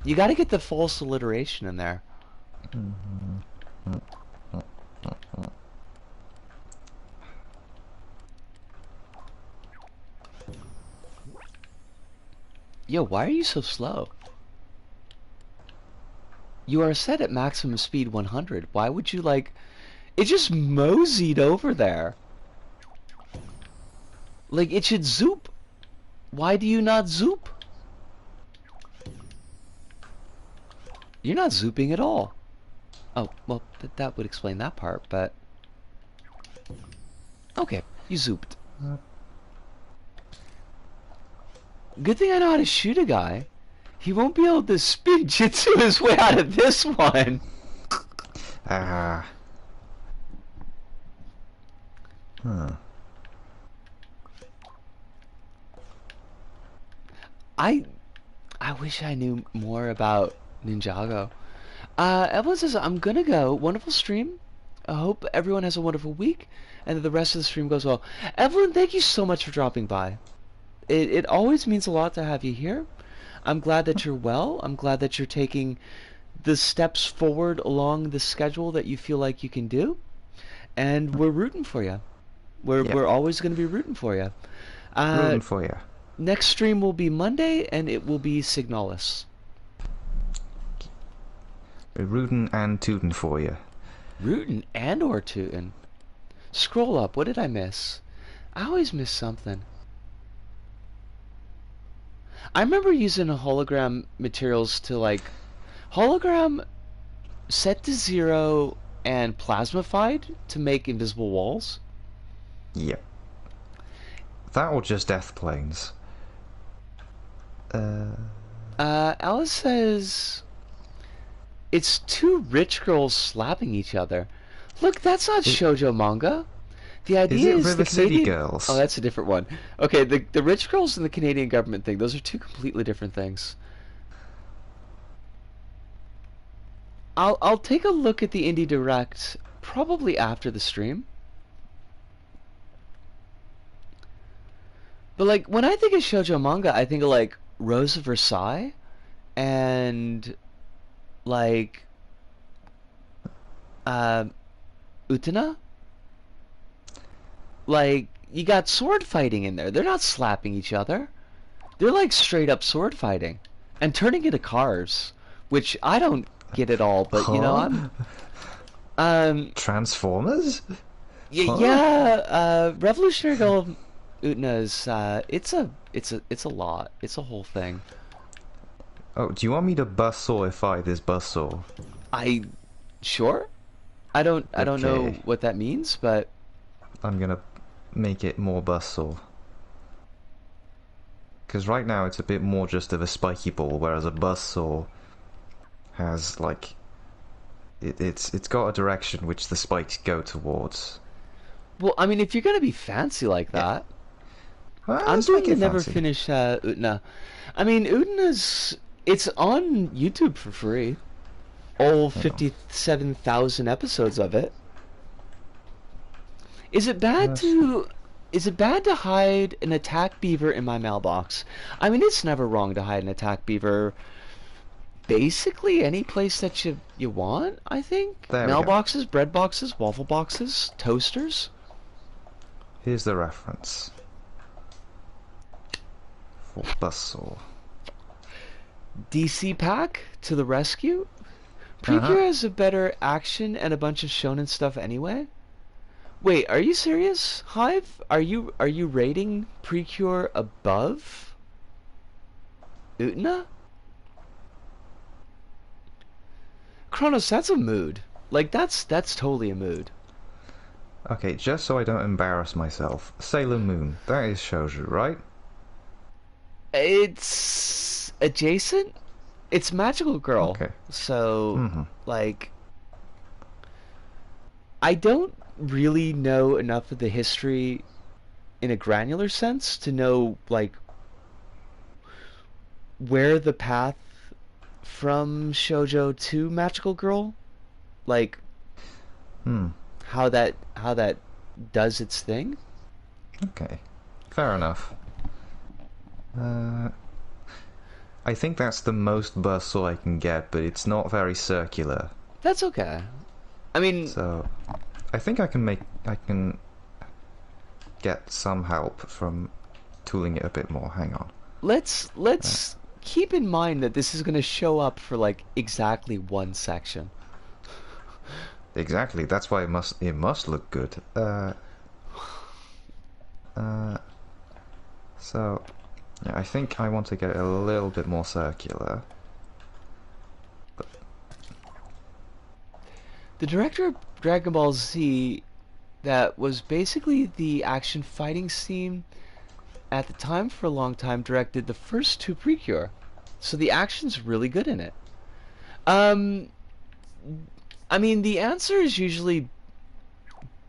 You got to get the false alliteration in there. Yo, why are you so slow? You are set at maximum speed 100. Why would you like... It just moseyed over there. Like, it should zoop. Why do you not zoop? You're not zooping at all. Oh, well, that would explain that part, but... Okay, you zooped. Good thing I know how to shoot a guy. He won't be able to spin jitsu his way out of this one. Ah. Huh. I wish I knew more about Ninjago. Evelyn says, I'm gonna go. Wonderful stream. I hope everyone has a wonderful week and that the rest of the stream goes well. Evelyn, thank you so much for dropping by. It always means a lot to have you here. I'm glad that you're well. I'm glad that you're taking the steps forward along the schedule that you feel like you can do. And we're rooting for you. We're always going to be rooting for you. Rooting for you. Next stream will be Monday, and it will be Signalis. We're rooting and tooting for you. Rootin' and or tootin'. Scroll up. What did I miss? I always miss something. I remember using hologram materials to, like... Hologram set to 0 and plasmified to make invisible walls. Yep. That or just death planes. Alice says... It's two rich girls slapping each other. Look, that's not shoujo manga. The idea is River the City Canadian... Girls? Oh, that's a different one. Okay, the rich girls and the Canadian government thing, those are two completely different things. I'll take a look at the Indie Direct probably after the stream. But like when I think of shoujo manga, I think of like Rose of Versailles and like Utena. Like you got sword fighting in there. They're not slapping each other. They're like straight up sword fighting and turning into cars, which I don't get at all, but you know, Transformers? yeah, Revolutionary Girl Utna's it's a lot. It's a whole thing. Oh, do you want me to buzzsawify this buzzsaw? Sure. I don't know Okay. what that means, but I'm gonna make it more buzzsaw. Because right now it's a bit more just of a spiky ball, whereas a buzzsaw has like it's got a direction which the spikes go towards. well, I mean, if you're gonna be fancy like that, Well, I'm let's doing make the it never fancy. finish Utna. I mean, Utna's it's on YouTube for free. All 57,000 episodes of it. Is it bad to hide an attack beaver in my mailbox? I mean, it's never wrong to hide an attack beaver. Basically, any place that you want, I think. There we go. Mailboxes, bread boxes, waffle boxes, toasters. Here's the reference for buzzsaw. DC Pack to the rescue. Precure has a better action and a bunch of shonen stuff anyway. Wait, are you serious, Hive? Are you rating Precure above Utna? Kronos, that's a mood. Like that's totally a mood. Okay, just so I don't embarrass myself, Sailor Moon, that is shoujo, right? It's adjacent. It's Magical Girl. Okay. So like I don't really know enough of the history in a granular sense to know like where the path from shoujo to Magical Girl, like how that does its thing. Okay. Fair enough. I think that's the most bustle I can get, but it's not very circular. That's okay. I mean, So, I think I can get some help from tooling it a bit more. Hang on. let's keep in mind that this is going to show up for like exactly one section. Exactly. That's why it must look good. So, yeah, I think I want to get it a little bit more circular. The director of Dragon Ball Z, that was basically the action fighting scene at the time for a long time, directed the first two PreCure. So the action's really good in it. I mean, the answer is usually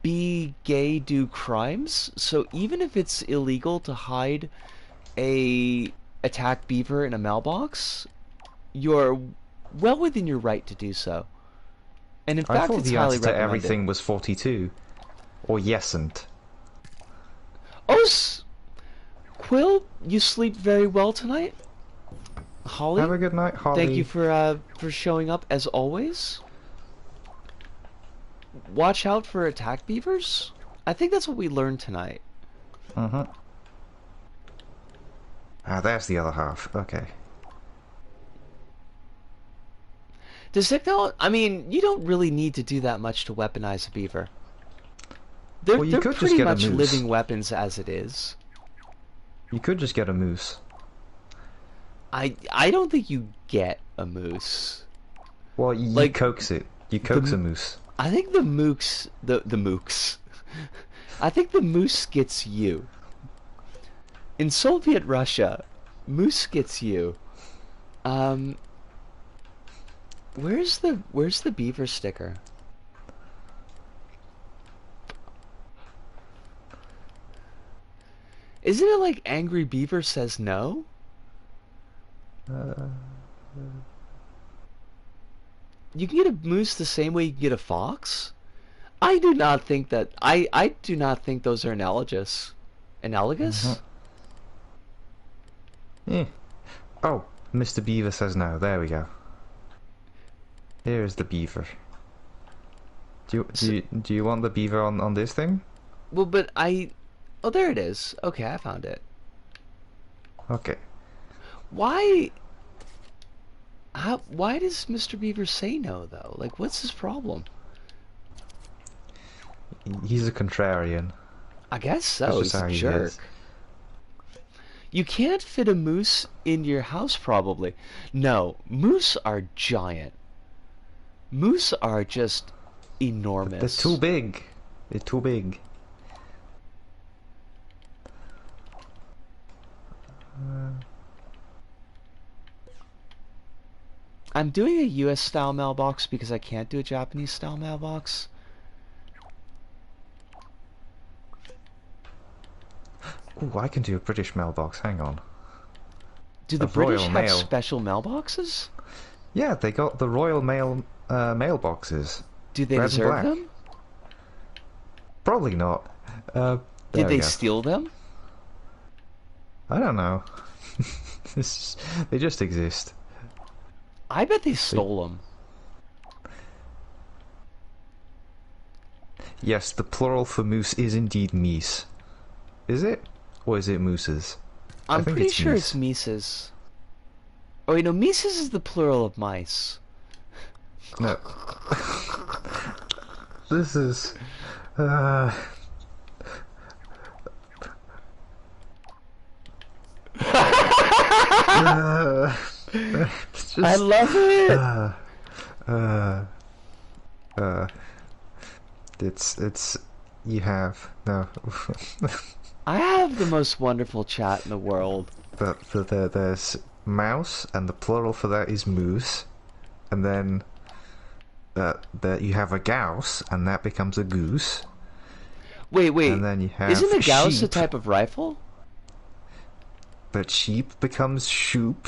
be gay, do crimes. So even if it's illegal to hide a attack beaver in a mailbox, you're well within your right to do so. And in I fact, thought it's the highly answer to recommended. everything was 42. Or yesn't. Oh, Quill, you sleep very well tonight. Holly, Have a good night, Holly. thank you for showing up as always. Watch out for attack beavers. I think that's what we learned tonight. Mm-hmm. Ah, there's the other half. Okay. Does technology? I mean, you don't really need to do that much to weaponize a beaver. They're, Well, you they're could just pretty get a much moose. living weapons as it is. You could just get a moose. I don't think you get a moose. Well, you Like, coax it. You coax a moose. I think the mooks, the mooks. I think the moose gets you. In Soviet Russia, moose gets you. Where's the beaver sticker? Isn't it like Angry Beaver says no? You can get a moose the same way you can get a fox? I do not think that I do not think those are analogous. Analogous? Yeah. Oh, Mr. Beaver says no. There we go. Here's the beaver. Do you want the beaver on this thing? Well, but oh, there it is. Okay, I found it. Okay. Why does Mr. Beaver say no though? Like, what's his problem? He's a contrarian. I guess so. That's He's just a how he jerk. is. You can't fit a moose in your house, probably. No, moose are giant. Moose are just enormous. They're too big. They're too big. I'm doing a US style mailbox because I can't do a Japanese style mailbox. Ooh, I can do a British mailbox. Hang on. Do the Of British Royal have Mail. special mailboxes? Yeah, they got the Royal Mail mailboxes. Do they Red and deserve black. them? Probably not. There Did we they go. steal them? I don't know. They just exist. I bet they stole them. Yes, the plural for moose is indeed meese. Is it? Or is it mooses? I I'm think pretty it's sure meese. it's Mises. Oh, wait, no, Mises is the plural of mice. No. This is... it's I just... love it! It's... You have... No. I have the most wonderful chat in the world. There's mouse, and the plural for that is moose. And then... that you have a grouse, and that becomes a goose. Wait, And then you have isn't a Gauss a sheep. type of rifle? But sheep becomes shoop.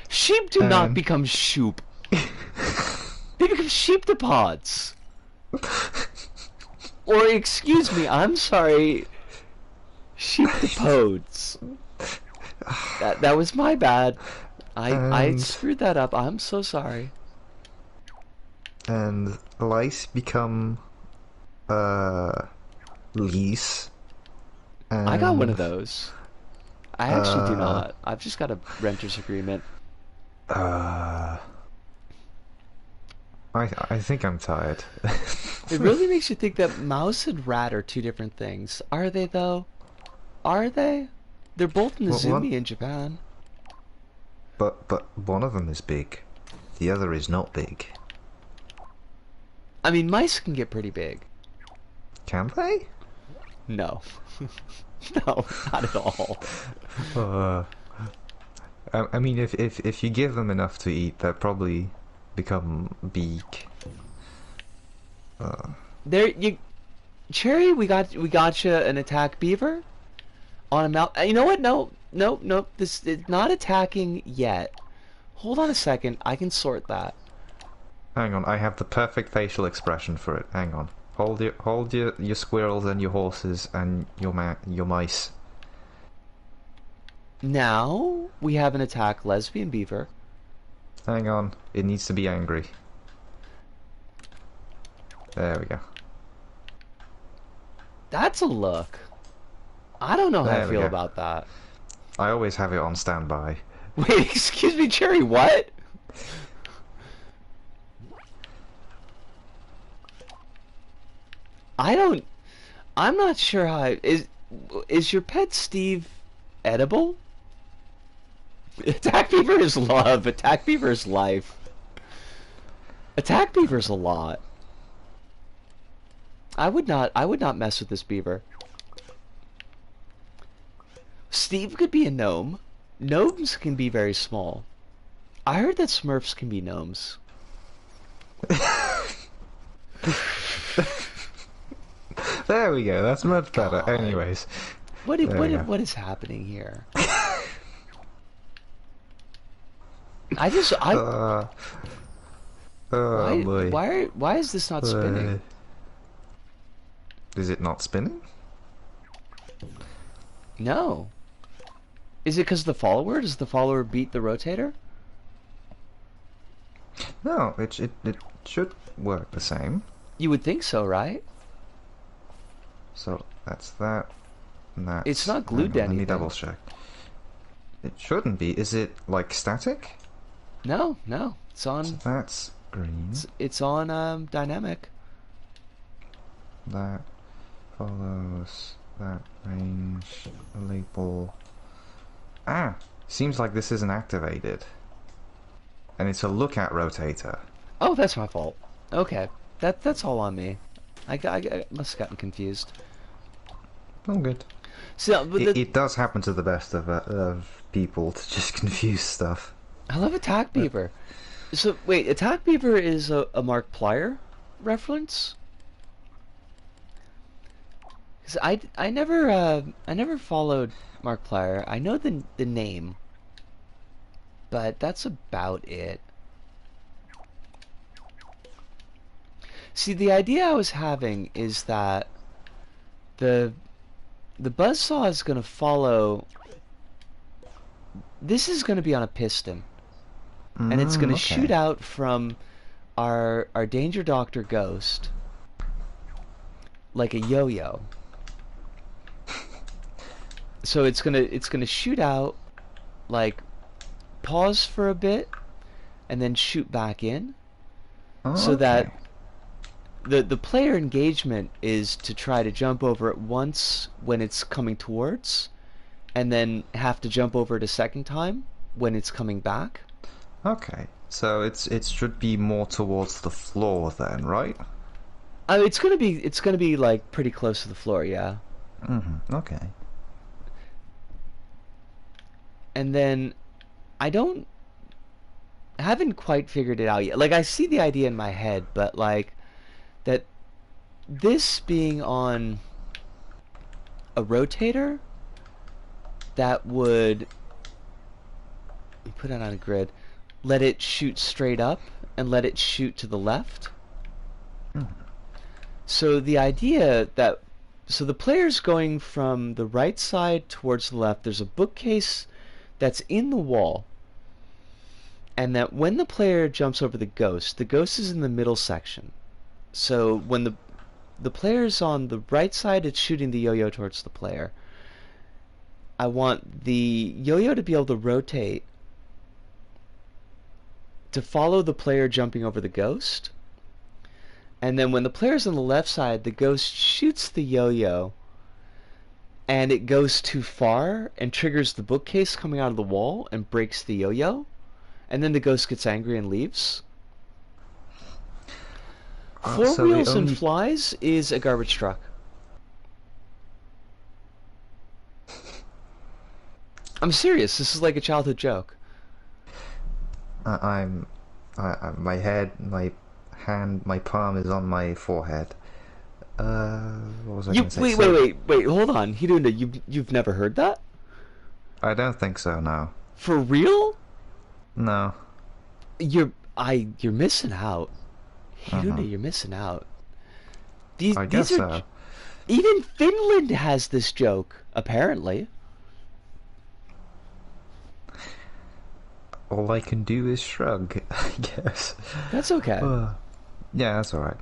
Sheep do not And- become shoop. They become sheeptopods. Or, excuse me, I'm sorry, sheeptopods. That was my bad. I screwed that up. I'm so sorry. And lice become lease. And I got one of those. I actually do not. I've just got a renter's agreement. I think I'm tired. It really makes you think that mouse and rat are two different things. Are they though? Are they? They're both Nezumi in Japan. But one of them is big. The other is not big. I mean, mice can get pretty big. Can they? No. No, not at all. I mean, if you give them enough to eat, they'll probably become big. There, Cherry. We got you an attack beaver on a mount. You know what? No. This is not attacking yet. Hold on a second. I can sort that. Hang on, I have the perfect facial expression for it. Hang on. Hold your squirrels and your horses and your mice. Now we have an attack lesbian beaver. Hang on, it needs to be angry. There we go. That's a look. I don't know how There I we feel go. about that. I always have it on standby. Wait, excuse me, Cherry, what? I'm not sure how is your pet Steve edible? Attack beaver is love. Attack beaver is life. Attack beaver's a lot. I would not mess with this beaver. Steve could be a gnome. Gnomes can be very small. I heard that Smurfs can be gnomes. There we go. That's much better. God. Anyways, What There is happening here? boy. Why is this not spinning? Is it not spinning? No. Is it because of the follower? Does the follower beat the rotator? No, it should work the same. You would think so, right? So that's that. And that's, It's not glued to Let me anything. double check. It shouldn't be. Is it like static? No. It's So on. that's green. It's on dynamic. That follows that range label. Ah, seems like this isn't activated. And it's a lookout rotator. Oh, that's my fault. Okay, that's all on me. I must have gotten confused. Oh, good. So, but It does happen to the best of people to just confuse stuff. I love Attack Beaver. So wait, Attack Beaver is a Markiplier reference? Because I never followed Markiplier. I know the name, but that's about it. See, the idea I was having is that the buzzsaw is going to follow. This is going to be on a piston, and it's going to shoot out from our Danger Doctor Ghost like a yo-yo. So it's gonna shoot out, like, pause for a bit, and then shoot back in, so that the player engagement is to try to jump over it once when it's coming towards, and then have to jump over it a second time when it's coming back. Okay, so it should be more towards the floor then, right? It's gonna be like pretty close to the floor, yeah. Okay. And then I haven't quite figured it out yet. Like, I see the idea in my head, but like that this being on a rotator that would put it on a grid, let it shoot straight up and let it shoot to the left. So the idea that the player's going from the right side towards the left. There's a bookcase that's in the wall, and that when the player jumps over the ghost is in the middle section. So when the player's on the right side, it's shooting the yo-yo towards the player. I want the yo-yo to be able to rotate to follow the player jumping over the ghost. And then when the player's on the left side, the ghost shoots the yo-yo and it goes too far and triggers the bookcase coming out of the wall and breaks the yo-yo. And then the ghost gets angry and leaves. Four so Wheels and Flies is a garbage truck. I'm serious. This is like a childhood joke. My head, my hand, my palm is on my forehead. What was I going to say? Wait, hold on. Hirunda, you've never heard that? I don't think so, no. For real? No. You're missing out. Hirunda, you're missing out. I guess so. Even Finland has this joke, apparently. All I can do is shrug, I guess. That's okay. Yeah, that's alright.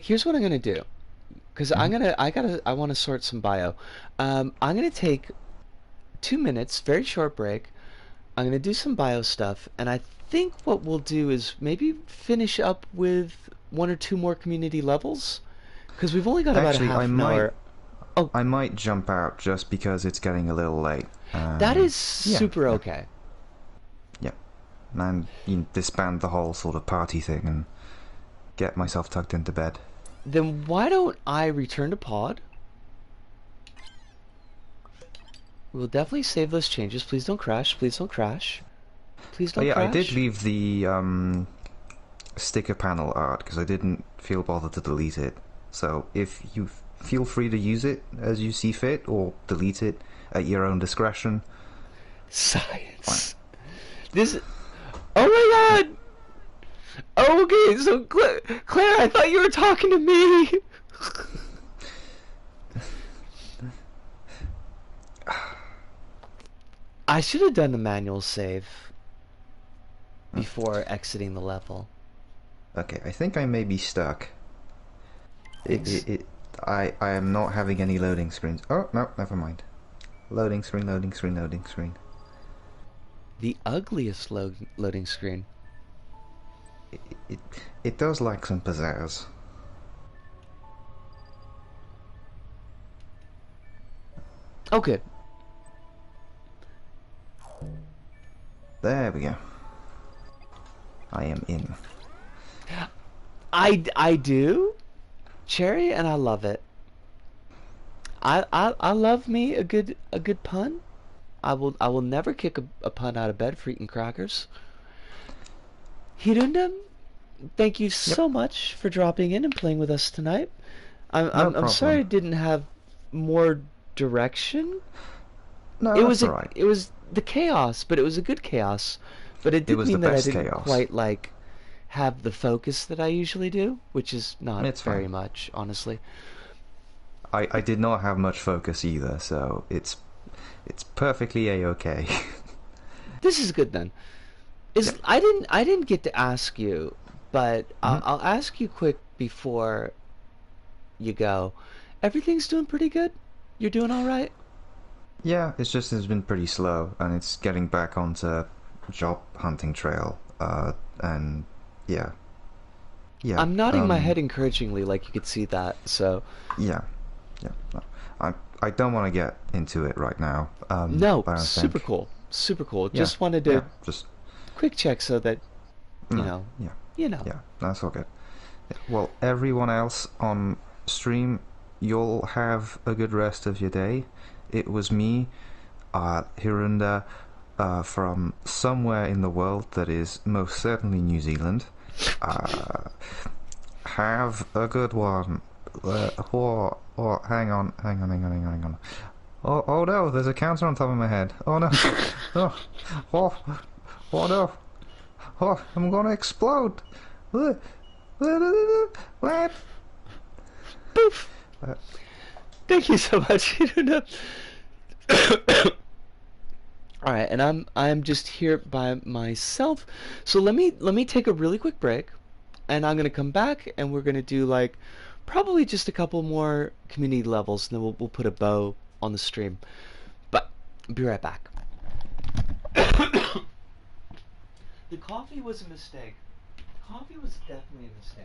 Here's what I'm gonna do. Because I want to sort some bio. I'm gonna take 2 minutes, very short break. I'm gonna do some bio stuff, and I think what we'll do is maybe finish up with 1 or 2 more community levels, because we've only got about a half an hour. Oh, I might jump out just because it's getting a little late. That is super okay. Yeah, and disband the whole sort of party thing and get myself tucked into bed. Then why don't I return to pod? We'll definitely save those changes. Please don't crash. Please don't crash. Please don't crash. I did leave the sticker panel art because I didn't feel bothered to delete it. So if you feel free to use it as you see fit, or delete it at your own discretion. Science. This. Oh my god. Okay, so Claire, I thought you were talking to me. I should have done the manual save before exiting the level. Okay, I think I may be stuck. I am not having any loading screens. Oh, no, never mind. Loading screen, loading screen, loading screen. The ugliest loading screen. It does lack some pizzazz. Oh, good. There we go. I am in. I do, Cherry, and I love it. I love me a good pun. I will never kick a pun out of bed for eating crackers. Hirunda, thank you so much for dropping in and playing with us tonight. I'm sorry I didn't have more direction. No, it was alright. It was the chaos, but it was a good chaos. But it did mean that I didn't quite have the focus that I usually do, which is not very much, honestly. I did not have much focus either, so it's perfectly a-okay. This is good then. I didn't get to ask you, but I'll ask you quick before you go. Everything's doing pretty good? You're doing all right? Yeah, it's been pretty slow, and it's getting back onto job hunting trail, and yeah. I'm nodding my head encouragingly, like you could see that. So yeah. No, I don't want to get into it right now. No, super cool. Yeah, just wanted to just quick check so that you know. Yeah, that's all good. Well, everyone else on stream, you'll have a good rest of your day. It was me, Hirunda, from somewhere in the world that is most certainly New Zealand. Have a good one. Hang on. Oh no, there's a counter on top of my head. Oh no. Oh no. Oh, I'm gonna explode. What? Poof. Thank you so much. All right, and I'm just here by myself. So let me take a really quick break, and I'm gonna come back, and we're gonna do like probably just a couple more community levels, and then we'll put a bow on the stream. But I'll be right back. The coffee was a mistake. Coffee was definitely a mistake.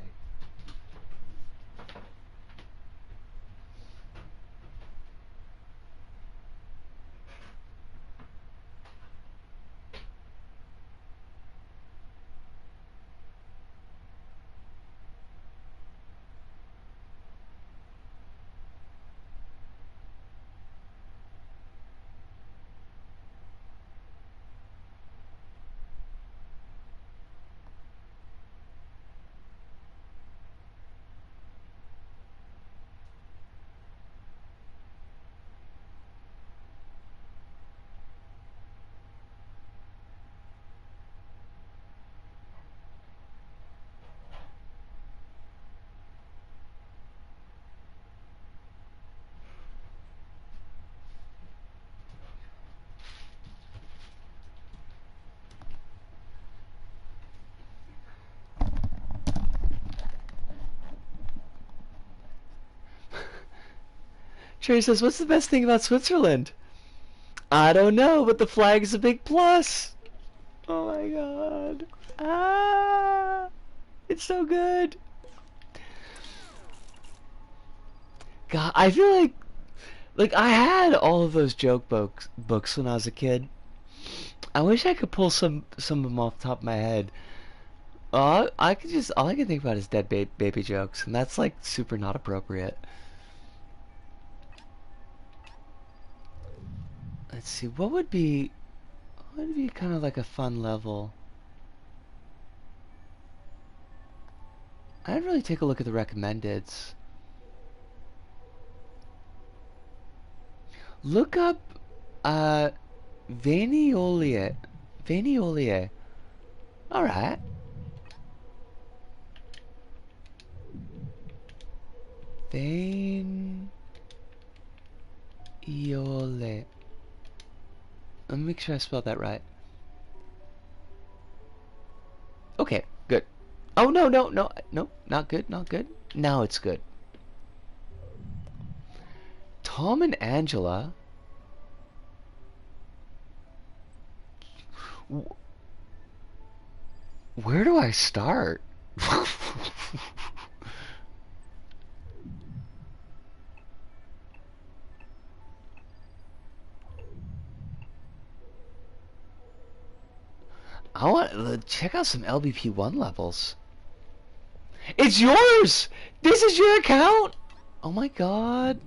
Cherry says, "What's the best thing about Switzerland?" I don't know, but the flag is a big plus. Oh my god. Ah, it's so good. God, I feel like I had all of those joke books when I was a kid. I wish I could pull some of them off the top of my head. I could just all I can think about is dead baby jokes, and that's like super not appropriate. Let's see, what would be kind of like a fun level? I'd really take a look at the recommendeds. Look up Vaniolier. Vaniolier. Alright. Vaniole. Let me make sure I spelled that right. Okay, good. Oh no, not good, not good. Now it's good. Tom and Angela. Where do I start? I want to check out some LBP1 levels. It's yours! This is your account! Oh my god.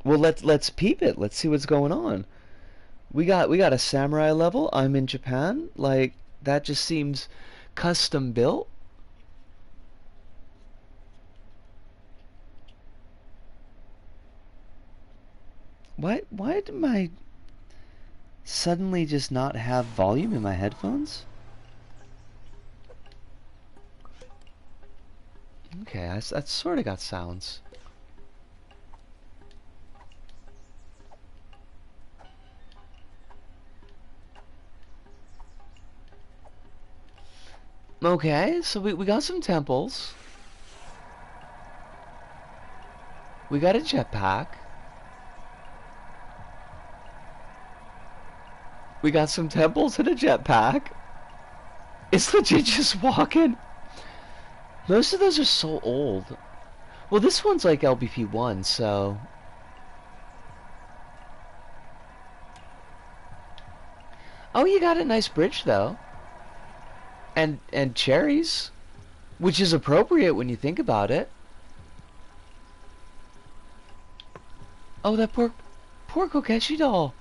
Well, let's peep it. Let's see what's going on. We got a samurai level. I'm in Japan. Like, that just seems custom built. Why did my suddenly just not have volume in my headphones? Okay, I sort of got sounds. Okay, so we got some temples. We got a jetpack. We got some temples and a jetpack. It's legit just walking. Most of those are so old. Well, this one's like LBP1, so... Oh, you got a nice bridge, though. And cherries. Which is appropriate when you think about it. Oh, that poor Kokeshi doll.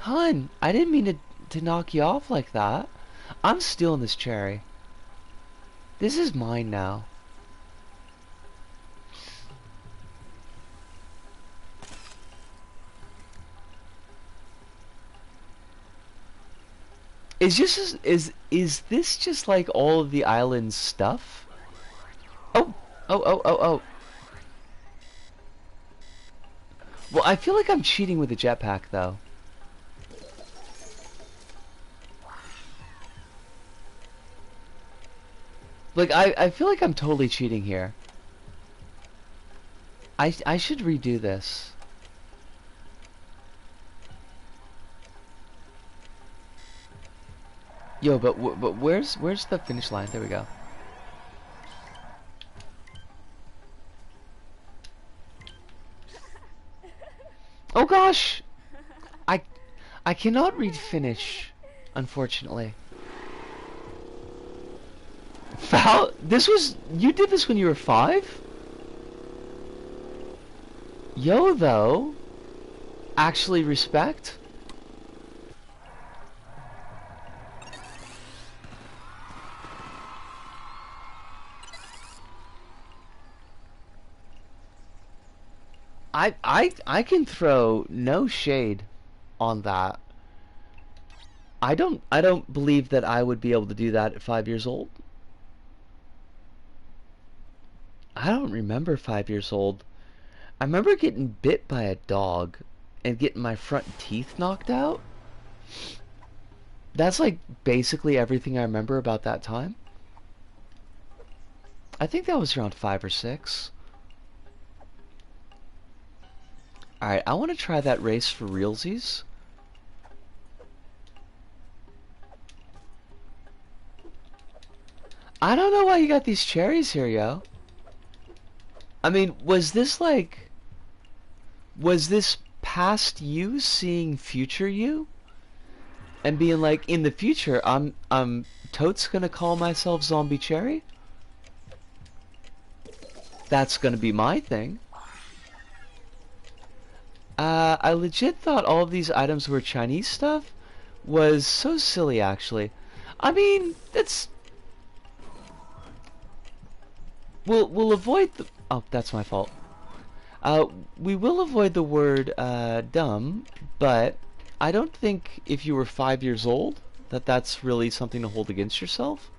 Hun, I didn't mean to knock you off like that. I'm stealing this cherry. This is mine now. Is this just like all of the island's stuff? Oh. Well, I feel like I'm cheating with the jetpack, though. Like, I feel like I'm totally cheating here. I should redo this. Yo, but where's the finish line? There we go. Oh gosh! I I cannot read finish, unfortunately. Foul? This was... You did this when you were 5? Yo, though. Actually respect. I can throw no shade on that. I don't believe that I would be able to do that at 5 years old. I don't remember 5 years old. I remember getting bit by a dog and getting my front teeth knocked out. That's like basically everything I remember about that time. I think that was around 5 or 6. Alright, I want to try that race for realsies. I don't know why you got these cherries here, yo. I mean, was this like... Was this past you seeing future you? And being like, in the future, I'm totes gonna call myself Zombie Cherry? That's gonna be my thing. I legit thought all of these items were Chinese stuff. Was so silly, actually. I mean, it's... We'll avoid the... Oh, that's my fault. We will avoid the word, dumb, but I don't think if you were 5 years old that that's really something to hold against yourself.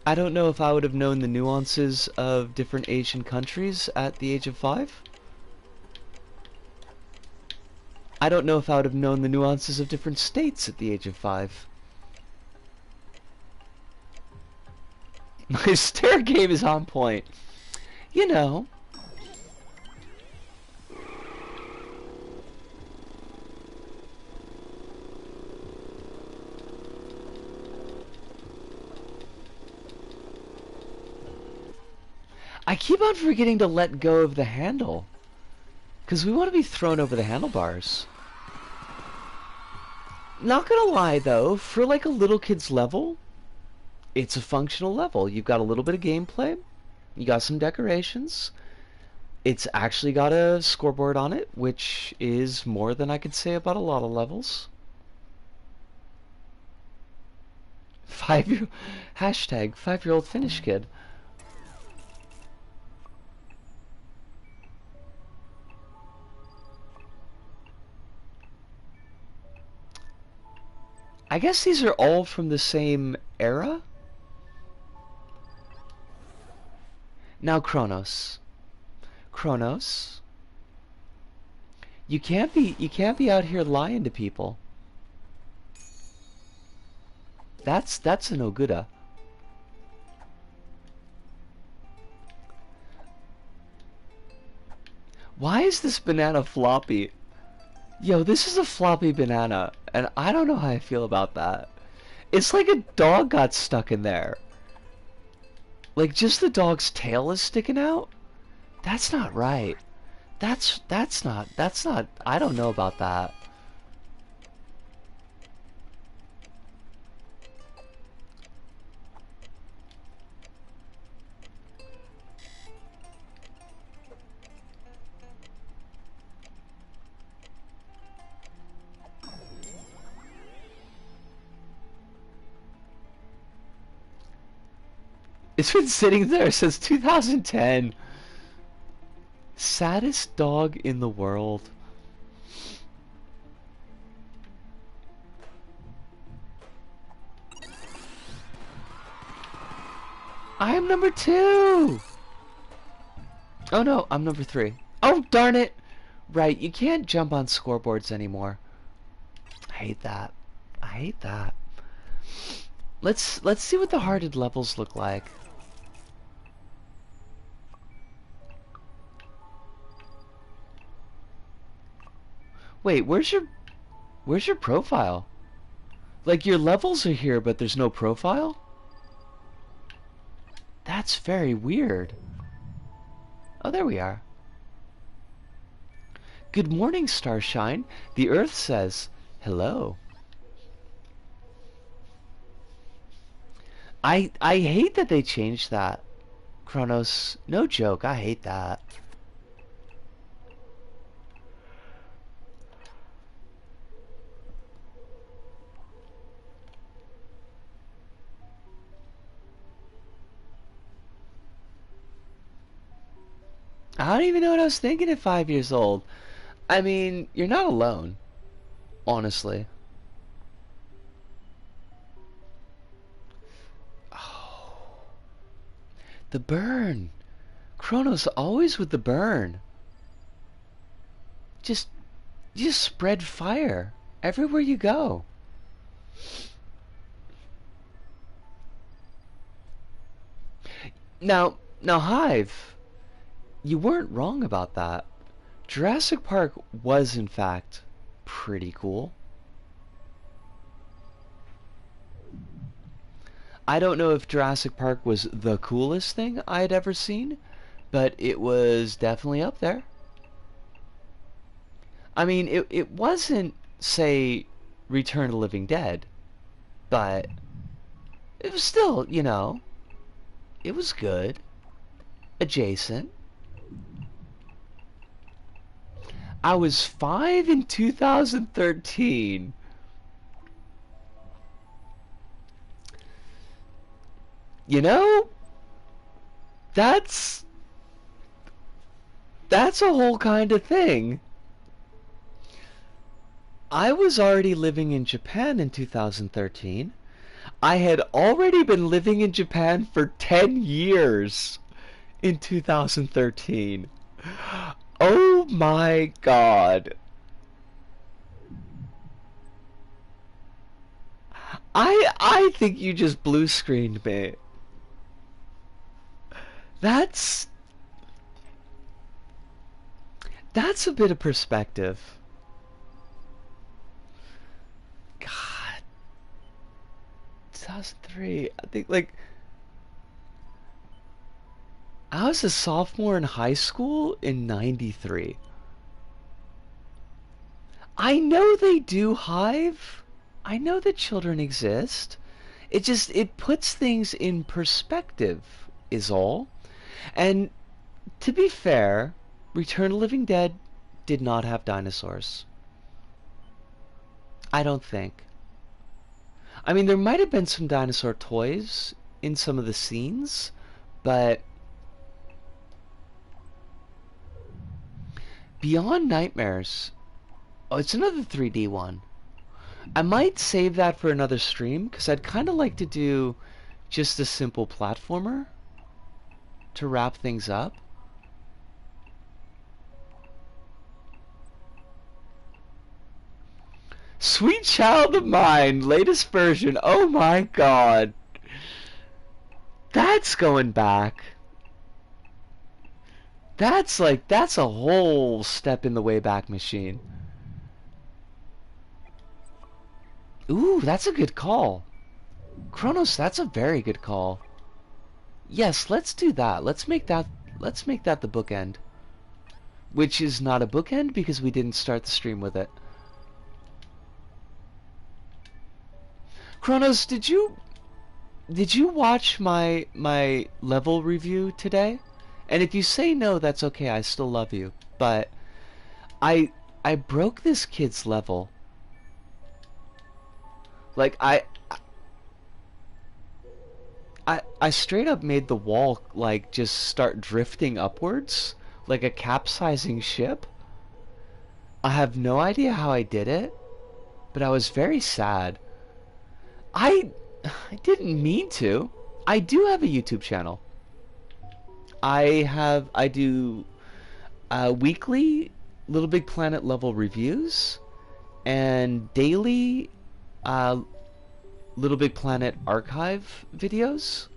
I don't know if I would have known the nuances of different Asian countries at the age of 5. I don't know if I would have known the nuances of different states at the age of 5. My stare game is on point. You know. I keep on forgetting to let go of the handle. Because we want to be thrown over the handlebars. Not gonna lie though, for like a little kid's level, it's a functional level. You've got a little bit of gameplay, you got some decorations, it's actually got a scoreboard on it, which is more than I could say about a lot of levels. 5-year... Hashtag 5-year-old Finnish kid. I guess these are all from the same era? Now Kronos. Kronos. You can't be out here lying to people. That's an Oguda. Why is this banana floppy? Yo, this is a floppy banana, and I don't know how I feel about that. It's like a dog got stuck in there. Like, just the dog's tail is sticking out? That's not right. That's not, I don't know about that. It's been sitting there since 2010. Saddest dog in the world. I am number 2! Oh no, I'm number 3. Oh, darn it! Right, you can't jump on scoreboards anymore. I hate that. I hate that. Let's see what the hearted levels look like. Wait, where's your profile? Like, your levels are here, but there's no profile? That's very weird. Oh, there we are. Good morning, Starshine. The Earth says hello. I hate that they changed that. Kronos, no joke, I hate that. I don't even know what I was thinking at 5 years old. I mean, you're not alone, honestly. Oh, the burn. Kronos always with the burn. Just spread fire everywhere you go. Now, Hive, you weren't wrong about that. Jurassic Park was, in fact, pretty cool. I don't know if Jurassic Park was the coolest thing I had ever seen, but it was definitely up there. I mean, it wasn't, say, Return of the Living Dead, but it was still, you know, it was good. Adjacent. I was 5 in 2013. You know, that's a whole kind of thing. I was already living in Japan in 2013. I had already been living in Japan for 10 years in 2013. Oh my god. I think you just blue screened me. That's a bit of perspective. God. 2003. I think, like, I was a sophomore in high school in 93. I know they do Hive. I know that children exist. It puts things in perspective, is all. And to be fair, Return of the Living Dead did not have dinosaurs. I don't think. I mean, there might have been some dinosaur toys in some of the scenes, but Beyond Nightmares, oh, it's another 3D one. I might save that for another stream, because I'd kind of like to do just a simple platformer to wrap things up. Sweet Child of Mine, latest version. Oh my god. That's going back. That's a whole step in the Wayback Machine. Ooh, that's a good call. Kronos, that's a very good call. Yes, let's do that. Let's make that the bookend. Which is not a bookend because we didn't start the stream with it. Kronos, did you watch my level review today? And if you say no, that's okay. I still love you. But I broke this kid's level. Like I straight up made the wall like just start drifting upwards like a capsizing ship. I have no idea how I did it, but I was very sad. I didn't mean to. I do have a YouTube channel. I do weekly LittleBigPlanet level reviews and daily LittleBigPlanet archive videos.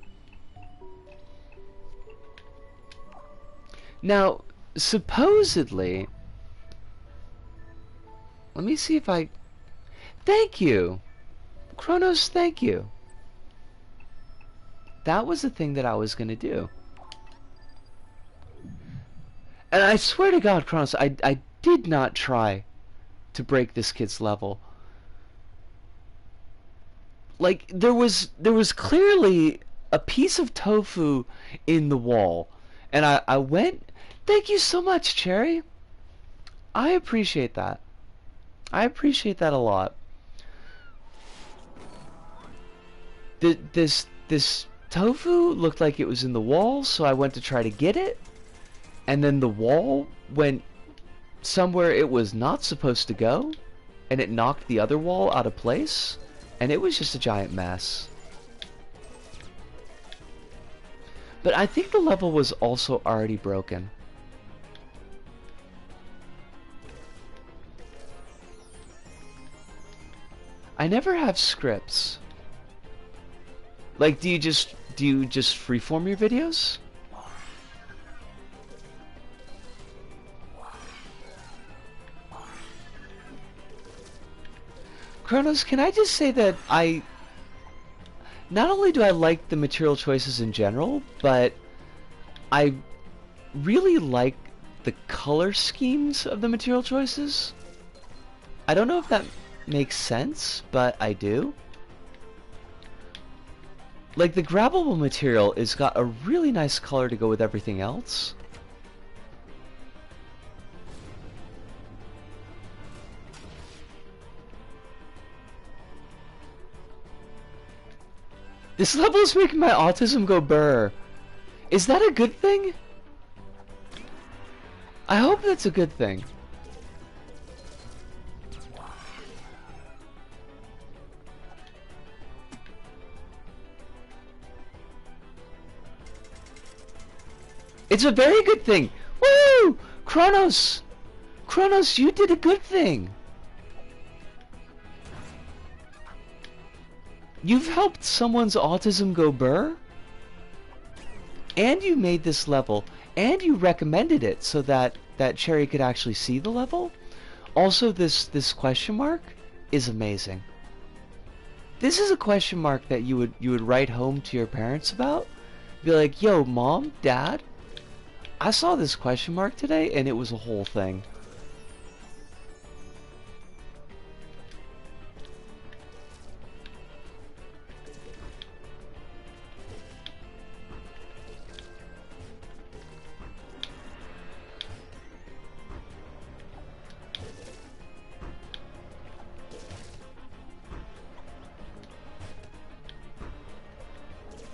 Now, supposedly, let me see if I... Thank you! Kronos, thank you. That was the thing that I was going to do. And I swear to God, Kronos, I did not try to break this kid's level. Like, there was clearly a piece of tofu in the wall. And I went... Thank you so much, Cherry. I appreciate that. I appreciate that a lot. This tofu looked like it was in the wall, so I went to try to get it. And then the wall went somewhere it was not supposed to go. And it knocked the other wall out of place. And it was just a giant mess. But I think the level was also already broken. I never have scripts. Like, do you just freeform your videos? Kronos, can I just say that not only do I like the material choices in general, but I really like the color schemes of the material choices. I don't know if that makes sense, but I do. Like, the grabbable material has got a really nice color to go with everything else. This level is making my autism go burr. Is that a good thing? I hope that's a good thing. It's a very good thing. Woo! Kronos! Kronos, you did a good thing. You've helped someone's autism go burr, and you made this level, and you recommended it so that Cherry could actually see the level. Also, this question mark is amazing. This is a question mark that you would write home to your parents about. Be like, yo, Mom, Dad, I saw this question mark today, and it was a whole thing.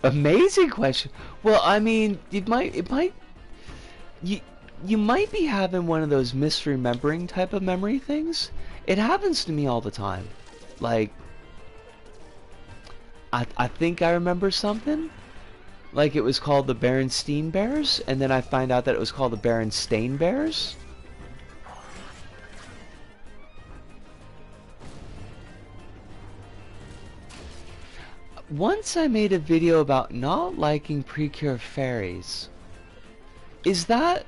Amazing question. Well, I mean, you might be having one of those misremembering type of memory things. It happens to me all the time. Like, I think I remember something. Like, it was called the Berenstein Bears, and then I find out that it was called the Berenstain Bears. Once I made a video about not liking Precure fairies. Is that...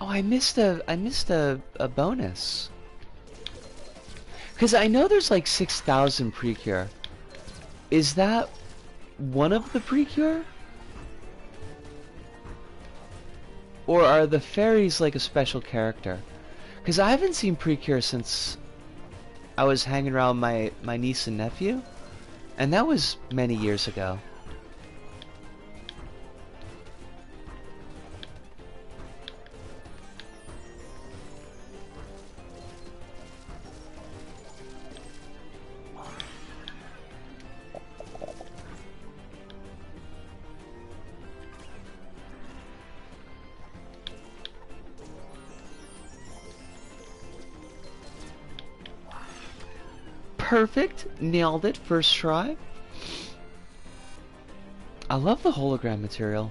Oh, I missed a bonus. Because I know there's like 6,000 Precure. Is that one of the Precure? Or are the fairies like a special character? Because I haven't seen Precure since I was hanging around my niece and nephew, and that was many years ago. Perfect. Nailed it. First try. I love the hologram material.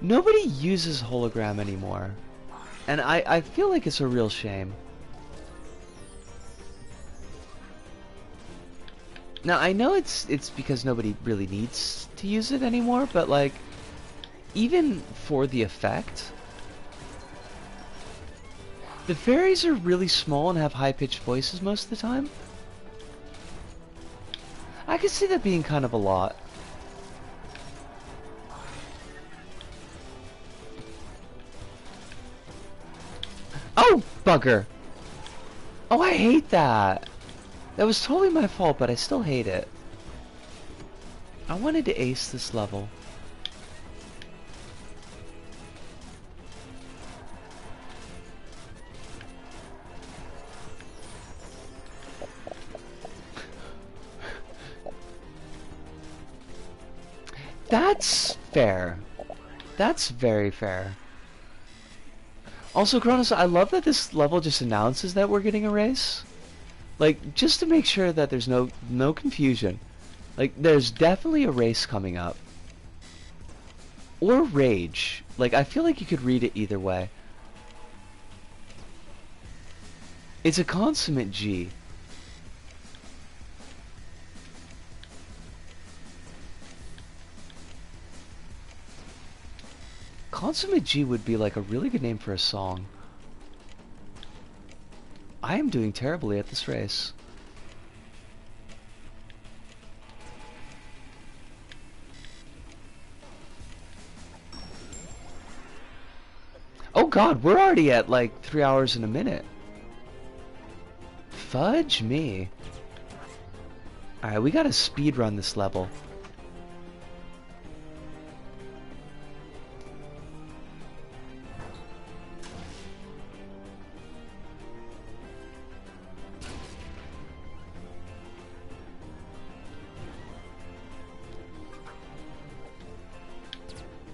Nobody uses hologram anymore. And I feel like it's a real shame. Now, I know it's because nobody really needs to use it anymore, but like, even for the effect, the fairies are really small and have high-pitched voices most of the time. I could see that being kind of a lot. Oh, bugger! Oh, I hate that! That was totally my fault, but I still hate it. I wanted to ace this level. That's fair. That's very fair. Also, Kronos, I love that this level just announces that we're getting a race. Like, just to make sure that there's no confusion. Like, there's definitely a race coming up. Or rage. Like, I feel like you could read it either way. It's a consummate G. Consummate G would be like a really good name for a song. I am doing terribly at this race. Oh god, we're already at like 3 hours and a minute. Fudge me. Alright, we gotta speed run this level.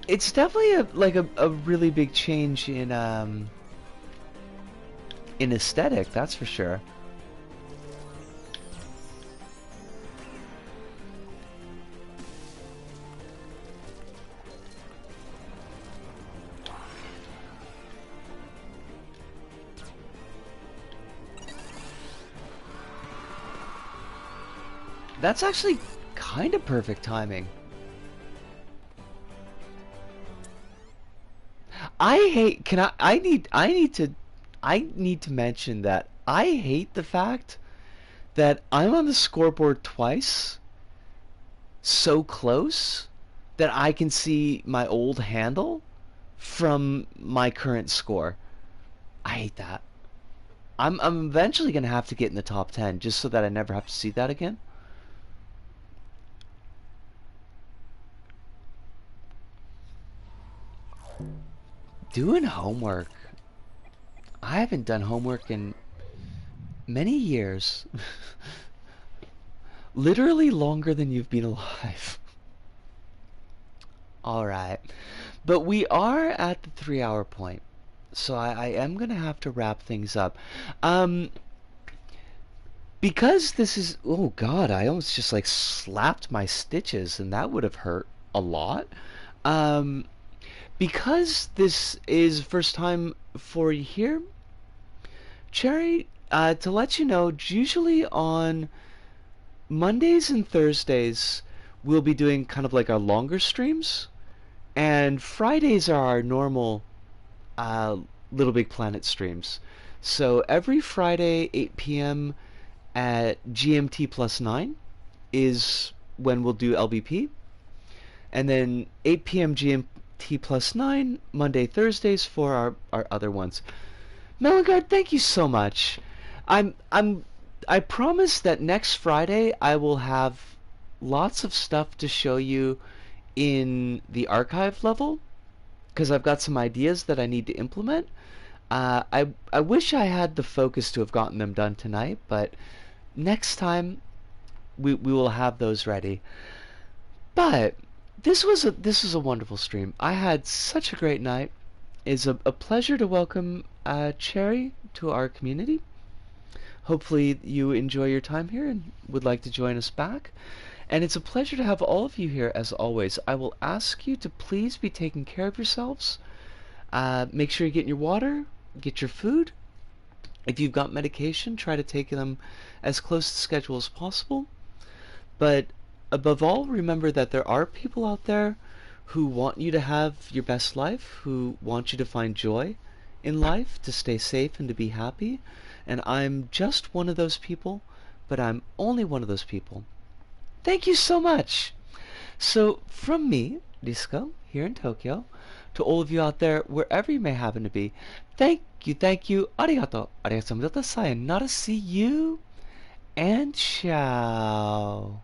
It's definitely a really big change in aesthetic, that's for sure. That's actually kind of perfect timing. I hate, I need to mention that I hate the fact that I'm on the scoreboard twice so close that I can see my old handle from my current score. I hate that. I'm eventually gonna have to get in the top 10 just so that I never have to see that again. Doing homework. I haven't done homework in many years. Literally longer than you've been alive. Alright. But we are at the 3-hour point. So I am going to have to wrap things up. Because this is... Oh god, I almost just like slapped my stitches and that would have hurt a lot. Because this is first time for you here, Cherry, to let you know, usually on Mondays and Thursdays we'll be doing kind of like our longer streams, and Fridays are our normal Little Big Planet streams. So every Friday 8 p.m. at GMT plus 9 is when we'll do LBP, and then 8 p.m. GMT plus 9 Monday Thursdays for our other ones. Melangard, thank you so much. I promise that next Friday I will have lots of stuff to show you in the archive level, because I've got some ideas that I need to implement. I wish I had the focus to have gotten them done tonight, but next time we will have those ready. But this was a wonderful stream. I had such a great night. It's a pleasure to welcome Cherry to our community. Hopefully you enjoy your time here and would like to join us back. And it's a pleasure to have all of you here as always. I will ask you to please be taking care of yourselves. Make sure you get your water, get your food. If you've got medication, try to take them as close to schedule as possible. But above all, remember that there are people out there who want you to have your best life, who want you to find joy in life, to stay safe and to be happy. And I'm just one of those people, but I'm only one of those people. Thank you so much. So from me, Risco, here in Tokyo, to all of you out there, wherever you may happen to be, thank you, arigato, sayonara, see you, and ciao.